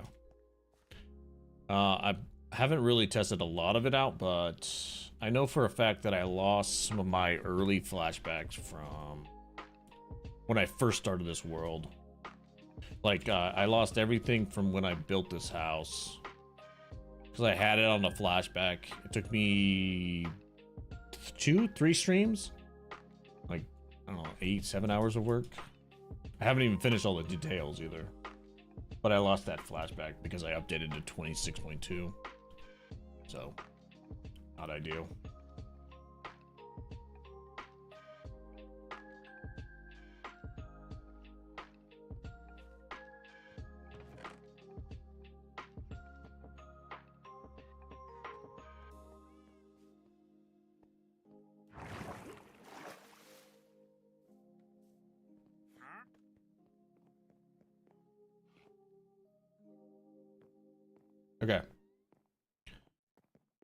I haven't really tested a lot of it out, but I know for a fact that I lost some of my early flashbacks from when I first started this world. Like, I lost everything from when I built this house. Because I had it on a flashback. It took me 2-3 streams. Like, I don't know, 8-7 hours of work. I haven't even finished all the details either. But I lost that flashback because I updated to 26.2. So, not ideal.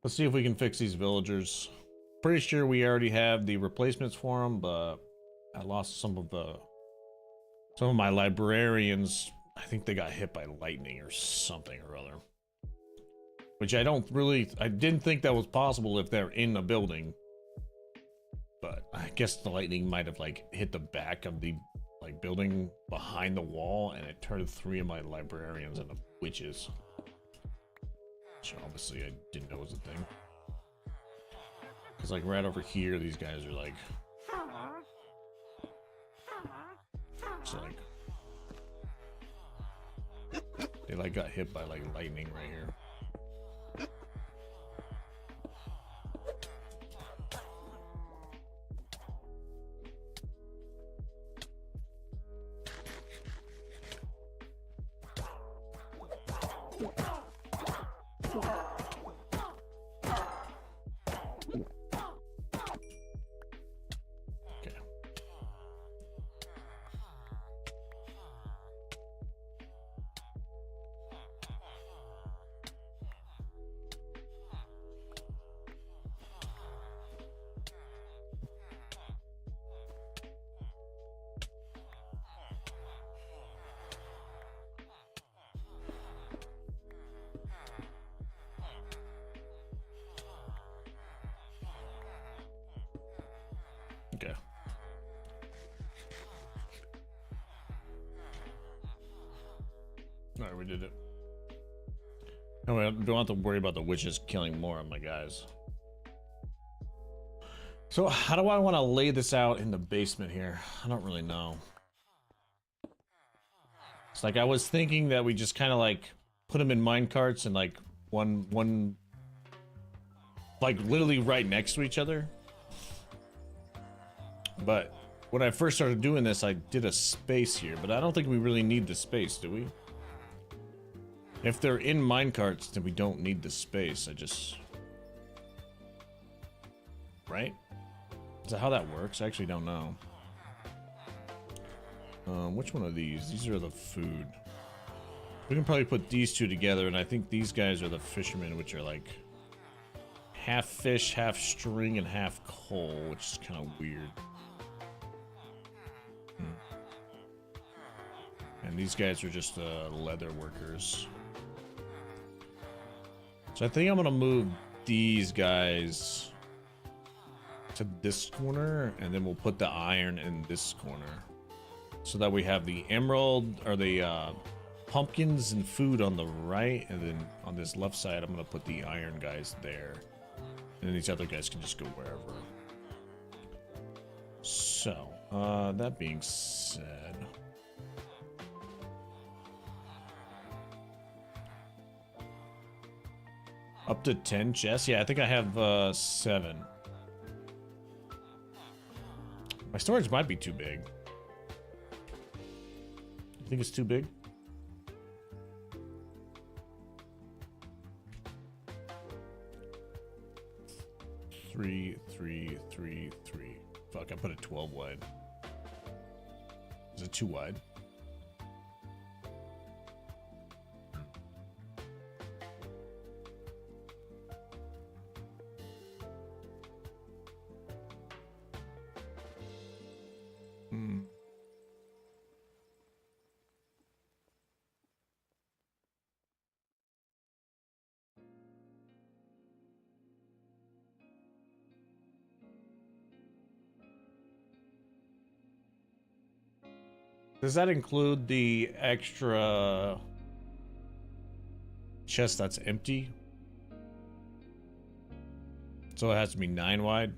Let's see if we can fix these villagers. Pretty sure we already have the replacements for them, but I lost some of my librarians. I think they got hit by lightning or something or other. Which I didn't think that was possible if they're in a building. But I guess the lightning might have like hit the back of the like building behind the wall, and it turned 3 of my librarians into witches. Which obviously I didn't know was a thing. Cause like right over here, these guys are like, it's like they like got hit by like lightning right here. Okay. Alright, we did it. No, I don't have to worry about the witches killing more of my guys. So how do I want to lay this out in the basement here? I don't really know. It's like I was thinking that we just kind of like put them in minecarts and like one like literally right next to each other. But when I first started doing this, I did a space here, but I don't think we really need the space, do we? If they're in minecarts, then we don't need the space. Right? Is that how that works? I actually don't know. Which one of these? These are the food. We can probably put these two together, and I think these guys are the fishermen, which are like half fish, half string, and half coal, which is kind of weird. And these guys are just leather workers. So I think I'm gonna move these guys to this corner, and then we'll put the iron in this corner, so that we have the emerald or the pumpkins and food on the right, and then on this left side I'm gonna put the iron guys there, and then these other guys can just go wherever. So that being said, up to 10 chests. Yeah, I think I have 7. My storage might be too big. You think it's too big? Three. Fuck, I put it 12 wide. Is it too wide? Does that include the extra chest that's empty? So it has to be 9 wide?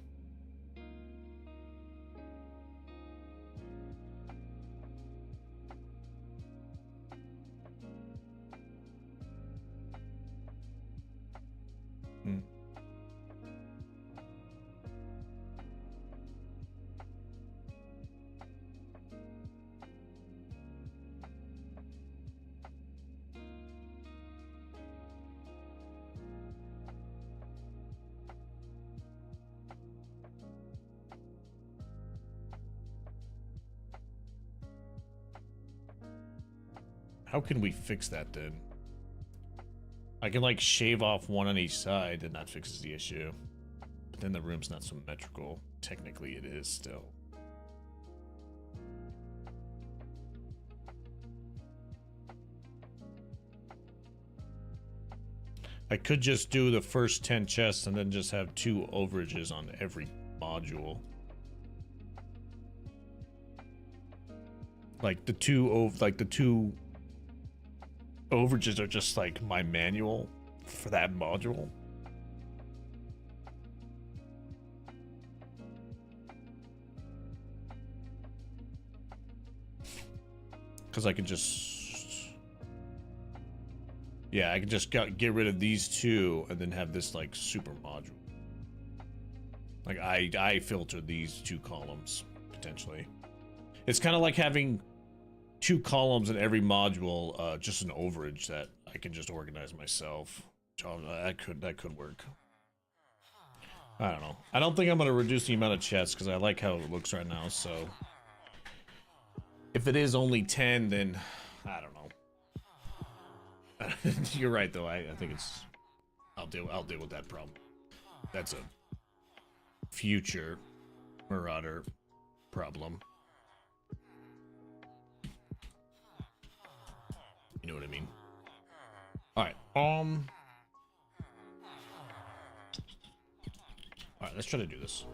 How can we fix that then? I can like shave off one on each side and that fixes the issue. But then the room's not symmetrical. Technically it is still. I could just do the first 10 chests and then just have 2 overages on every module. Like the two overages are just like my manual for that module. Because I could just... Yeah, I could just get rid of these 2 and then have this like super module. Like I filter these 2 columns potentially. It's kind of like having 2 columns in every module, just an overage that I can just organize myself. That could work. I don't know. I don't think I'm gonna reduce the amount of chests because I like how it looks right now. So if it is only 10, then I don't know. You're right though. I think it's. I'll deal with that problem. That's a future Marauder problem. You know what I mean? All right. All right. Let's try to do this.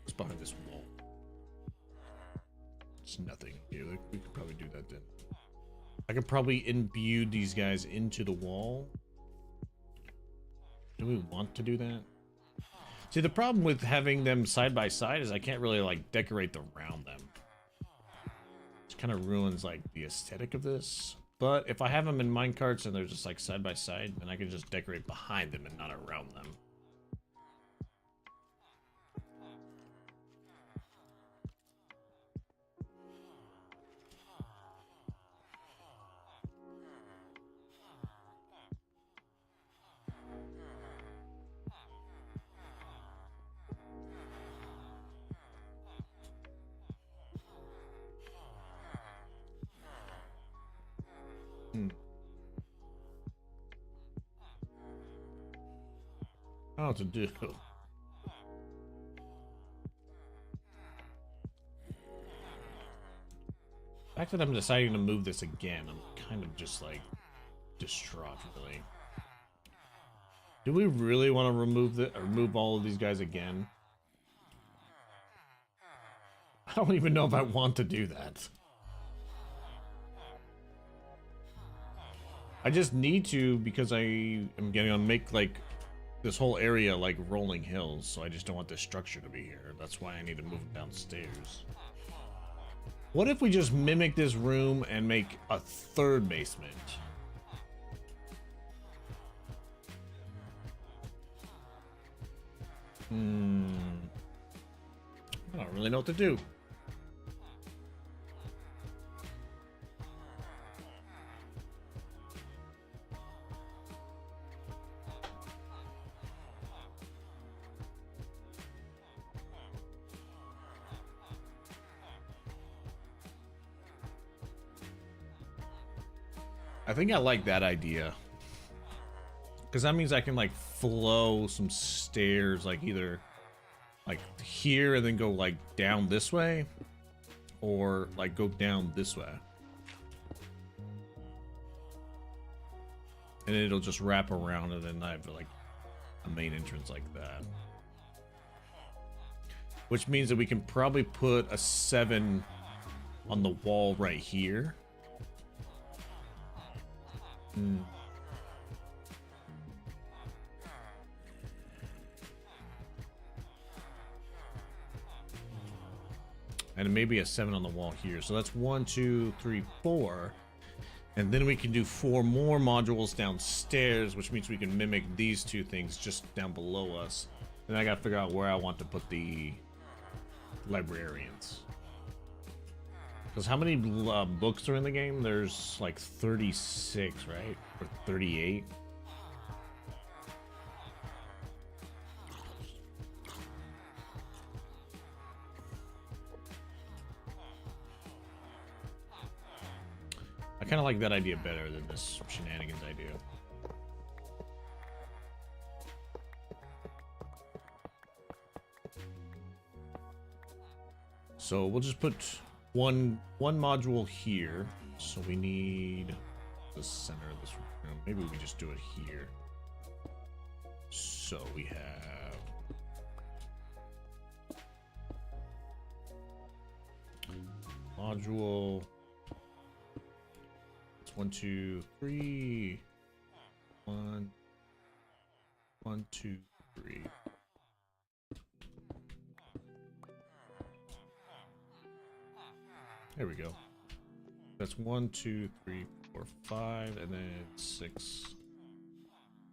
What's behind this wall? It's nothing. Yeah, we could probably do that then. I could probably imbue these guys into the wall. Do we want to do that? See, the problem with having them side by side is I can't really like decorate around them. It kind of ruins like the aesthetic of this. But if I have them in minecarts and they're just like side by side, then I can just decorate behind them and not around them. How to do? The fact that I'm deciding to move this again, I'm kind of just like distraught, really. Do we really want to remove all of these guys again? I don't even know if I want to do that. I just need to because I am getting to make like this whole area like rolling hills, so I just don't want this structure to be here. That's why I need to move it downstairs. What if we just mimic this room and make a 3rd basement? I don't really know what to do. I think I like that idea. Because that means I can like flow some stairs like either like here and then go like down this way or like go down this way. And it'll just wrap around and then I have like a main entrance like that. Which means that we can probably put a 7 on the wall right here. And maybe a 7 on the wall here. So that's 1, 2, 3, 4. And then we can do 4 more modules downstairs, which means we can mimic these 2 things just down below us. And I gotta figure out where I want to put the librarians. Because how many books are in the game? There's like 36, right? Or 38? I kind of like that idea better than this shenanigans idea. So we'll just put one module here. So we need the center of this room. Maybe we just do it here. So we have module. It's 1, 2, 3. 1, 2, 3. There we go. That's 1, 2, 3, 4, 5, and then 6,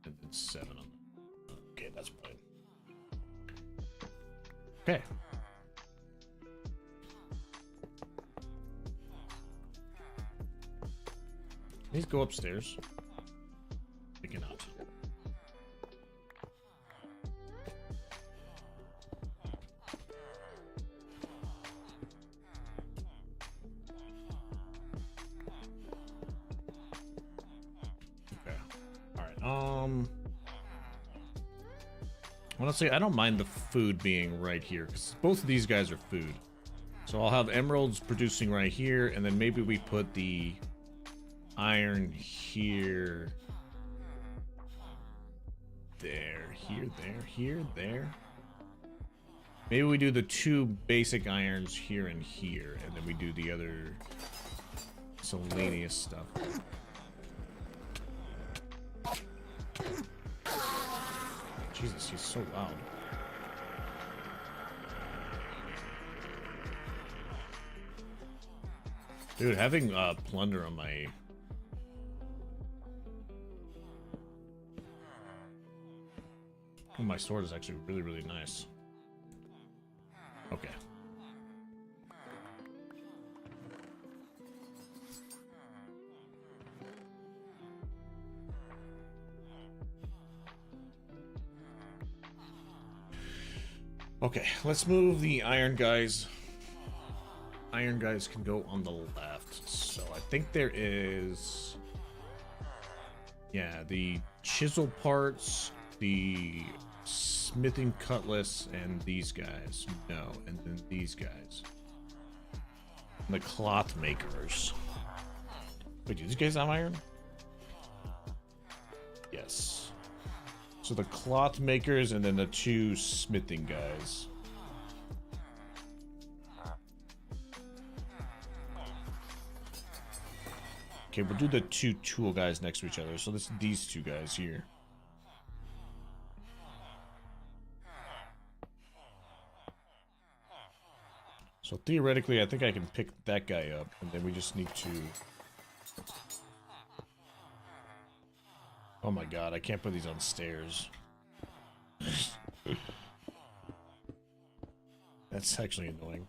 and then 7 on them. Okay, that's fine. Okay. Please go upstairs. I cannot. Honestly, I don't mind the food being right here because both of these guys are food. So I'll have emeralds producing right here, and then maybe we put the iron here, there, here, there. Maybe we do the 2 basic irons here and here, and then we do the other miscellaneous stuff. Jesus, he's so loud. Dude, having plunder on my... my sword is actually really, really nice. Okay. Okay, let's move the iron guys. Iron guys can go on the left. So I think there is... yeah, the chisel parts, the smithing cutlass, and these guys. No, and then these guys. And the cloth makers. Wait, do these guys have iron? Yes. So the cloth makers and then the 2 smithing guys. Okay, we'll do the 2 tool guys next to each other. So this these 2 guys here. So theoretically, I think I can pick that guy up, and then we just need to... oh my god, I can't put these on stairs. That's actually annoying.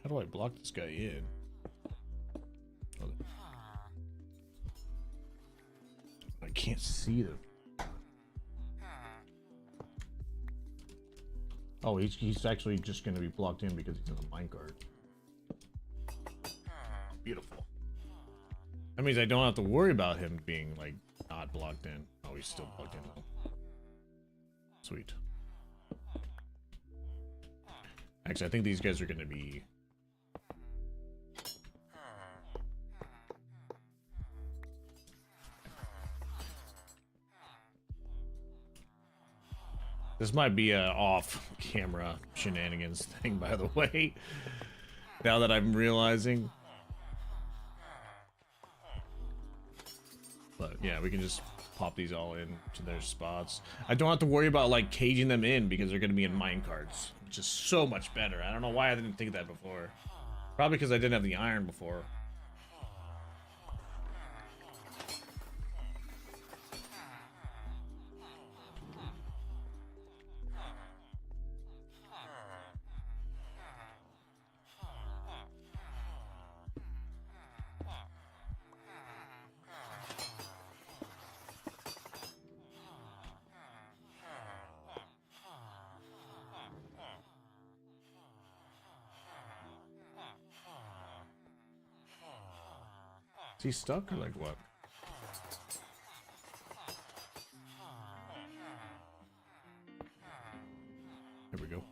How do I block this guy in? I can't see them. Oh, he's actually just going to be blocked in because he's in the minecart. Beautiful. That means I don't have to worry about him being, like, not blocked in. Oh, he's still blocked in, though. Sweet. Actually, I think these guys are going to be... This might be a off-camera shenanigans thing, by the way. Now that I'm realizing. But yeah, we can just pop these all in to their spots. I don't have to worry about like caging them in because they're going to be in minecarts, which is so much better. I don't know why I didn't think of that before. Probably because I didn't have the iron before. Is he stuck or like what? Here we go.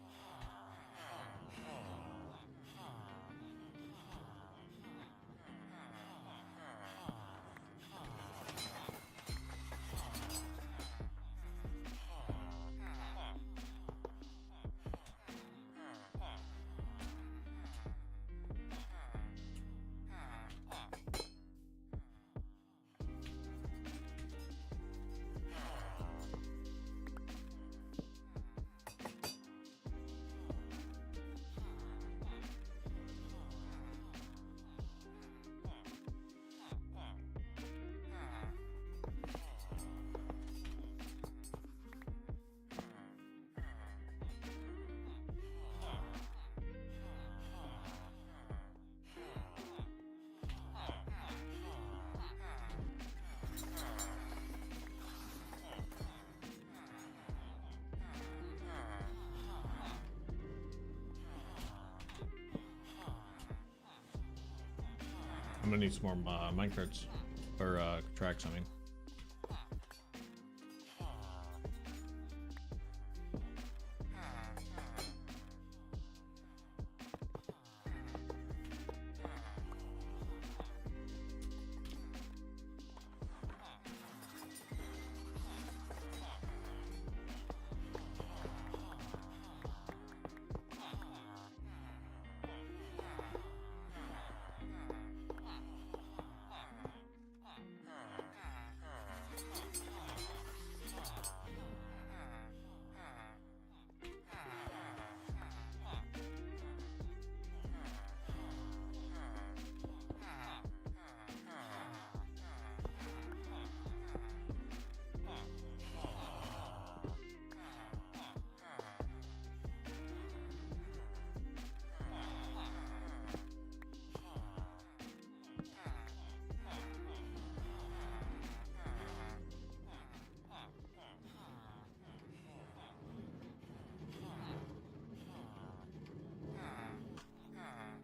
I'm gonna need some more minecarts, or tracks, I mean.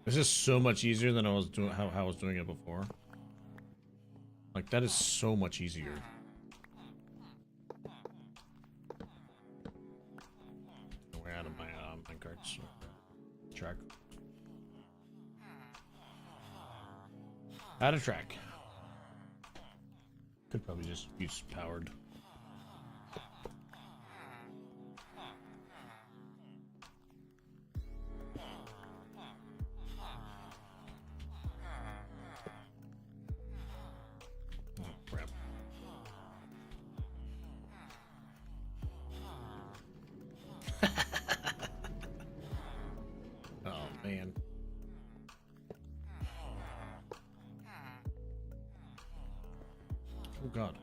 This is so much easier than I was doing how I was doing it before. Like that is so much easier. We're out of my minecarts. Track. Out of track. Could probably just use powered. Man. Oh God.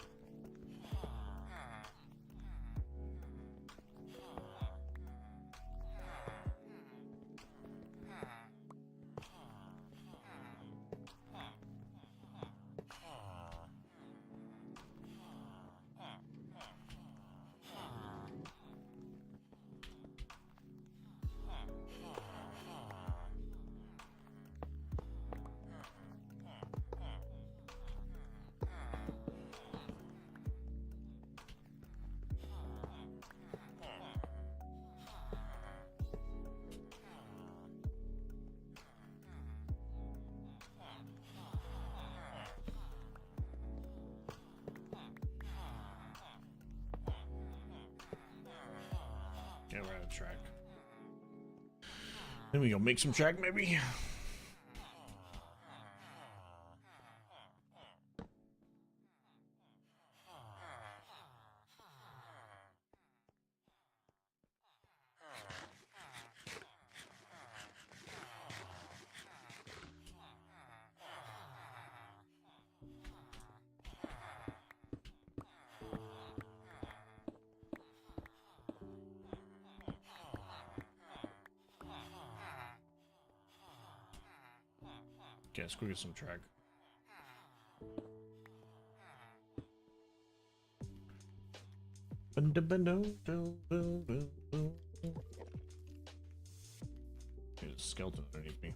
Okay, we're out of track. Then we go make some track, maybe. Okay, let's go get some track. There's a skeleton underneath me.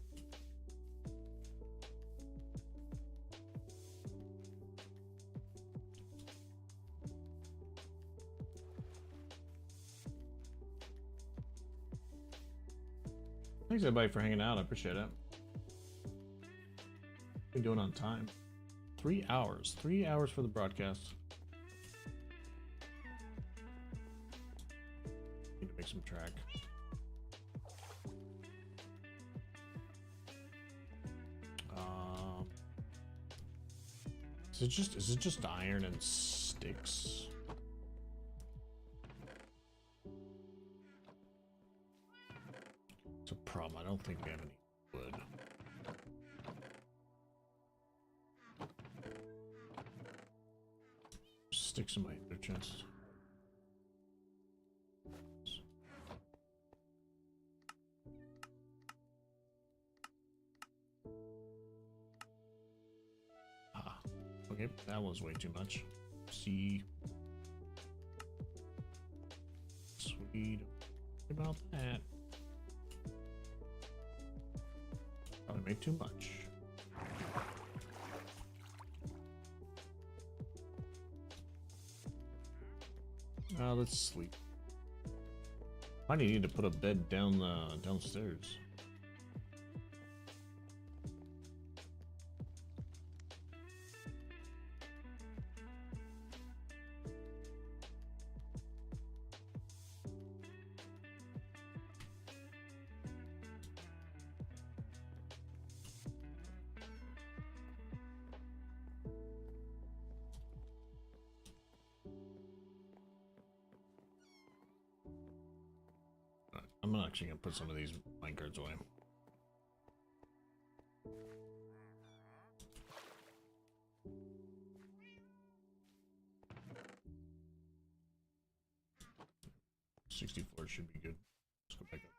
Thanks everybody for hanging out. I appreciate it. Been doing on time. 3 hours. 3 hours for the broadcast. Need to make some track. Is it just iron and sticks? It's a problem. I don't think we have any wood. Sticks in my other chest. Ah, okay, that was way too much. See, sweet about that. Probably made too much. Let's sleep. I need to put a bed down downstairs. I'm actually gonna put some of these minecarts away. $64 should be good. Let's go back up.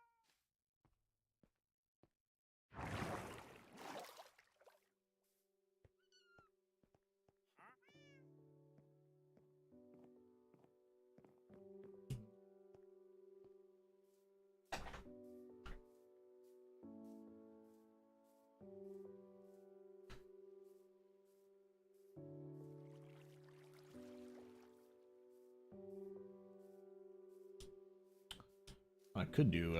I could do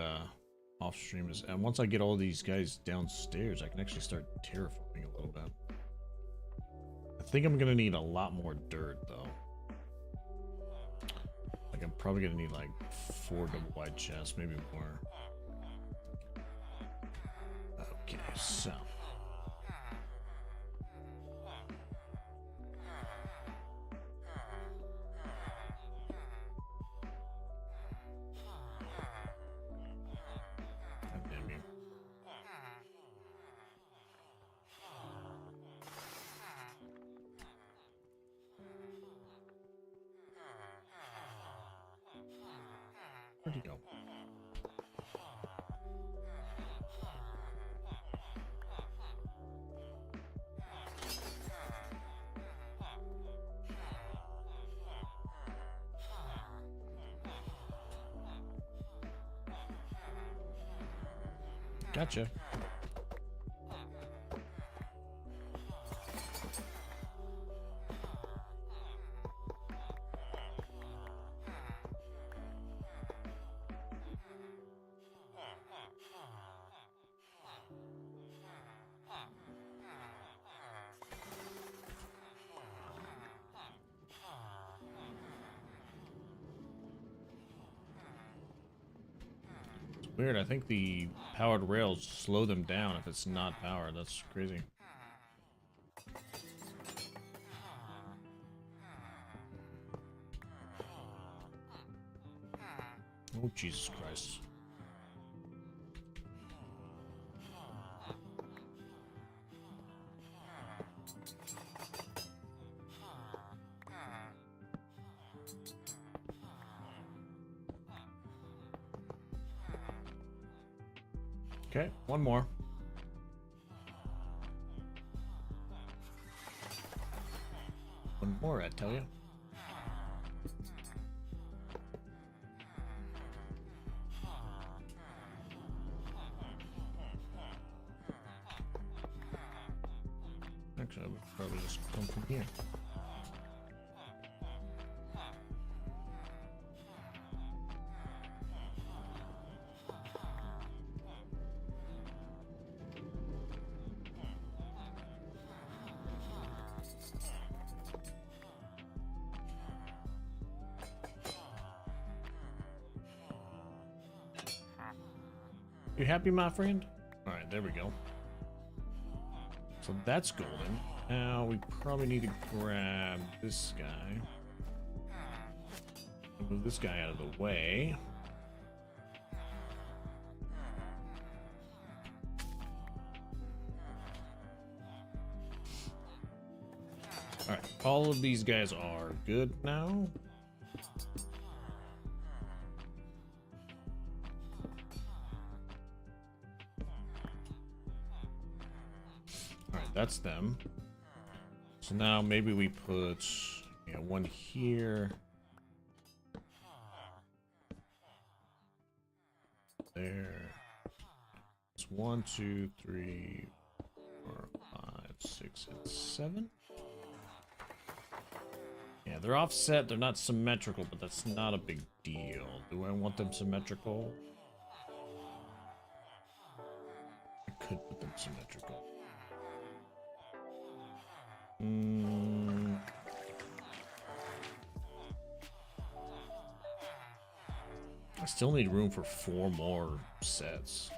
off stream is, and once I get all these guys downstairs, I can actually start terraforming a little bit. I think I'm gonna need a lot more dirt though. Like I'm probably gonna need like 4 double wide chests, maybe more. Okay, so. Where'd he go? Gotcha. Weird, I think the powered rails slow them down if it's not powered. That's crazy. Oh, Jesus Christ. Okay, one more. One more, I tell you. Actually, I would probably just come from here. You happy, my friend? All right, there we go. So that's golden. Now we probably need to grab this guy. Move this guy out of the way. All right, all of these guys are good now. That's them. So now maybe we put one here. There. It's 1, 2, 3, 4, 5, 6, and 7. Yeah, they're offset. They're not symmetrical, but that's not a big deal. Do I want them symmetrical? I could put them symmetrical. I still need room for 4 more sets.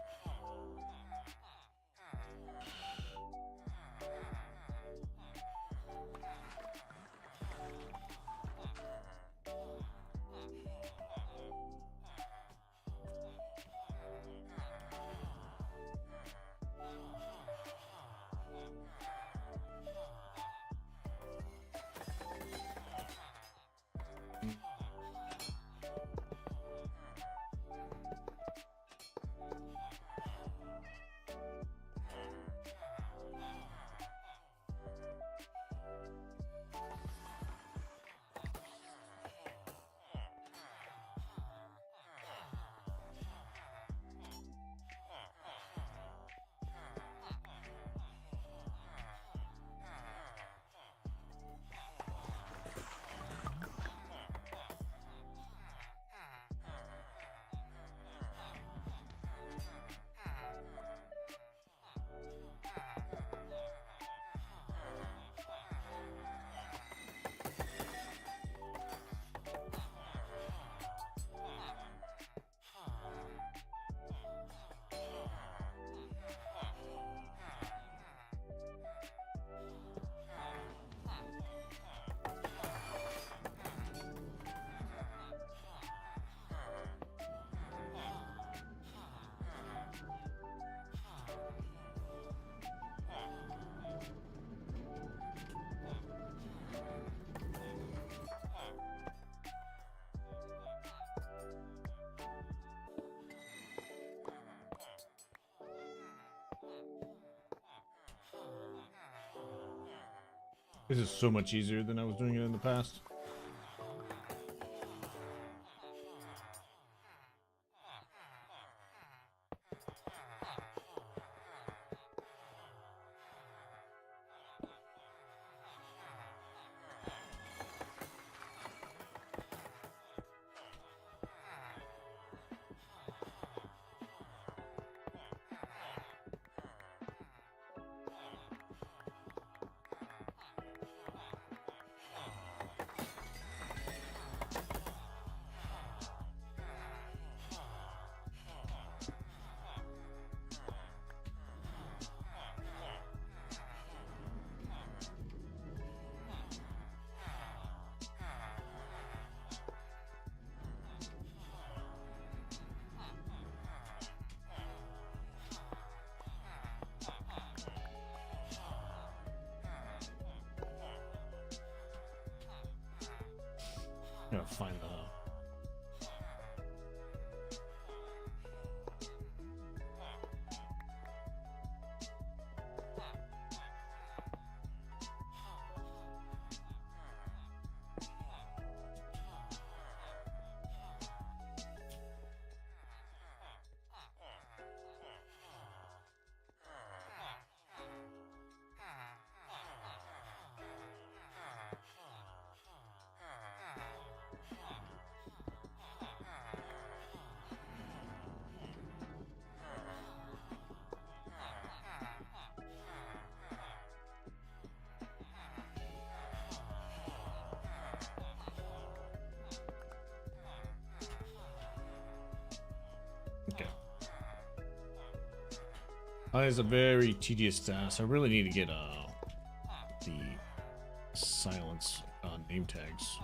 This is so much easier than I was doing it in the past. Gotta find the. Okay. It's a very tedious task. I really need to get the silence name tags.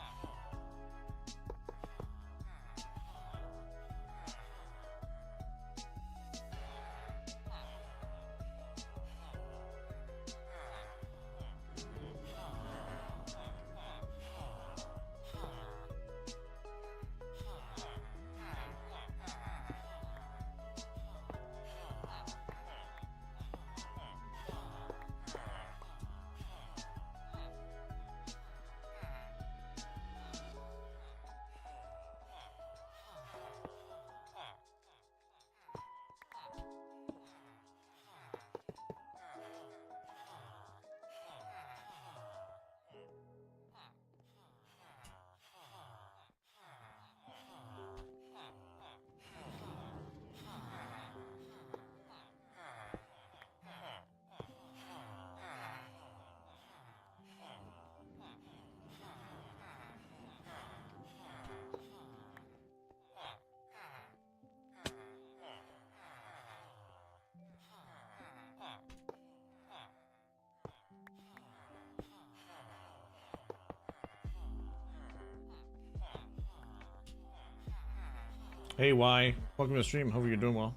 Hey, Y. Welcome to the stream. Hope you're doing well.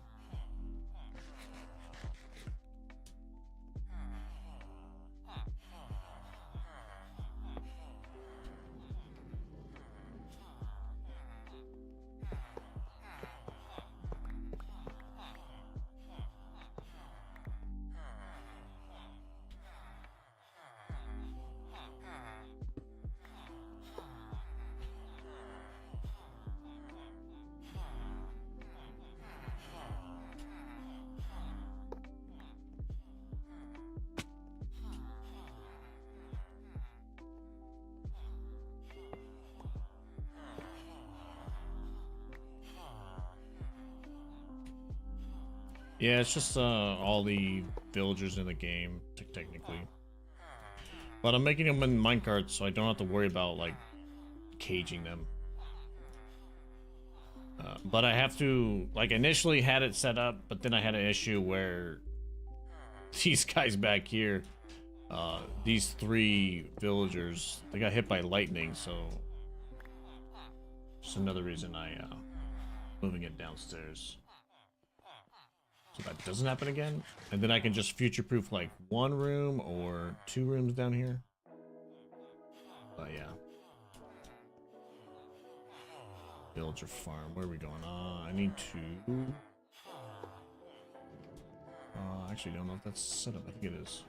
Yeah, it's just all the villagers in the game, technically. But I'm making them in minecarts, so I don't have to worry about, like, caging them. But I have to, like, initially had it set up, but then I had an issue where these guys back here, these 3 villagers, they got hit by lightning, so just another reason I moving it downstairs. So that doesn't happen again, and then I can just future-proof like 1 room or 2 rooms down here. But yeah. Villager farm, where are we going? I need to... I actually don't know if that's set up. I think it is.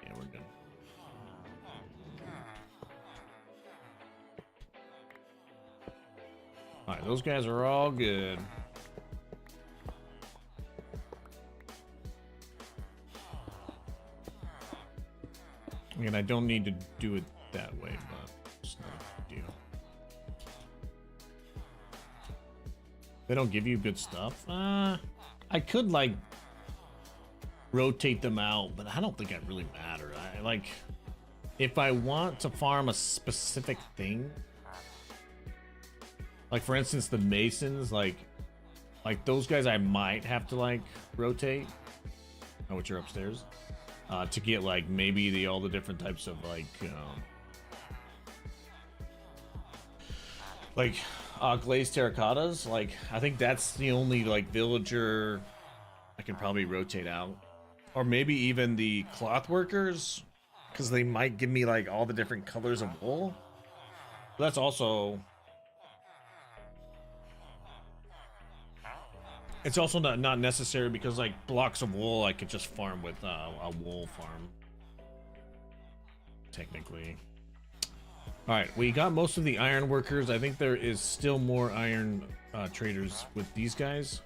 Yeah, we're good. Alright, those guys are all good. Again, I don't need to do it that way, but it's not a big deal. They don't give you good stuff? I could, like, rotate them out, but I don't think it really matters. Like, if I want to farm a specific thing, like, for instance, the masons, like those guys I might have to, like, rotate. Oh, which are upstairs. To get, like, maybe all the different types of, like, glazed terracottas. Like, I think that's the only, like, villager I can probably rotate out. Or maybe even the cloth workers, because they might give me like all the different colors of wool. But that's also, it's also not necessary, because like blocks of wool I could just farm with a wool farm, technically. All right, we got most of the iron workers. I think there is still more iron traders with these guys.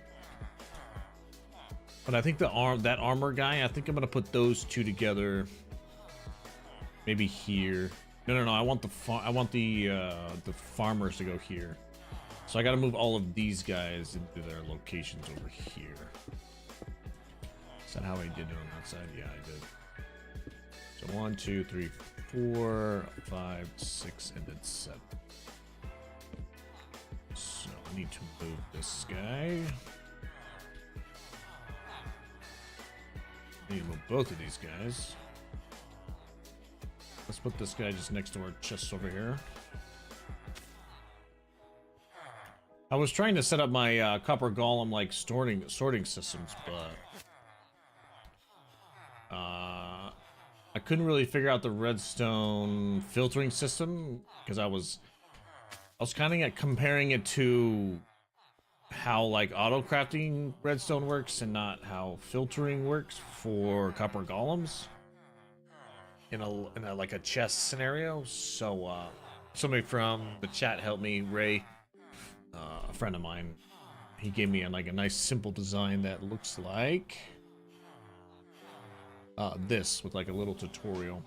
But I think that armor guy, I think I'm gonna put those two together. Maybe here. No. I want the farmers to go here. So I gotta move all of these guys into their locations over here. Is that how I did it on that side? Yeah, I did. So 1, 2, 3, 4, 5, 6, and then 7. So I need to move this guy. I need to move both of these guys. Let's put this guy just next to our chests over here. I was trying to set up my Copper Golem like sorting systems, but I couldn't really figure out the redstone filtering system, because I was kind of comparing it to how like auto crafting redstone works and not how filtering works for copper golems in a like a chest scenario. So somebody from the chat helped me, Ray, a friend of mine. He gave me like a nice simple design that looks like this, with like a little tutorial.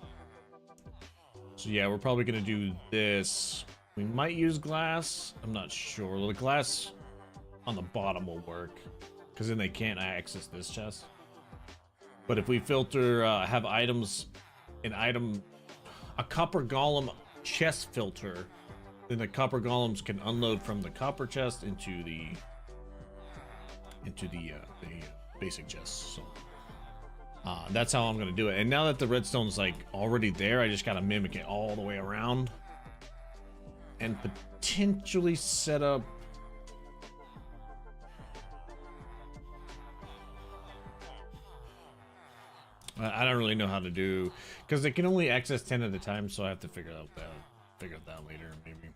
So yeah, we're probably gonna do this. We might use glass, I'm not sure. The glass on the bottom will work, because then they can't access this chest. But if we filter, have items, a copper golem chest filter, then the copper golems can unload from the copper chest into the basic chest. So that's how I'm gonna do it. And now that the redstone's like already there, I just gotta mimic it all the way around and potentially set up. I don't really know how to do, because they can only access 10 at a time, so I have to figure out that later, maybe.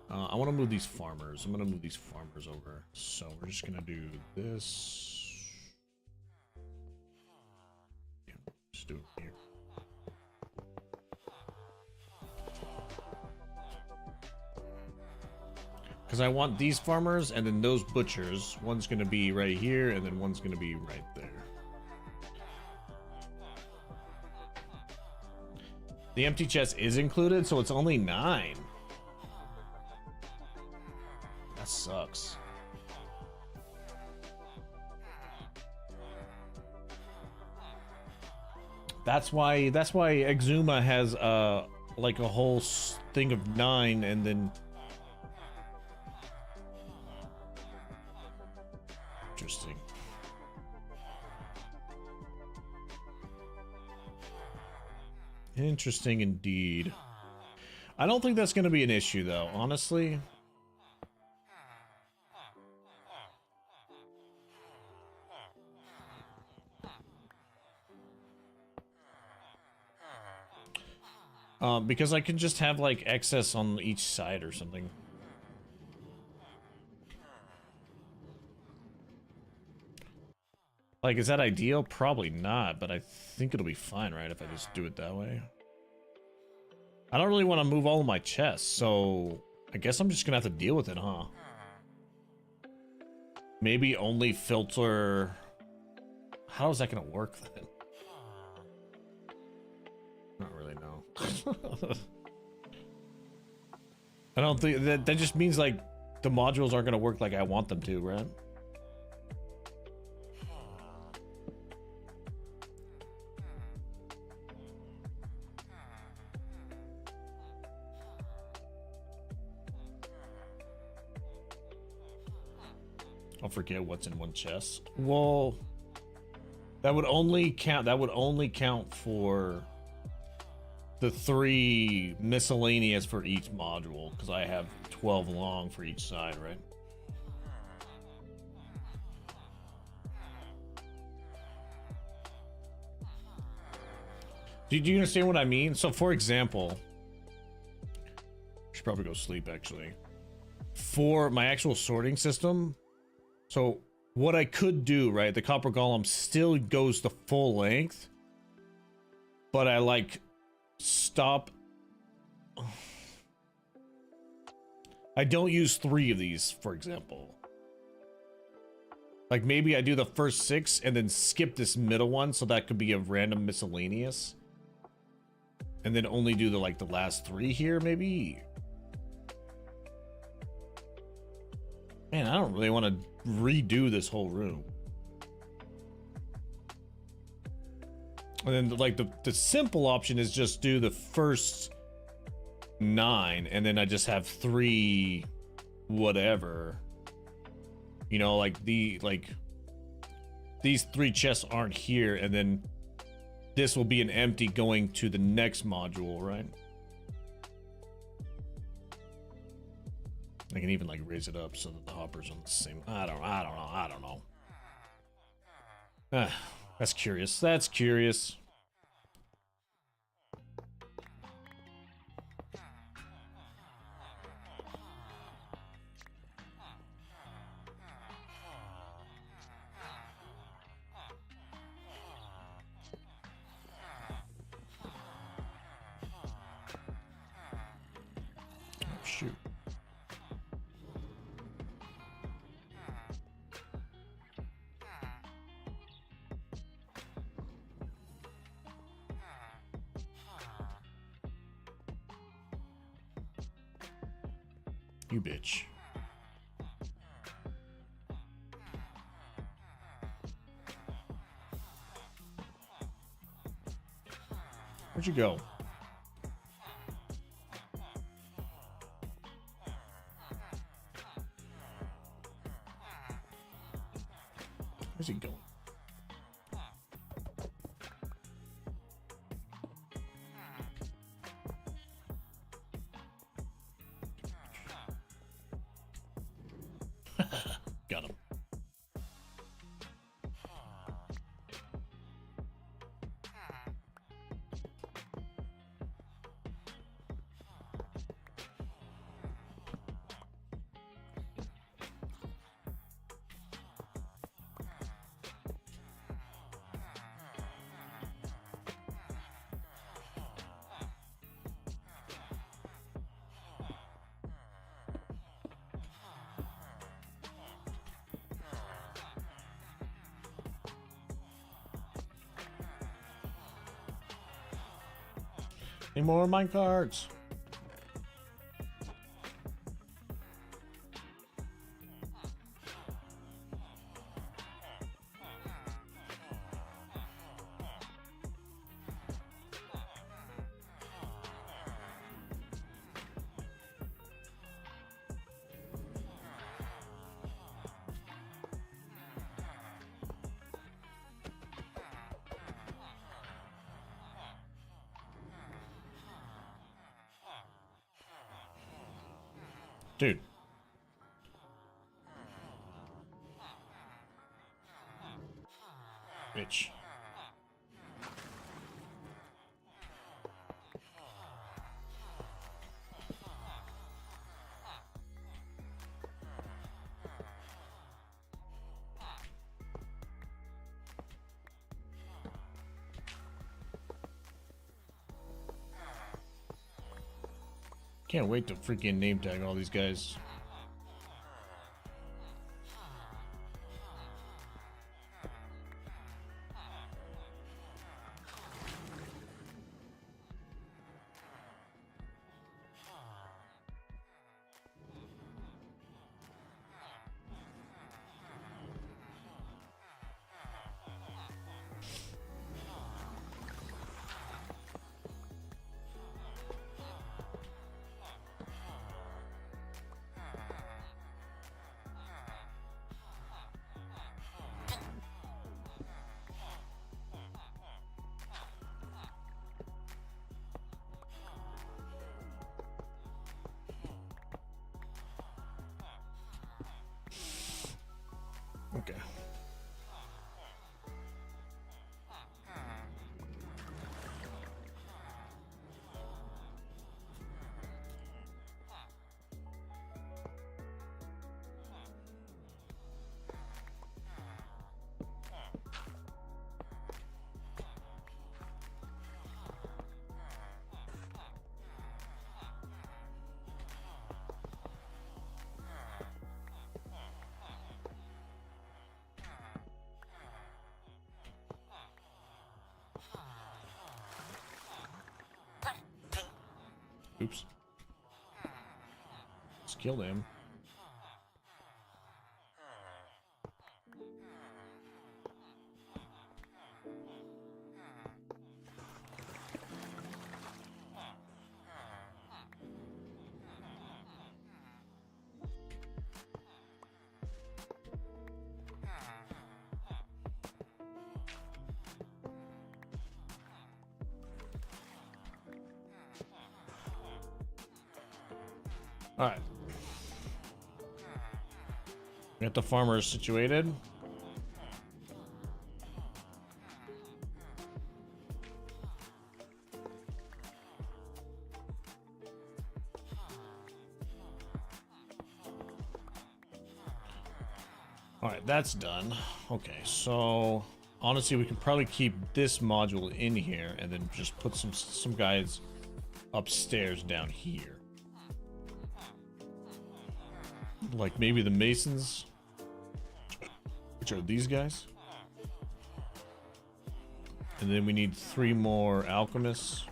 I want to move these farmers. I'm gonna move these farmers over. So we're just gonna do this. Yeah, just do it here. Because I want these farmers and then those butchers. One's gonna be right here, and then one's gonna be right there. The empty chest is included, so it's only 9. That sucks. That's why Exuma has like a whole thing of 9, and then interesting. Interesting indeed. I don't think that's going to be an issue, though, honestly. Because I can just have, like, excess on each side or something. Like, is that ideal? Probably not, but I think it'll be fine, right, if I just do it that way. I don't really want to move all of my chests, so I guess I'm just gonna have to deal with it, huh? Maybe only filter... How is that gonna work, then? I don't really know. I don't think... That just means, like, the modules aren't gonna work like I want them to, right? I'll forget what's in one chest. Well, that would only count for the 3 miscellaneous for each module, because I have 12 long for each side, right? Do you understand what I mean? So for example, I should probably go sleep actually. For my actual sorting system, so what I could do, right? The copper golem still goes the full length, but I like stop. I don't use 3 of these, for example. Like maybe I do the first 6 and then skip this middle one, so that could be a random miscellaneous. And then only do the like the last 3 here, maybe. Man, I don't really want to redo this whole room. And then like the simple option is just do the first 9 and then I just have 3 whatever. You know, like these 3 chests aren't here, and then this will be an empty going to the next module, right? I can even like raise it up so that the hopper's on the same. I don't know. Ah, that's curious. That's curious. Oh, shoot. You bitch. Where'd you go? Where's he going? Got him. Any more minecarts? Dude. Bitch. Can't wait to freaking name tag all these guys. Okay. Oops. Let's kill him. All right. Got the farmers situated. All right, that's done. Okay, so honestly, we can probably keep this module in here and then just put some guys upstairs down here. Like maybe the masons, which are these guys. And then we need 3 more alchemists.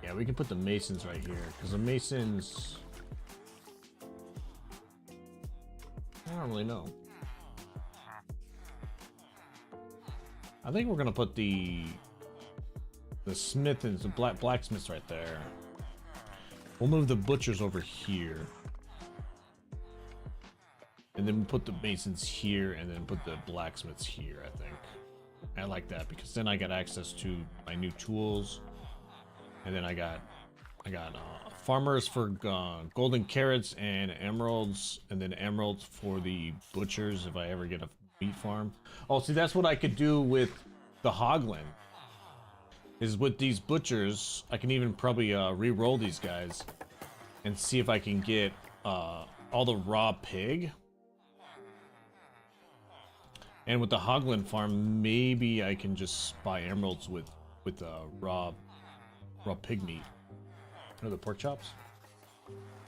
Yeah, we can put the masons right here, because the masons... I don't really know. I think we're gonna put the smith and the blacksmiths right there. We'll move the butchers over here. And then we'll put the masons here, and then put the blacksmiths here, I think. I like that, because then I got access to my new tools. And then I got farmers for golden carrots and emeralds, and then emeralds for the butchers if I ever get a meat farm. Oh, see, that's what I could do with the hoglin. Is with these butchers, I can even probably re-roll these guys and see if I can get all the raw pig. And with the hoglin farm, maybe I can just buy emeralds with raw pig meat. Or the pork chops.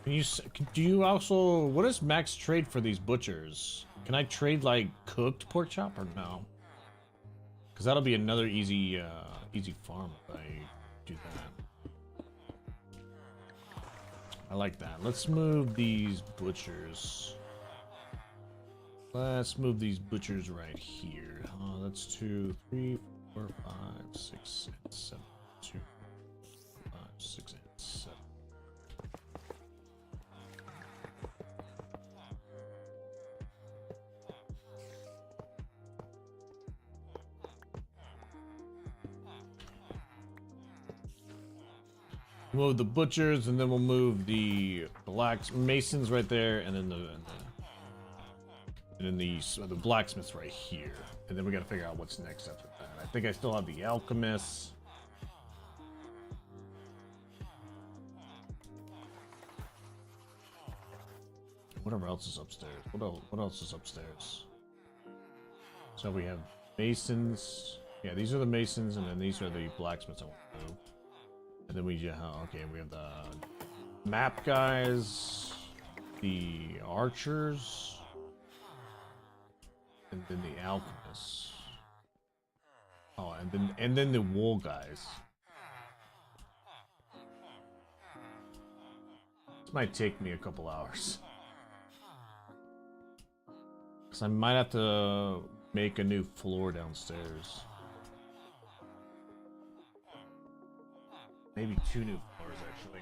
Do you also, what is max trade for these butchers? Can I trade like cooked pork chop or no? Because that'll be another easy farm if I do that. I like that. Let's move these butchers. Let's move these butchers right here. That's 2, 3, 4, 5, 6, and 7. 2, 5, 6, and 7. Move the butchers, and then we'll move the masons right there, and then the blacksmiths right here, and then we got to figure out what's next after that. I think I still have the alchemists. Whatever else is upstairs. What else is upstairs? So we have masons. Yeah, these are the masons, and then these are the blacksmiths I want to move. And then we just, okay, we have the map guys, the archers, and then the alchemists. Oh, and then the wool guys. This might take me a couple hours. Cause I might have to make a new floor downstairs. Maybe 2 new floors, actually.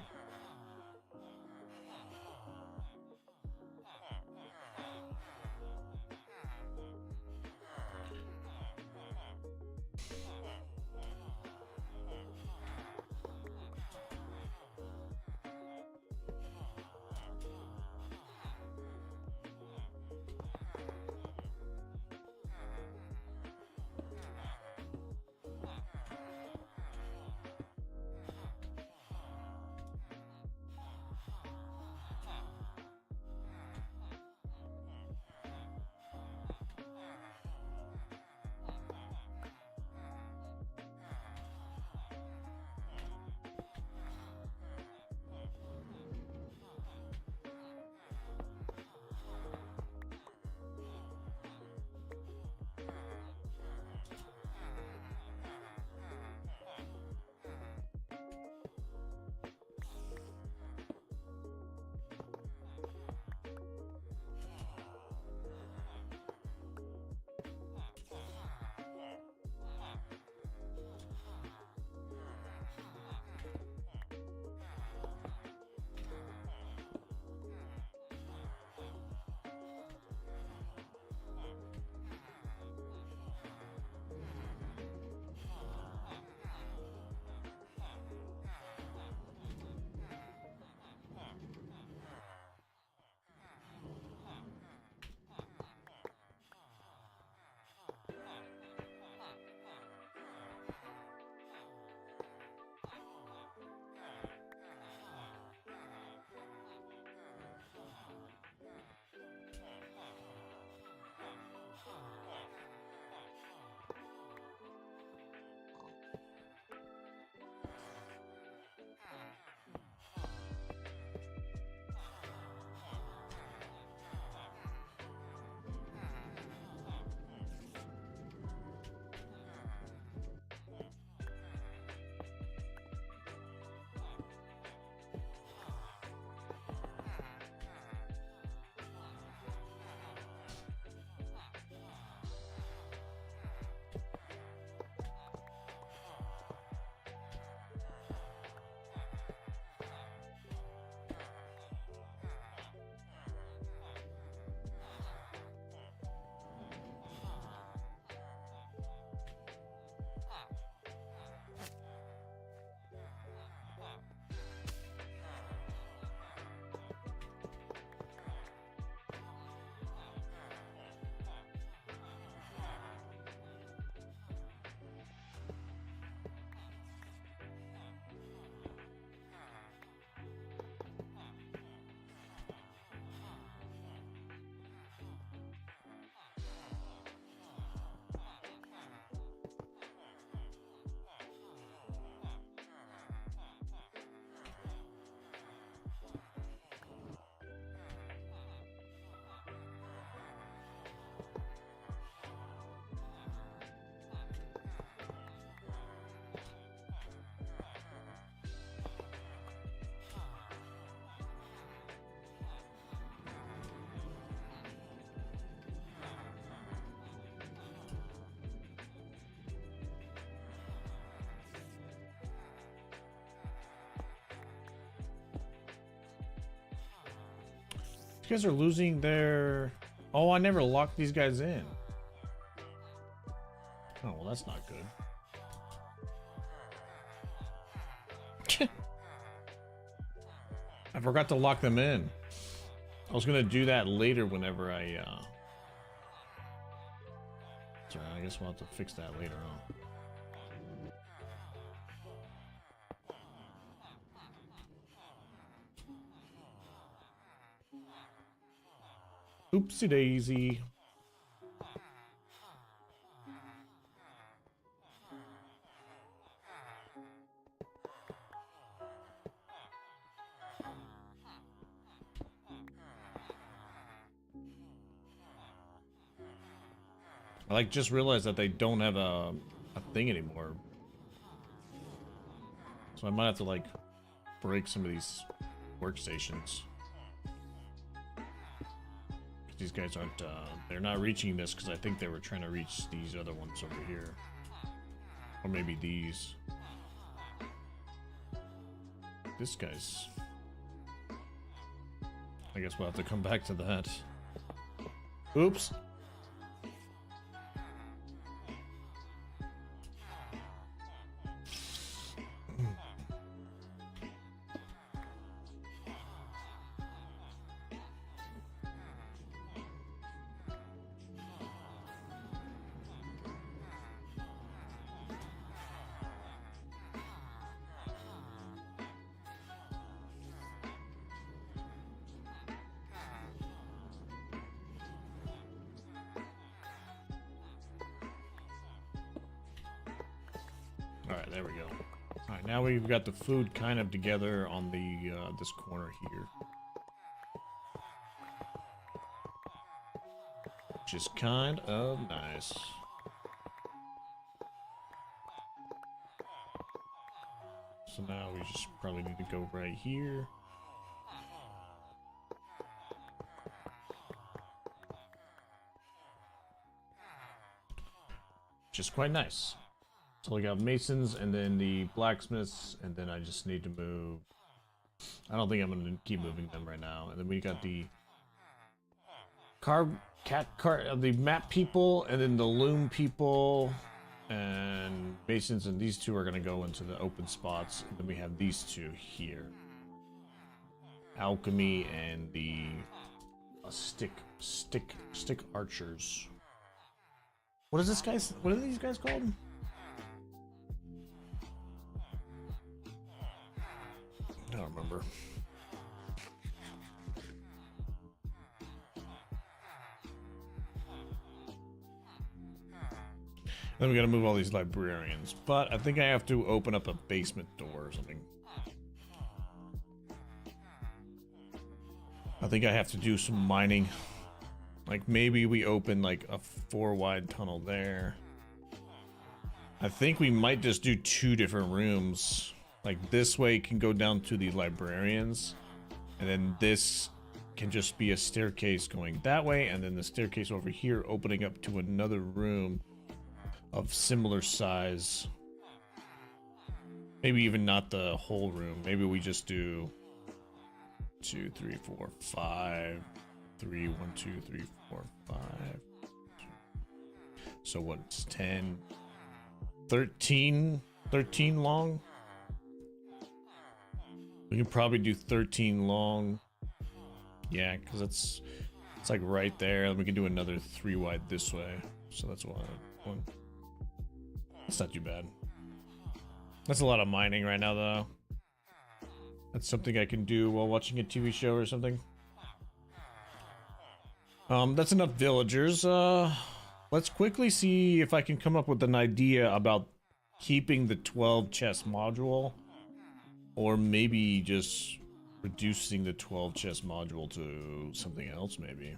guys are losing their... Oh, I never locked these guys in. Oh, well, that's not good. I forgot to lock them in. I was gonna do that later whenever I, Sorry, I guess we'll have to fix that later on. Oopsie daisy. I like just realized that they don't have a thing anymore. So I might have to like break some of these workstations. These guys aren't, they're not reaching this because I think they were trying to reach these other ones over here. Or maybe these. This guy's... I guess we'll have to come back to that. Oops. Alright, there we go. Alright, now we've got the food kind of together on the this corner here. Which is kind of nice. So now we just probably need to go right here. Which is quite nice. So we got masons and then the blacksmiths, and then I just need to move. I don't think I'm gonna keep moving them right now. And then we got the the map people, and then the loom people, and masons, and these two are gonna go into the open spots. And then we have these two here, alchemy and the stick archers. What is this guys? What are these guys called? I don't remember. Then we gotta move all these librarians. But I think I have to open up a basement door or something. I think I have to do some mining. Like maybe we open like a 4-wide tunnel there. I think we might just do 2 different rooms. Like this way can go down to the librarians, and then this can just be a staircase going that way, and then the staircase over here opening up to another room of similar size. Maybe even not the whole room. Maybe we just do 2, 3, 4, 5, 3, 1, 2, 3, 4, 5. So what's 10, 13 long? We can probably do 13 long. Yeah, because it's like right there. And we can do another 3 wide this way. So that's one. It's not too bad. That's a lot of mining right now, though. That's something I can do while watching a TV show or something. That's enough villagers. Let's quickly see if I can come up with an idea about keeping the 12 chest module. Or maybe just reducing the 12 chest module to something else, maybe.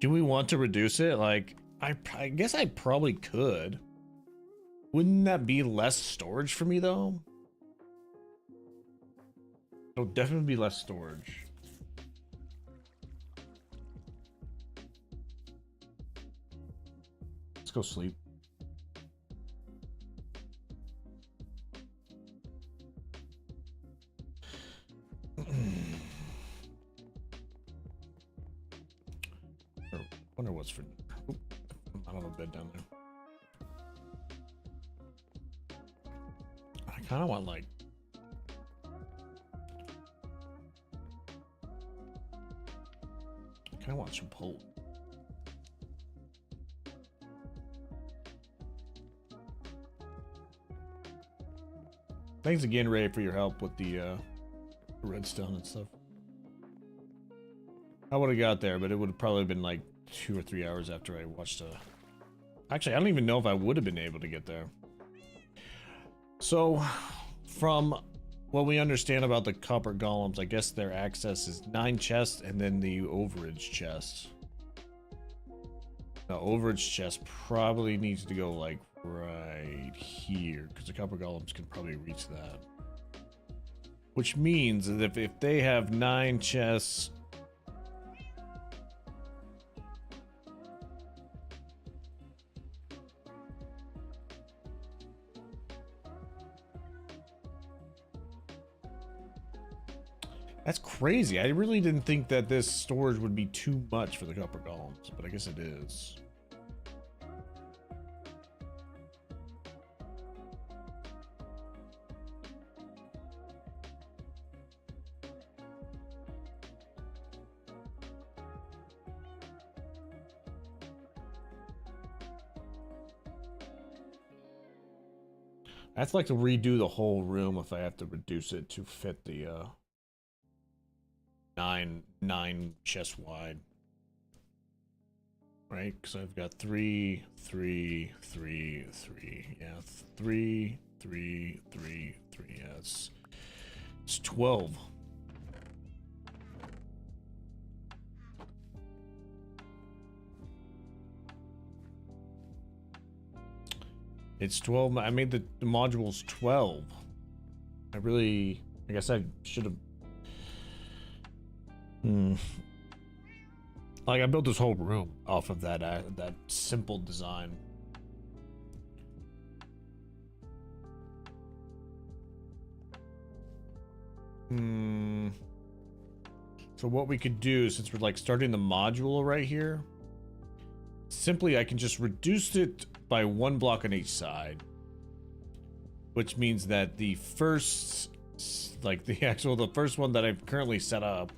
Do we want to reduce it? Like, I guess I probably could. Wouldn't that be less storage for me, though? It'll definitely be less storage. Let's go sleep. wonder what's for. Oop, I don't have a bed down there. I kind of want like. I kind of want some pole. Thanks again, Ray, for your help with the redstone and stuff. I would have got there, but it would have probably been like 2 or 3 hours after I watched Actually, I don't even know if I would have been able to get there. So, from what we understand about the copper golems, I guess their access is 9 chests and then the overage chest. The overage chest probably needs to go like right here, because the copper golems can probably reach that. Which means that if they have 9 chests... That's crazy. I really didn't think that this storage would be too much for the copper golems, but I guess it is. I have to like to redo the whole room if I have to reduce it to fit the nine chests wide, right? Because I've got 3, 3, 3, 3. Yeah, 3, 3, 3, 3. Yeah, it's 12. It's 12. I made the modules 12. I guess I should have. Like I built this whole room off of that that simple design. So what we could do, since we're like starting the module right here, simply I can just reduce it by 1 block on each side, which means that the first, like the first one that I've currently set up,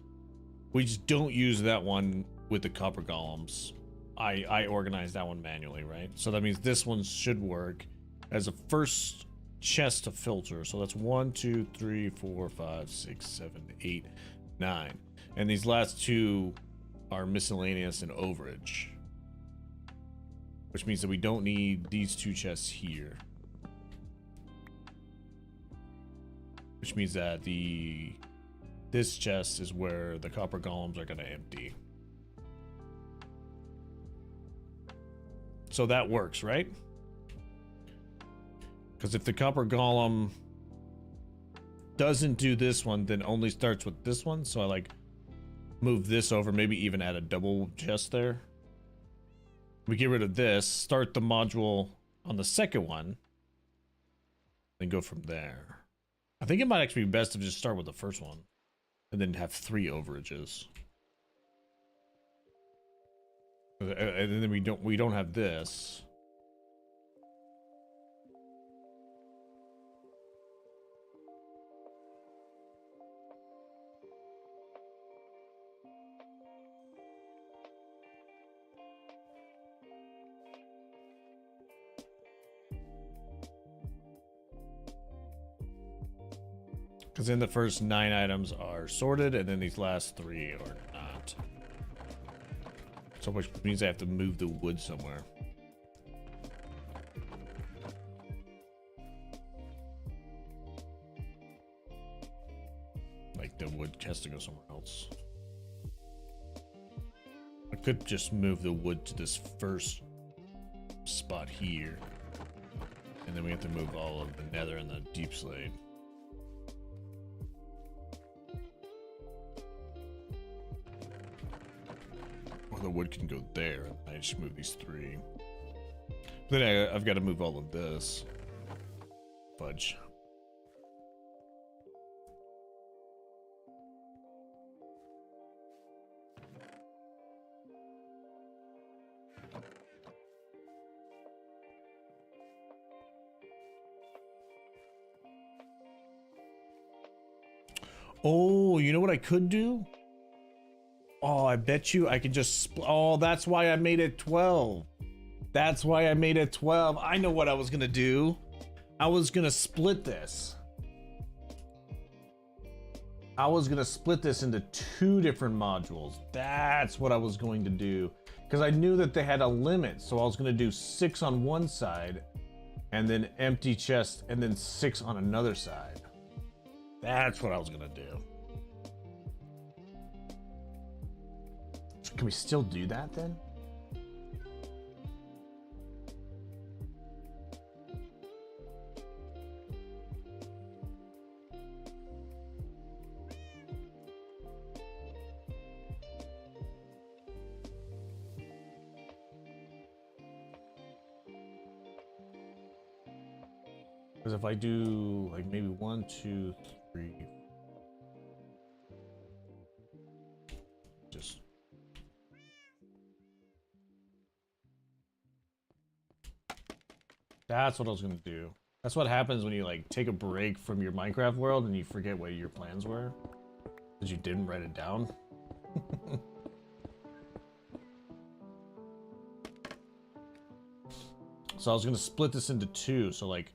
we just don't use that one with the copper golems. I organized that one manually, right? So that means this one should work as a first chest to filter. So that's 1, 2, 3, 4, 5, 6, 7, 8, 9. And these last 2 are miscellaneous and overage. Which means that we don't need these 2 chests here. Which means that this chest is where the copper golems are going to empty. So that works, right? Because if the copper golem doesn't do this one, then only starts with this one. So I like move this over, maybe even add a double chest there. We get rid of this, start the module on the second one, and go from there. I think it might actually be best to just start with the first one and then have 3 overages. And then we don't have this. Because then the first 9 items are sorted, and then these last 3 are not. So which means I have to move the wood somewhere. Like the wood has to go somewhere else. I could just move the wood to this first spot here. And then we have to move all of the nether and the deep slate. The wood can go there. I just move these 3. Then I've got to move all of this. Fudge. Oh, you know what I could do? Oh, I bet you I could just, oh, that's why I made it 12. That's why I made it 12. I know what I was gonna do. I was gonna split this. I was gonna split this into 2 different modules. That's what I was going to do. Because I knew that they had a limit. So I was gonna do 6 on one side and then empty chest and then 6 on another side. That's what I was gonna do. Can we still do that then? Because if I do like maybe 1, 2, 3, just that's what I was gonna do. That's what happens when you like take a break from your Minecraft world and you forget what your plans were because you didn't write it down. So I was gonna split this into 2. So like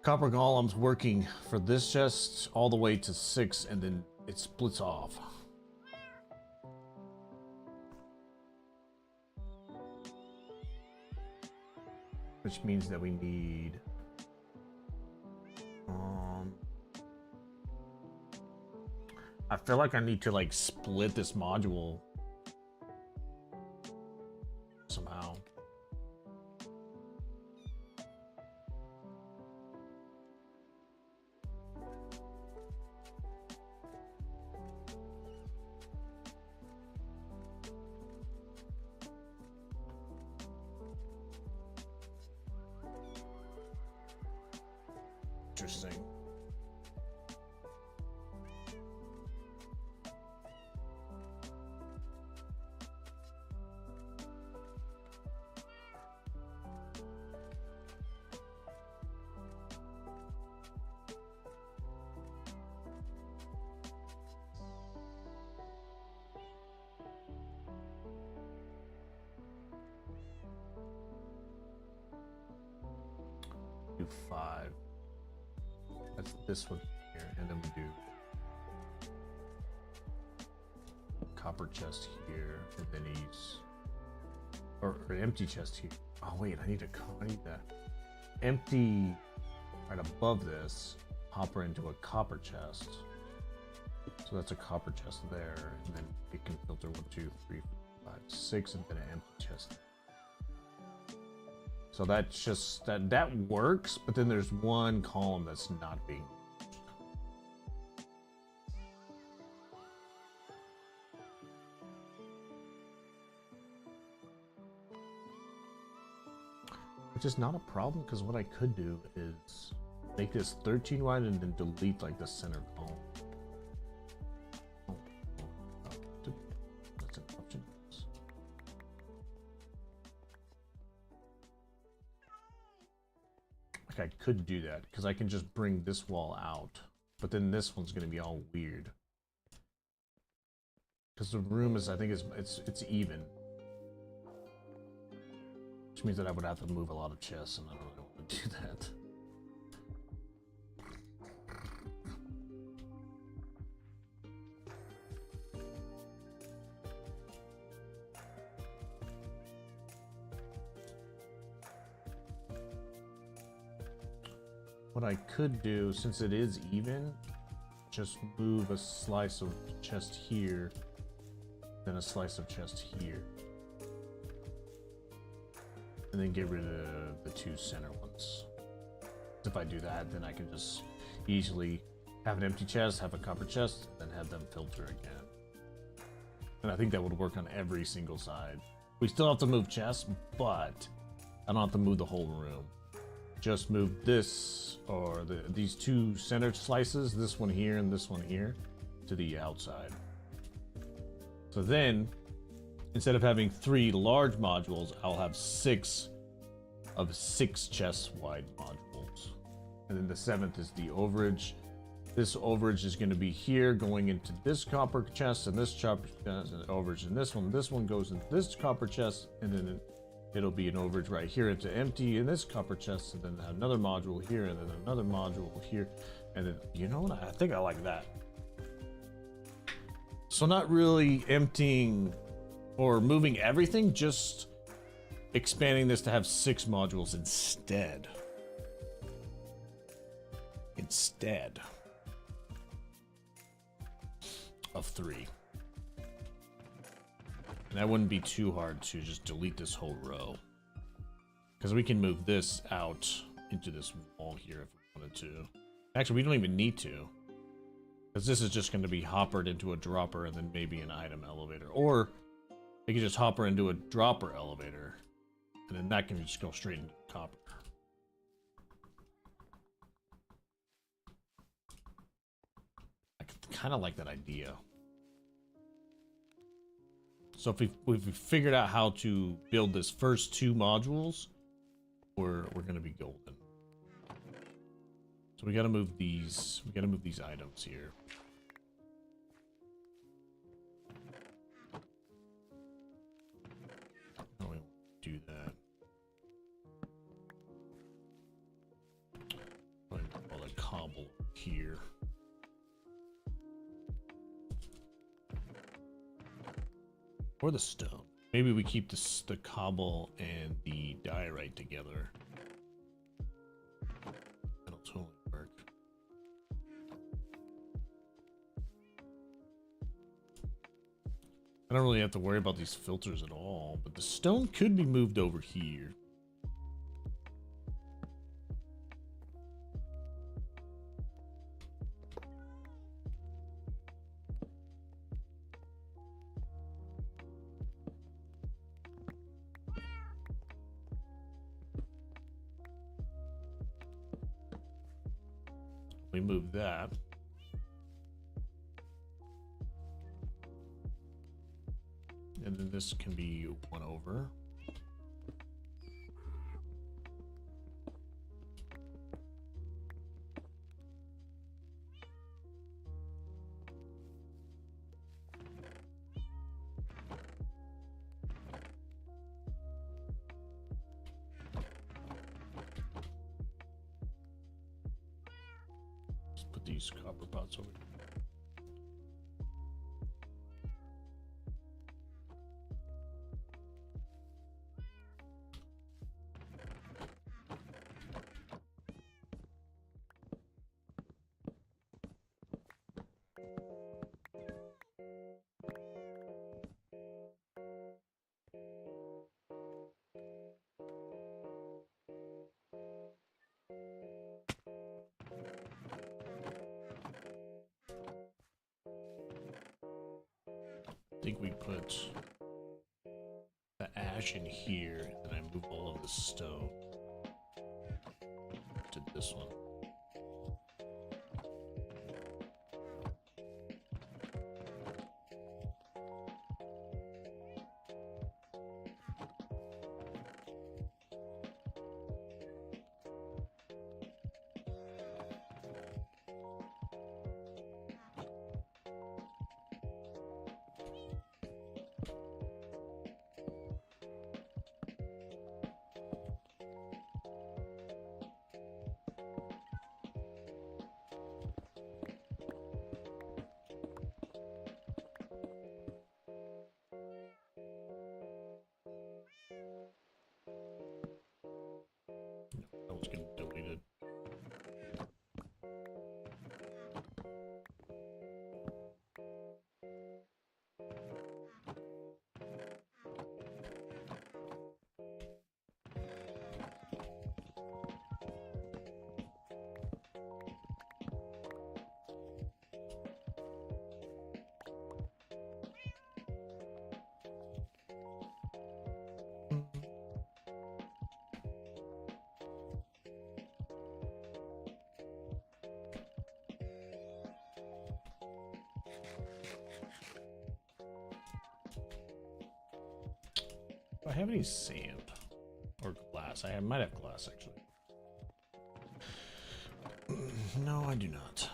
Copper Golem's working for this chest all the way to 6 and then it splits off. Which means that we need I feel like I need to like split this module somehow. Interesting. Do 5. That's this one here, and then we do copper chest here, and then he's or empty chest here. Oh wait, I need that empty right above this. Hopper into a copper chest. So that's a copper chest there, and then it can filter 1, 2, 3, 4, 5, 6, and then an empty chest. So that's just that works, but then there's one column that's not being used. Which is not a problem, because what I could do is make this 13 wide and then delete like the center column. That's an option. I could do that because I can just bring this wall out, but then this one's going to be all weird because the room is, I think it's even, which means that I would have to move a lot of chests, and I don't really want to do that. What I could do, since it is even, just move a slice of chest here, then a slice of chest here. And then get rid of the 2 center ones. If I do that, then I can just easily have an empty chest, have a copper chest, and then have them filter again. And I think that would work on every single side. We still have to move chests, but I don't have to move the whole room. Just move this, or these 2 center slices, this one here and this one here, to the outside. So then, instead of having 3 large modules, I'll have 6 of 6 chest wide modules. And then the 7th is the overage, This overage is going to be here, going into this copper chest, and this copper chest, and overage in this one. This one goes into this copper chest, and then it'll be an overage right here into empty in this copper chest, and then another module here, and then another module here, and then, you know what? I think I like that. So not really emptying or moving everything, just expanding this to have 6 modules instead. Of 3. And that wouldn't be too hard to just delete this whole row, because we can move this out into this wall here if we wanted to. Actually, we don't even need to, because this is just going to be hoppered into a dropper and then maybe an item elevator, or they could just hopper into a dropper elevator, and then that can just go straight into copper. I kind of like that idea. So if we've figured out how to build this first 2 modules, we're gonna be golden. So we gotta move these. We gotta move these items here. How do we do that? All that cobble here. Or the stone. Maybe we keep the cobble and the diorite together. That'll totally work. I don't really have to worry about these filters at all, but the stone could be moved over here. We move that. And then this can be 1 over. Put these copper pots over here. I think we put the ash in here, and then I move all of the stone to this one. That was getting deleted. Do I have any sand or glass? I might have glass actually. No, I do not.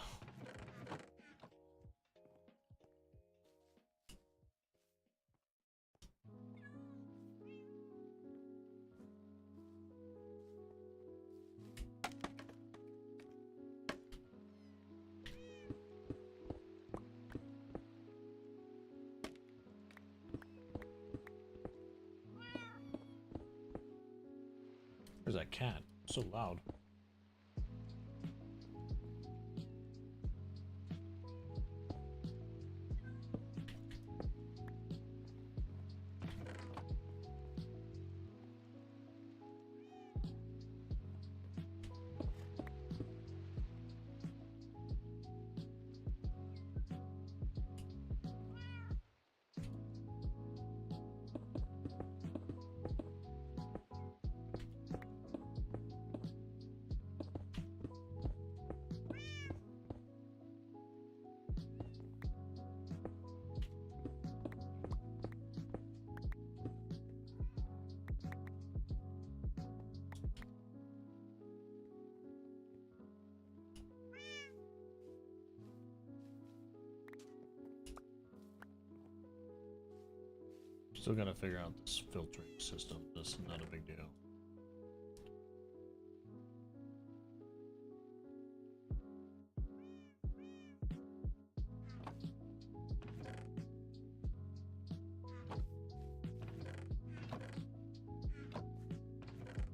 is that cat? So loud. Still gotta figure out this filtering system. This is not a big deal.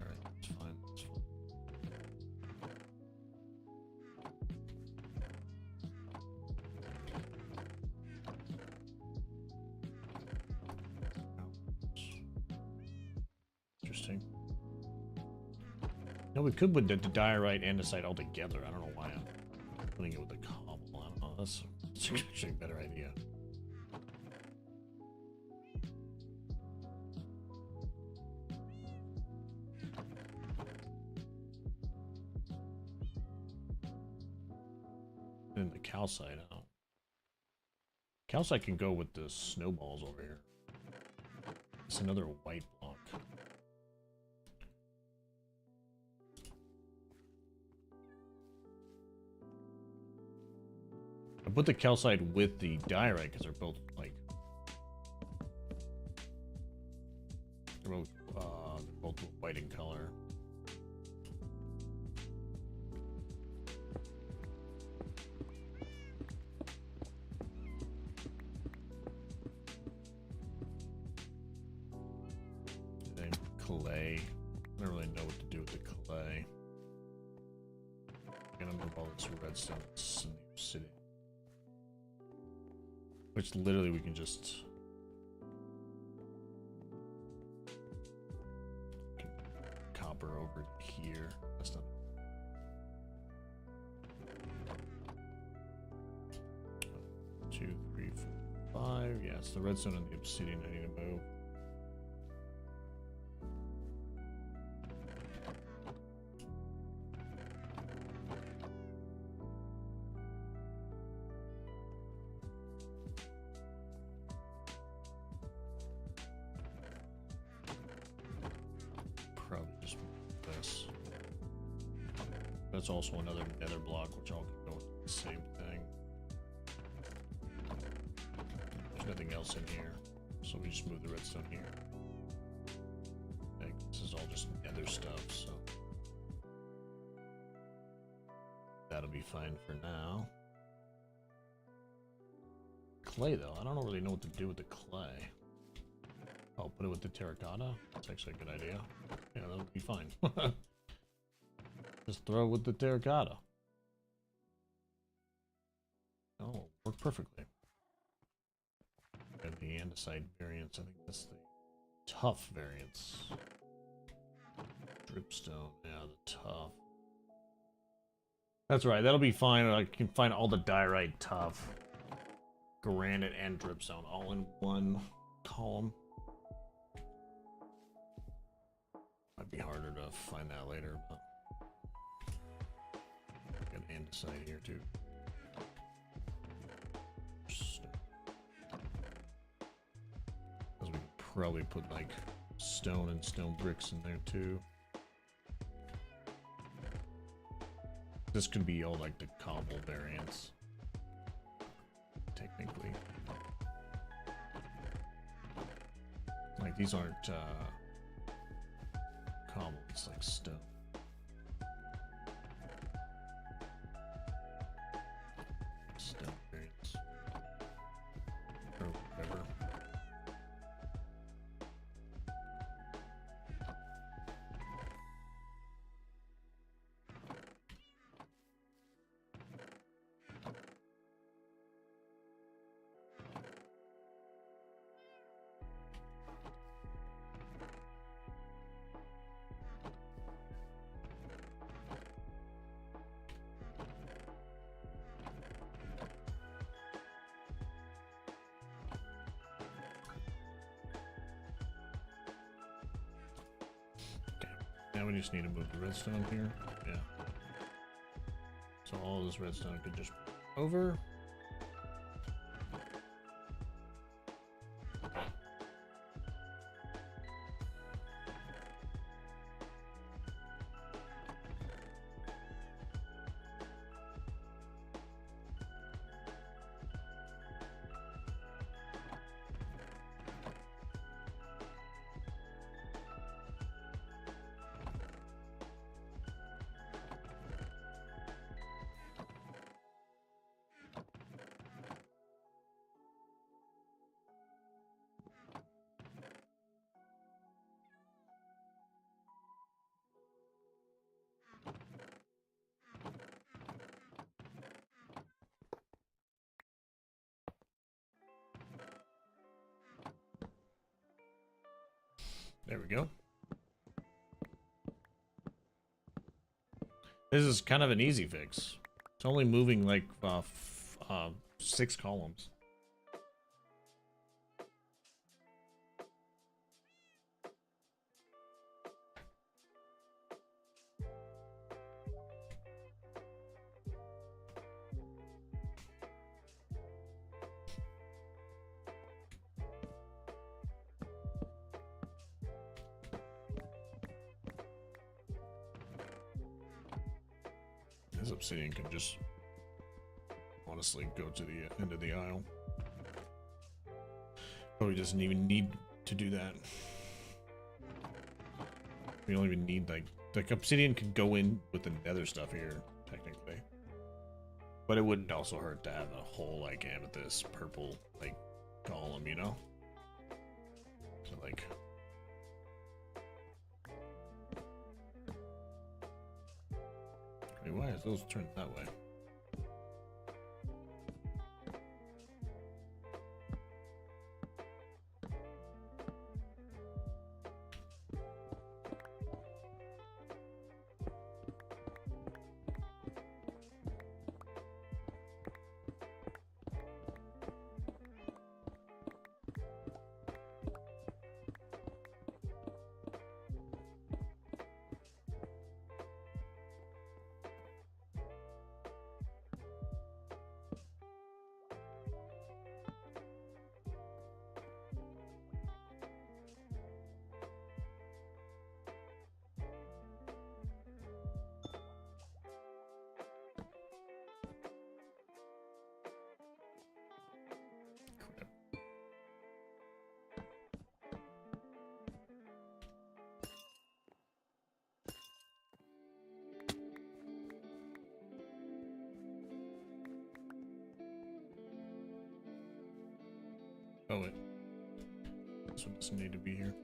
Alright, that's fine, that's fine. Interesting. No, we could put the diorite andesite all together. I don't know why I'm putting it with the cobble. I don't know. That's actually a better idea. And the calcite. Oh. Calcite can go with the snowballs over here. It's another white block. I put the calcite with the diorite because they're both like they're both white in color. Then clay. I don't really know what to do with the clay. I'm gonna move all this redstone in the city. Which literally we can just copper over here. That's not 2, 3, 4, 5. Yeah, it's the redstone and the obsidian I need to move. That's also another nether block, which all can go with the same thing. There's nothing else in here, so we just move the redstone here. Okay, this is all just nether stuff, so that'll be fine for now. Clay, though, I don't really know what to do with the clay. I'll put it with the terracotta. That's actually a good idea. Yeah, that'll be fine. Just throw it with the terracotta. Oh, work perfectly. And the andesite variants, I think that's the tough variants. Dripstone, yeah, the tough. That's right, that'll be fine. I can find all the diorite tough, granite, and dripstone all in one column. Might be harder to find that later, but got andesite here too. We could probably put like stone and stone bricks in there too. This could be all like the cobble variants, technically. Like these aren't cobble, it's like stone. Stone variants. Or whatever. Now we just need to move the redstone here. Yeah. So all this redstone could just over. There we go. This is kind of an easy fix. It's only moving like 6 columns. This obsidian can just honestly go to the end of the aisle. Probably doesn't even need to do that. We don't even need like obsidian could go in with the nether stuff here, technically. But it wouldn't also hurt to have a whole like amethyst purple like golem, you know? So like why is those turned that way? Oh wait, this one doesn't need to be here.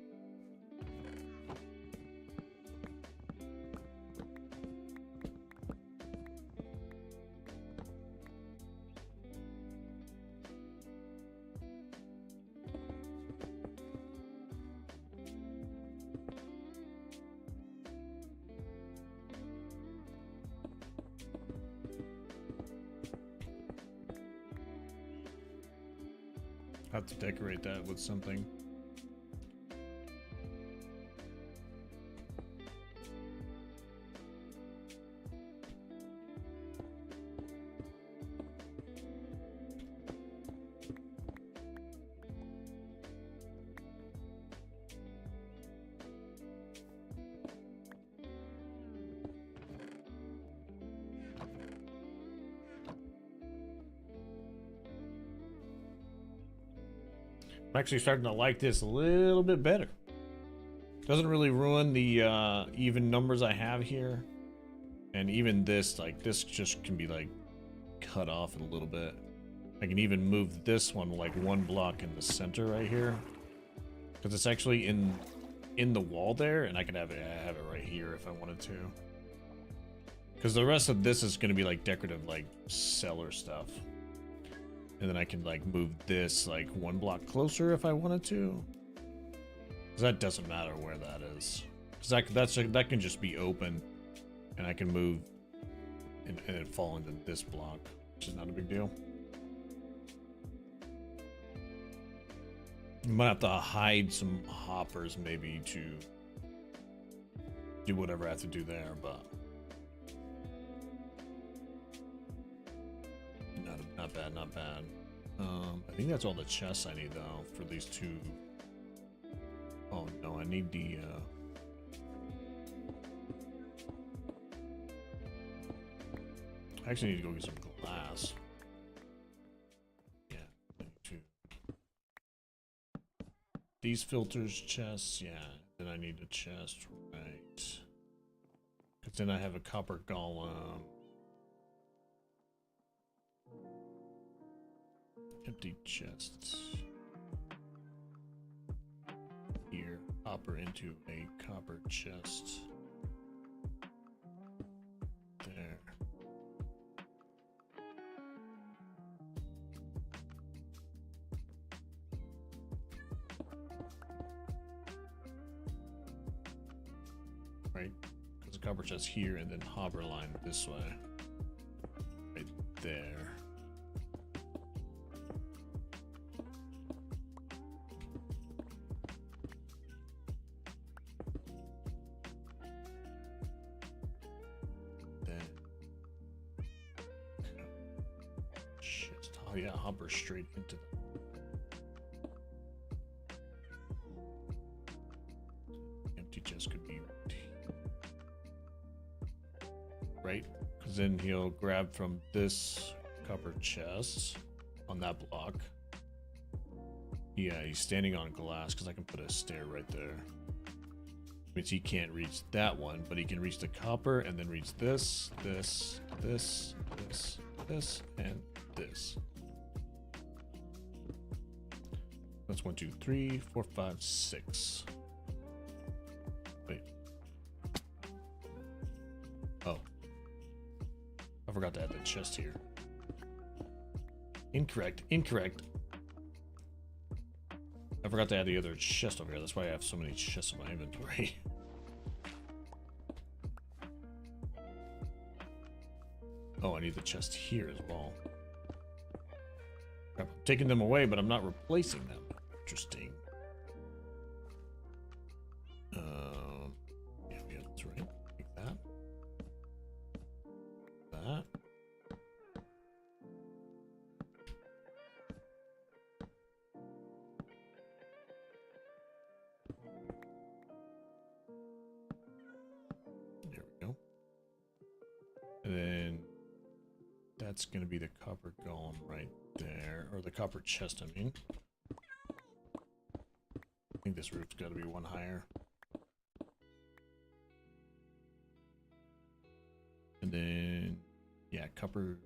Have to decorate that with something. I'm actually starting to like this a little bit better. Doesn't really ruin the even numbers I have here. And even this, like, this just can be, like, cut off a little bit. I can even move this one, like, 1 block in the center right here. Because it's actually in the wall there, and I can have it right here if I wanted to. Because the rest of this is going to be, like, decorative, like, cellar stuff. And then I can, like, move this, like, 1 block closer if I wanted to. Because that doesn't matter where that is. Because that can just be open. And I can move and it fall into this block, which is not a big deal. You might have to hide some hoppers maybe to do whatever I have to do there, but not bad, not bad. I think that's all the chests I need though for these two. Oh no, I need the I actually need to go get some glass. Yeah, I need to. These filters, chests, yeah. Then I need a chest, right? Because then I have a copper golem. Empty chests. Here, hopper into a copper chest. There. Right? Because the copper chest here and then hopper line this way. Right there. Oh yeah, hopper straight into the empty chest could be right, because then he'll grab from this copper chest on that block. Yeah, he's standing on glass because I can put a stair right there. Means he can't reach that one, but he can reach the copper and then reach this, this, this, this, this, and this. That's 1, 2, 3, 4, 5, 6. Wait. Oh. I forgot to add the chest here. Incorrect. Incorrect. I forgot to add the other chest over here. That's why I have so many chests in my inventory. Oh, I need the chest here as well. Crap, I'm taking them away, but I'm not replacing them. Interesting. Yeah, that's right. Like that. That. There we go. And then that's going to be the copper golem right there, or the copper chest, I mean. I think this roof's got to be one higher. And then, yeah, copper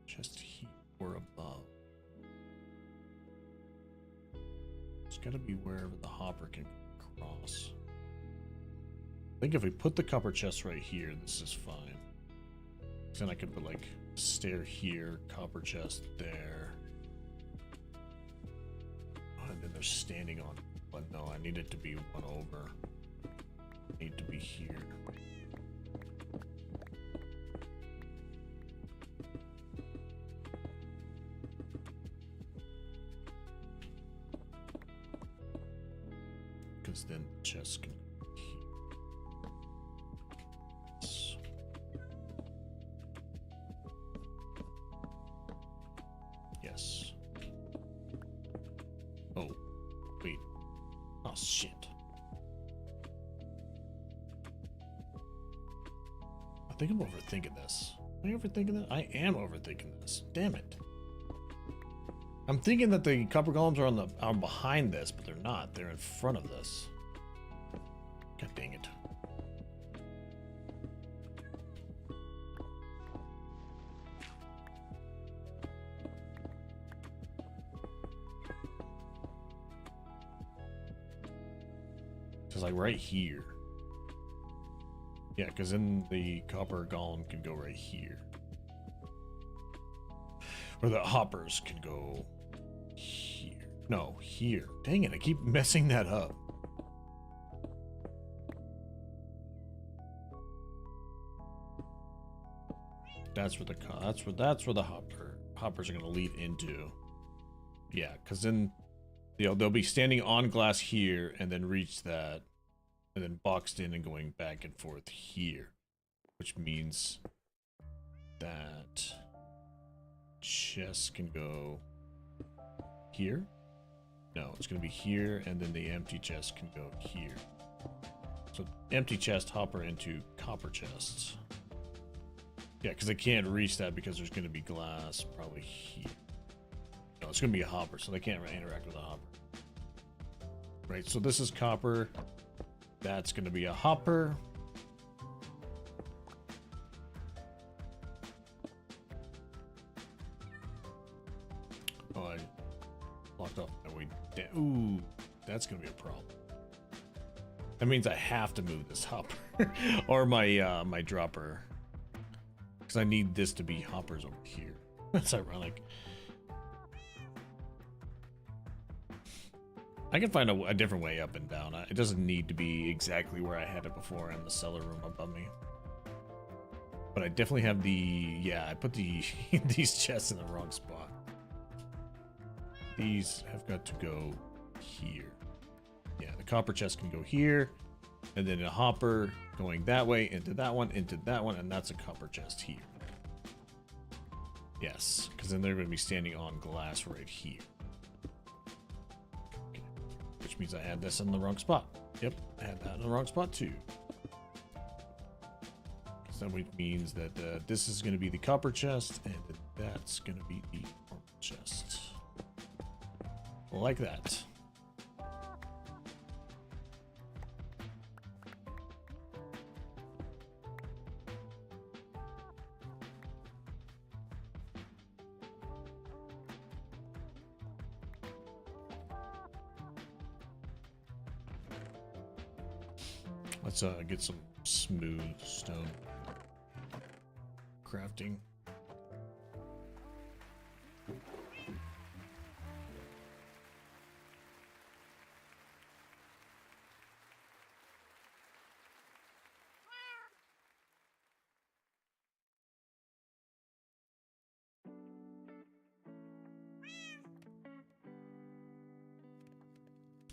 chest here or above. It's got to be wherever the hopper can cross. I think if we put the copper chest right here, this is fine. Then I could put like stair here, copper chest there. Oh, and then they're standing on, but no, I need it to be one over. I need to be here. Because then the chest can go here. Yes. Oh, wait. Oh, shit. I think I'm overthinking this. Am I overthinking this? I am overthinking this. Damn it. I'm thinking that the copper golems are behind this, but they're not. They're in front of this. God dang it. It's like right here. Yeah, because then the copper golem can go right here. Or the hoppers can go here. No, here. Dang it, I keep messing that up. That's where the hoppers are gonna lead into. Yeah, because then they'll be standing on glass here and then reach that and then boxed in and going back and forth here, which means that chest can go here. No, it's going to be here, and then the empty chest can go here. So empty chest, hopper into copper chests. Yeah, because they can't reach that because there's going to be glass probably here. No, it's going to be a hopper, so they can't interact with a hopper. Right, so this is copper. That's going to be a hopper. Oh, I blocked off my way down. Ooh, that's going to be a problem. That means I have to move this hopper or my my dropper, because I need this to be hoppers over here. That's ironic. I can find a different way up and down. It doesn't need to be exactly where I had it before in the cellar room above me. But I definitely have the... Yeah, I put the these chests in the wrong spot. These have got to go here. Yeah, the copper chest can go here. And then a hopper going that way, into that one, and that's a copper chest here. Yes, because then they're going to be standing on glass right here. Which means I had this in the wrong spot. Yep, I had that in the wrong spot too. So that means that this is going to be the copper chest, and that's going to be the normal chest. Like that. Let's get some smooth stone crafting.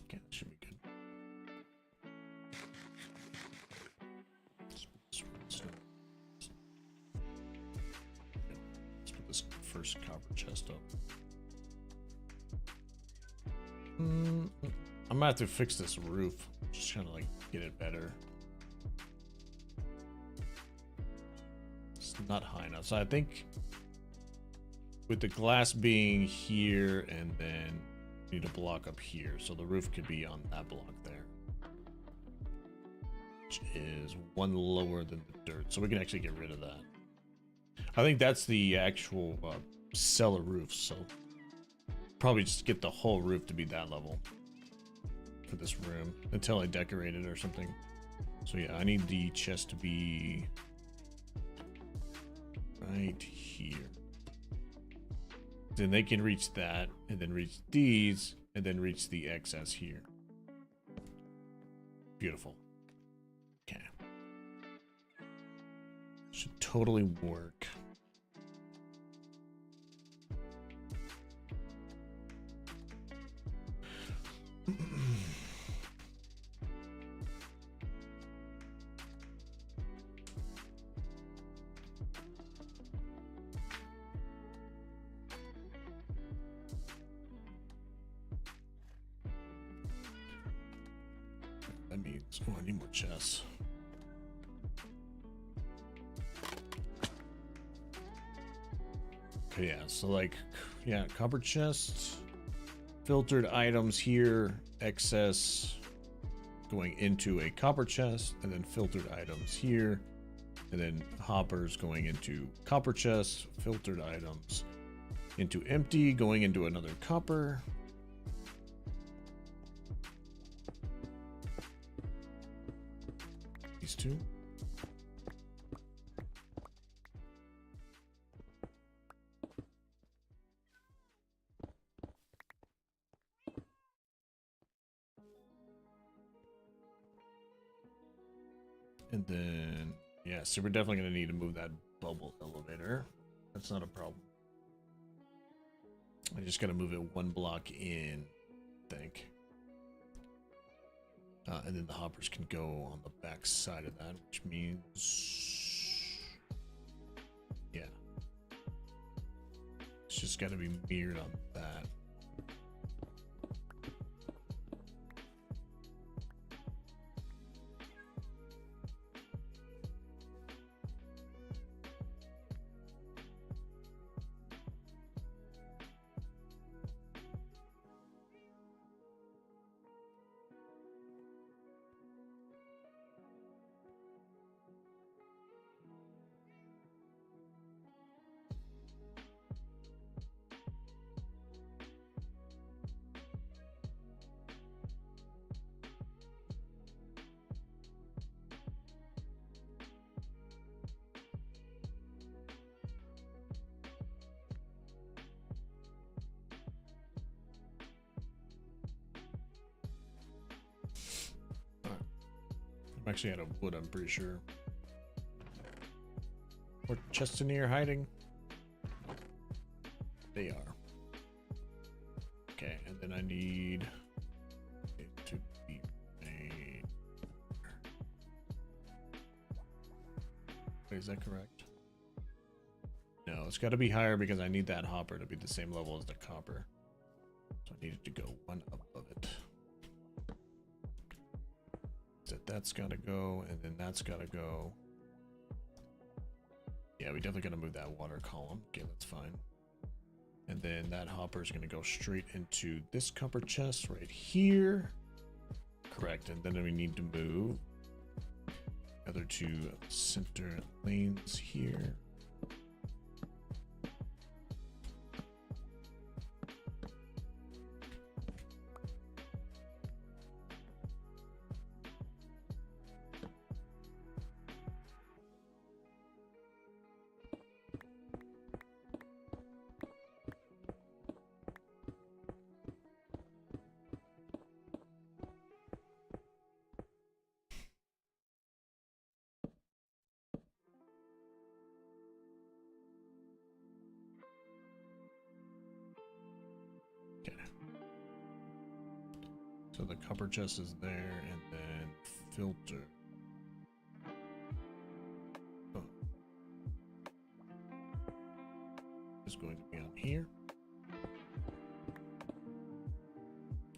Okay, that should be good. Let's put this first copper chest up. I'm gonna have to fix this roof. Just trying to like get it better. It's not high enough. So I think with the glass being here, and then need a block up here, so the roof could be on that block there, which is one lower than the dirt, so we can actually get rid of that. I think that's the actual cellar roof, so probably just get the whole roof to be that level for this room until I decorate it or something. So yeah, I need the chest to be right here. Then they can reach that, and then reach these, and then reach the excess here. Beautiful. Okay. Should totally work. That means, oh, I need more chests. Okay, yeah, so like, yeah, copper chest, filtered items here, excess going into a copper chest, and then filtered items here, and then hoppers going into copper chests, filtered items into empty, going into another copper. These two. And then, yeah, so we're definitely going to need to move that bubble elevator. That's not a problem. I just got to move it one block in, I think. And then the hoppers can go on the back side of that, which means, yeah, it's just got to be mirrored on that. I'm actually out of wood, I'm pretty sure. Where chests in here hiding? They are. Okay, and then I need it to be made. Wait, is that correct? No, it's got to be higher because I need that hopper to be the same level as the copper. So I need it to go one above it. That's got to go, and then that's got to go. Yeah, we definitely got to move that water column. Okay, that's fine. And then that hopper is going to go straight into this copper chest right here. Correct. And then we need to move the other two center lanes here. So the copper chest is there, and then filter. Oh. Is going to be on here.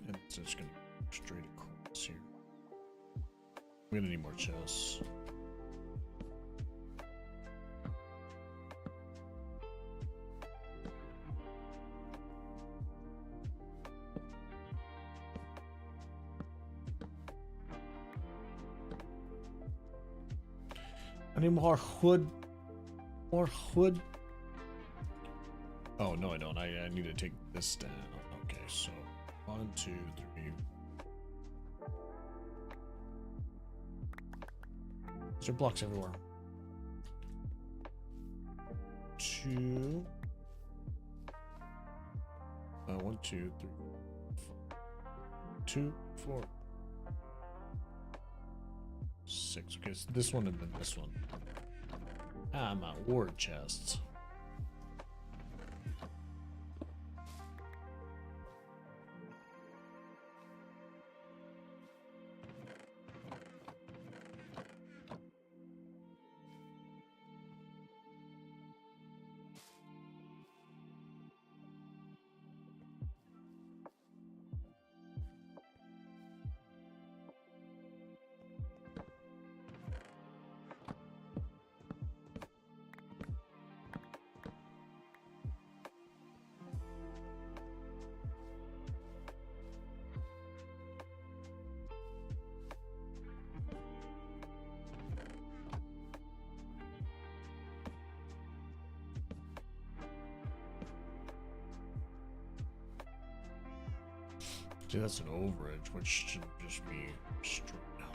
And it's just going to go straight across here. We're going to need more chests. I need more wood. More wood. Oh, no, I don't. I need to take this down. Okay, so 1, 2, 3. There are blocks everywhere. 2. 1, 2, 3. 2, 4. 6. Okay, so this one and then this one. Ah, my ward chests. See, that's an overage, which should just be straight down.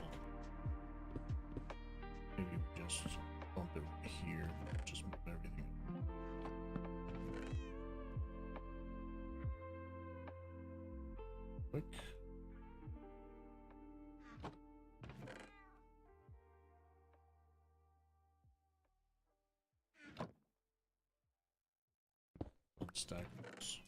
Maybe just bump it right here, just move everything. Quick. Unstack this.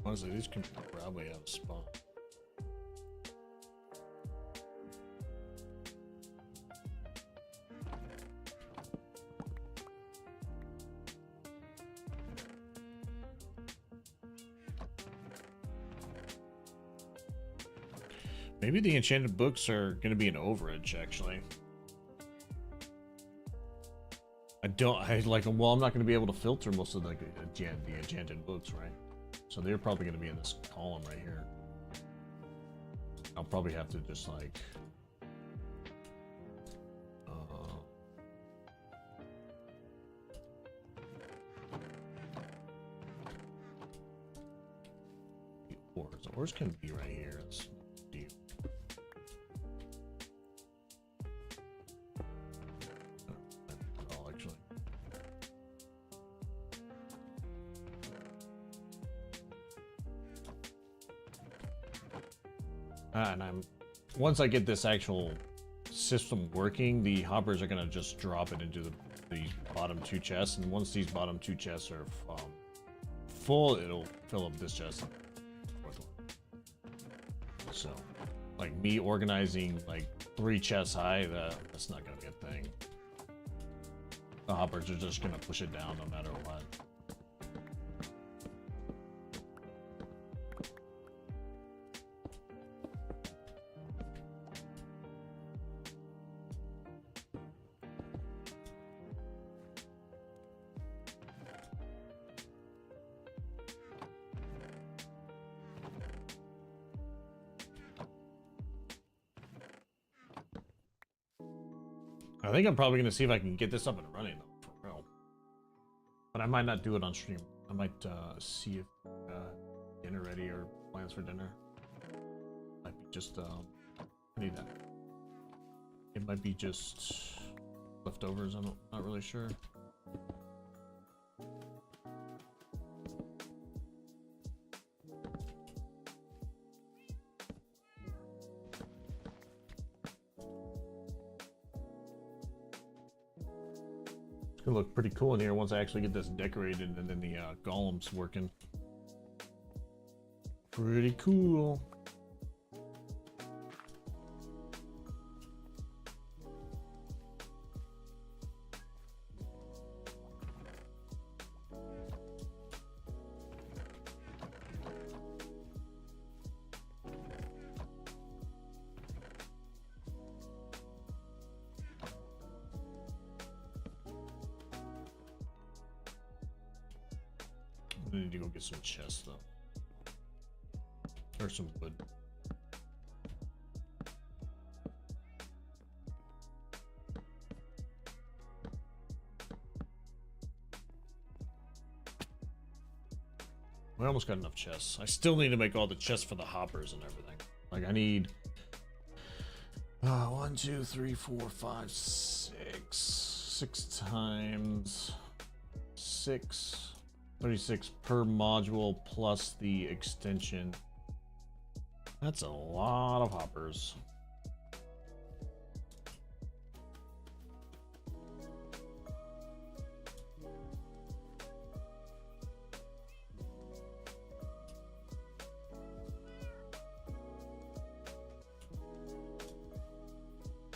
Honestly, these can probably have a spot. Maybe the enchanted books are going to be an overage, actually. Well, I'm not going to be able to filter most of the enchanted books, right? So they're probably going to be in this column right here. I'll probably have to just like... The ores can be right here. It's deep. Oh, actually. And once I get this actual system working, the hoppers are gonna just drop it into the bottom two chests, and once these bottom two chests are full, it'll fill up this chest. So, like me organizing like 3 chests high, that's not gonna be a thing. The hoppers are just gonna push it down no matter what. I think I'm probably going to see if I can get this up and running, though, for real. But I might not do it on stream. I might see if dinner ready or plans for dinner. Might be just, I need that. It might be just leftovers, I'm not really sure. Gonna look pretty cool in here once I actually get this decorated and then the golems working. Pretty cool. I need to go get some chests though. Or some wood. We almost got enough chests. I still need to make all the chests for the hoppers and everything. Like I need 1, 2, 3, 4, 5, 6. 6 times 6. 36 per module plus the extension. That's a lot of hoppers.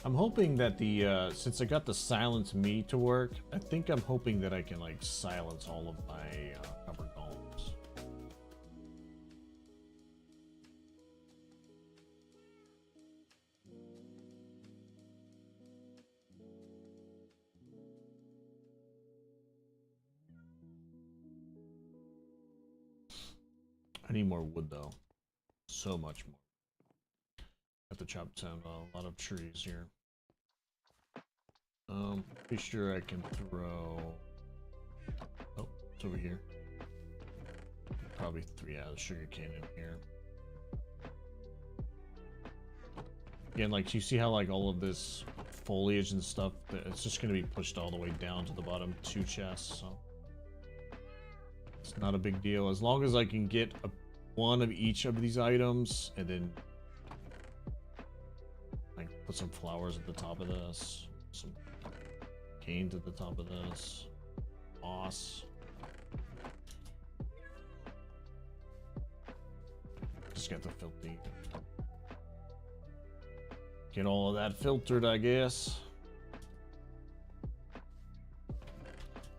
I'm hoping that the since I got the silence me to work, I think I'm hoping that I can like silence all of my copper golems. I need more wood though, so much more. Have to chop down a lot of trees here. Pretty sure I can throw. Oh, it's over here. Probably 3 out of sugar cane in here. Again, like you see how like all of this foliage and stuff, it's just gonna be pushed all the way down to the bottom 2 chests. So it's not a big deal as long as I can get one of each of these items, and then like put some flowers at the top of this, some canes at the top of this, moss. got the filthy. Get all of that filtered, I guess.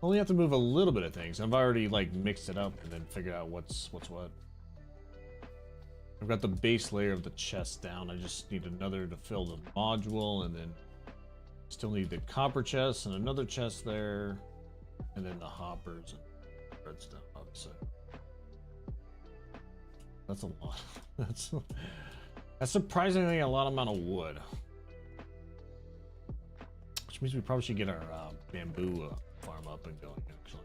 Only have to move a little bit of things. I've already like mixed it up and then figured out what's what. I've got the base layer of the chest down. I just need another to fill the module, and then still need the copper chest and another chest there, and then the hoppers and redstone, obviously. That's a lot. That's surprisingly a lot amount of wood. Which means we probably should get our bamboo farm up and going, actually.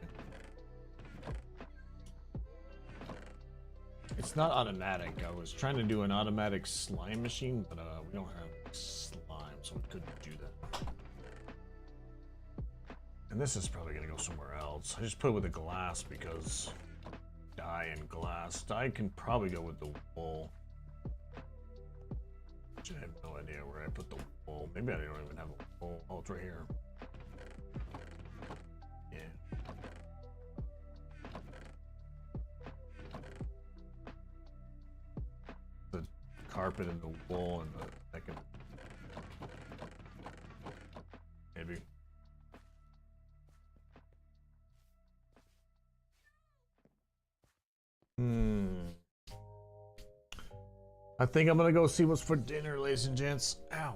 It's not automatic. I was trying to do an automatic slime machine, but we don't have slime, so we couldn't do that. And this is probably gonna go somewhere else. I just put it with the glass because dye and glass. Dye can probably go with the wool. Which I have no idea where I put the wool. Maybe I don't even have a wool. Oh, it's right here. Yeah. The carpet and the wool and the second. Maybe. I think I'm gonna go see what's for dinner, ladies and gents. Ow.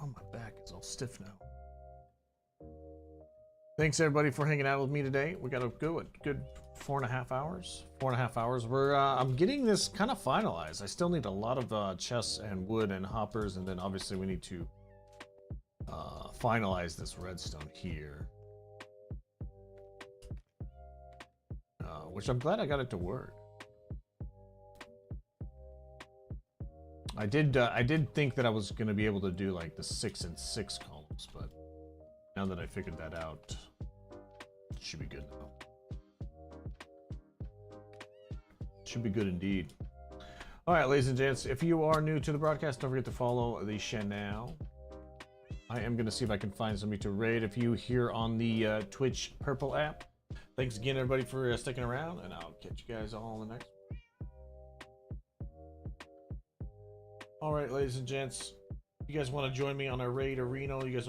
Oh, my back is all stiff now. Thanks everybody for hanging out with me today. We got a good 4.5 hours. 4.5 hours. We're I'm getting this kind of finalized. I still need a lot of chests and wood and hoppers, and then obviously we need to finalize this redstone here. Which I'm glad I got it to work. I did think that I was going to be able to do like the 6 and 6 columns, but now that I figured that out, it should be good now. Should be good indeed. All right, ladies and gents, if you are new to the broadcast, don't forget to follow the channel. I am going to see if I can find somebody to raid a few here on the Twitch Purple app. Thanks again, everybody, for sticking around, and I'll catch you guys all in the next one. All right, ladies and gents, you guys want to join me on a raid arena? You guys are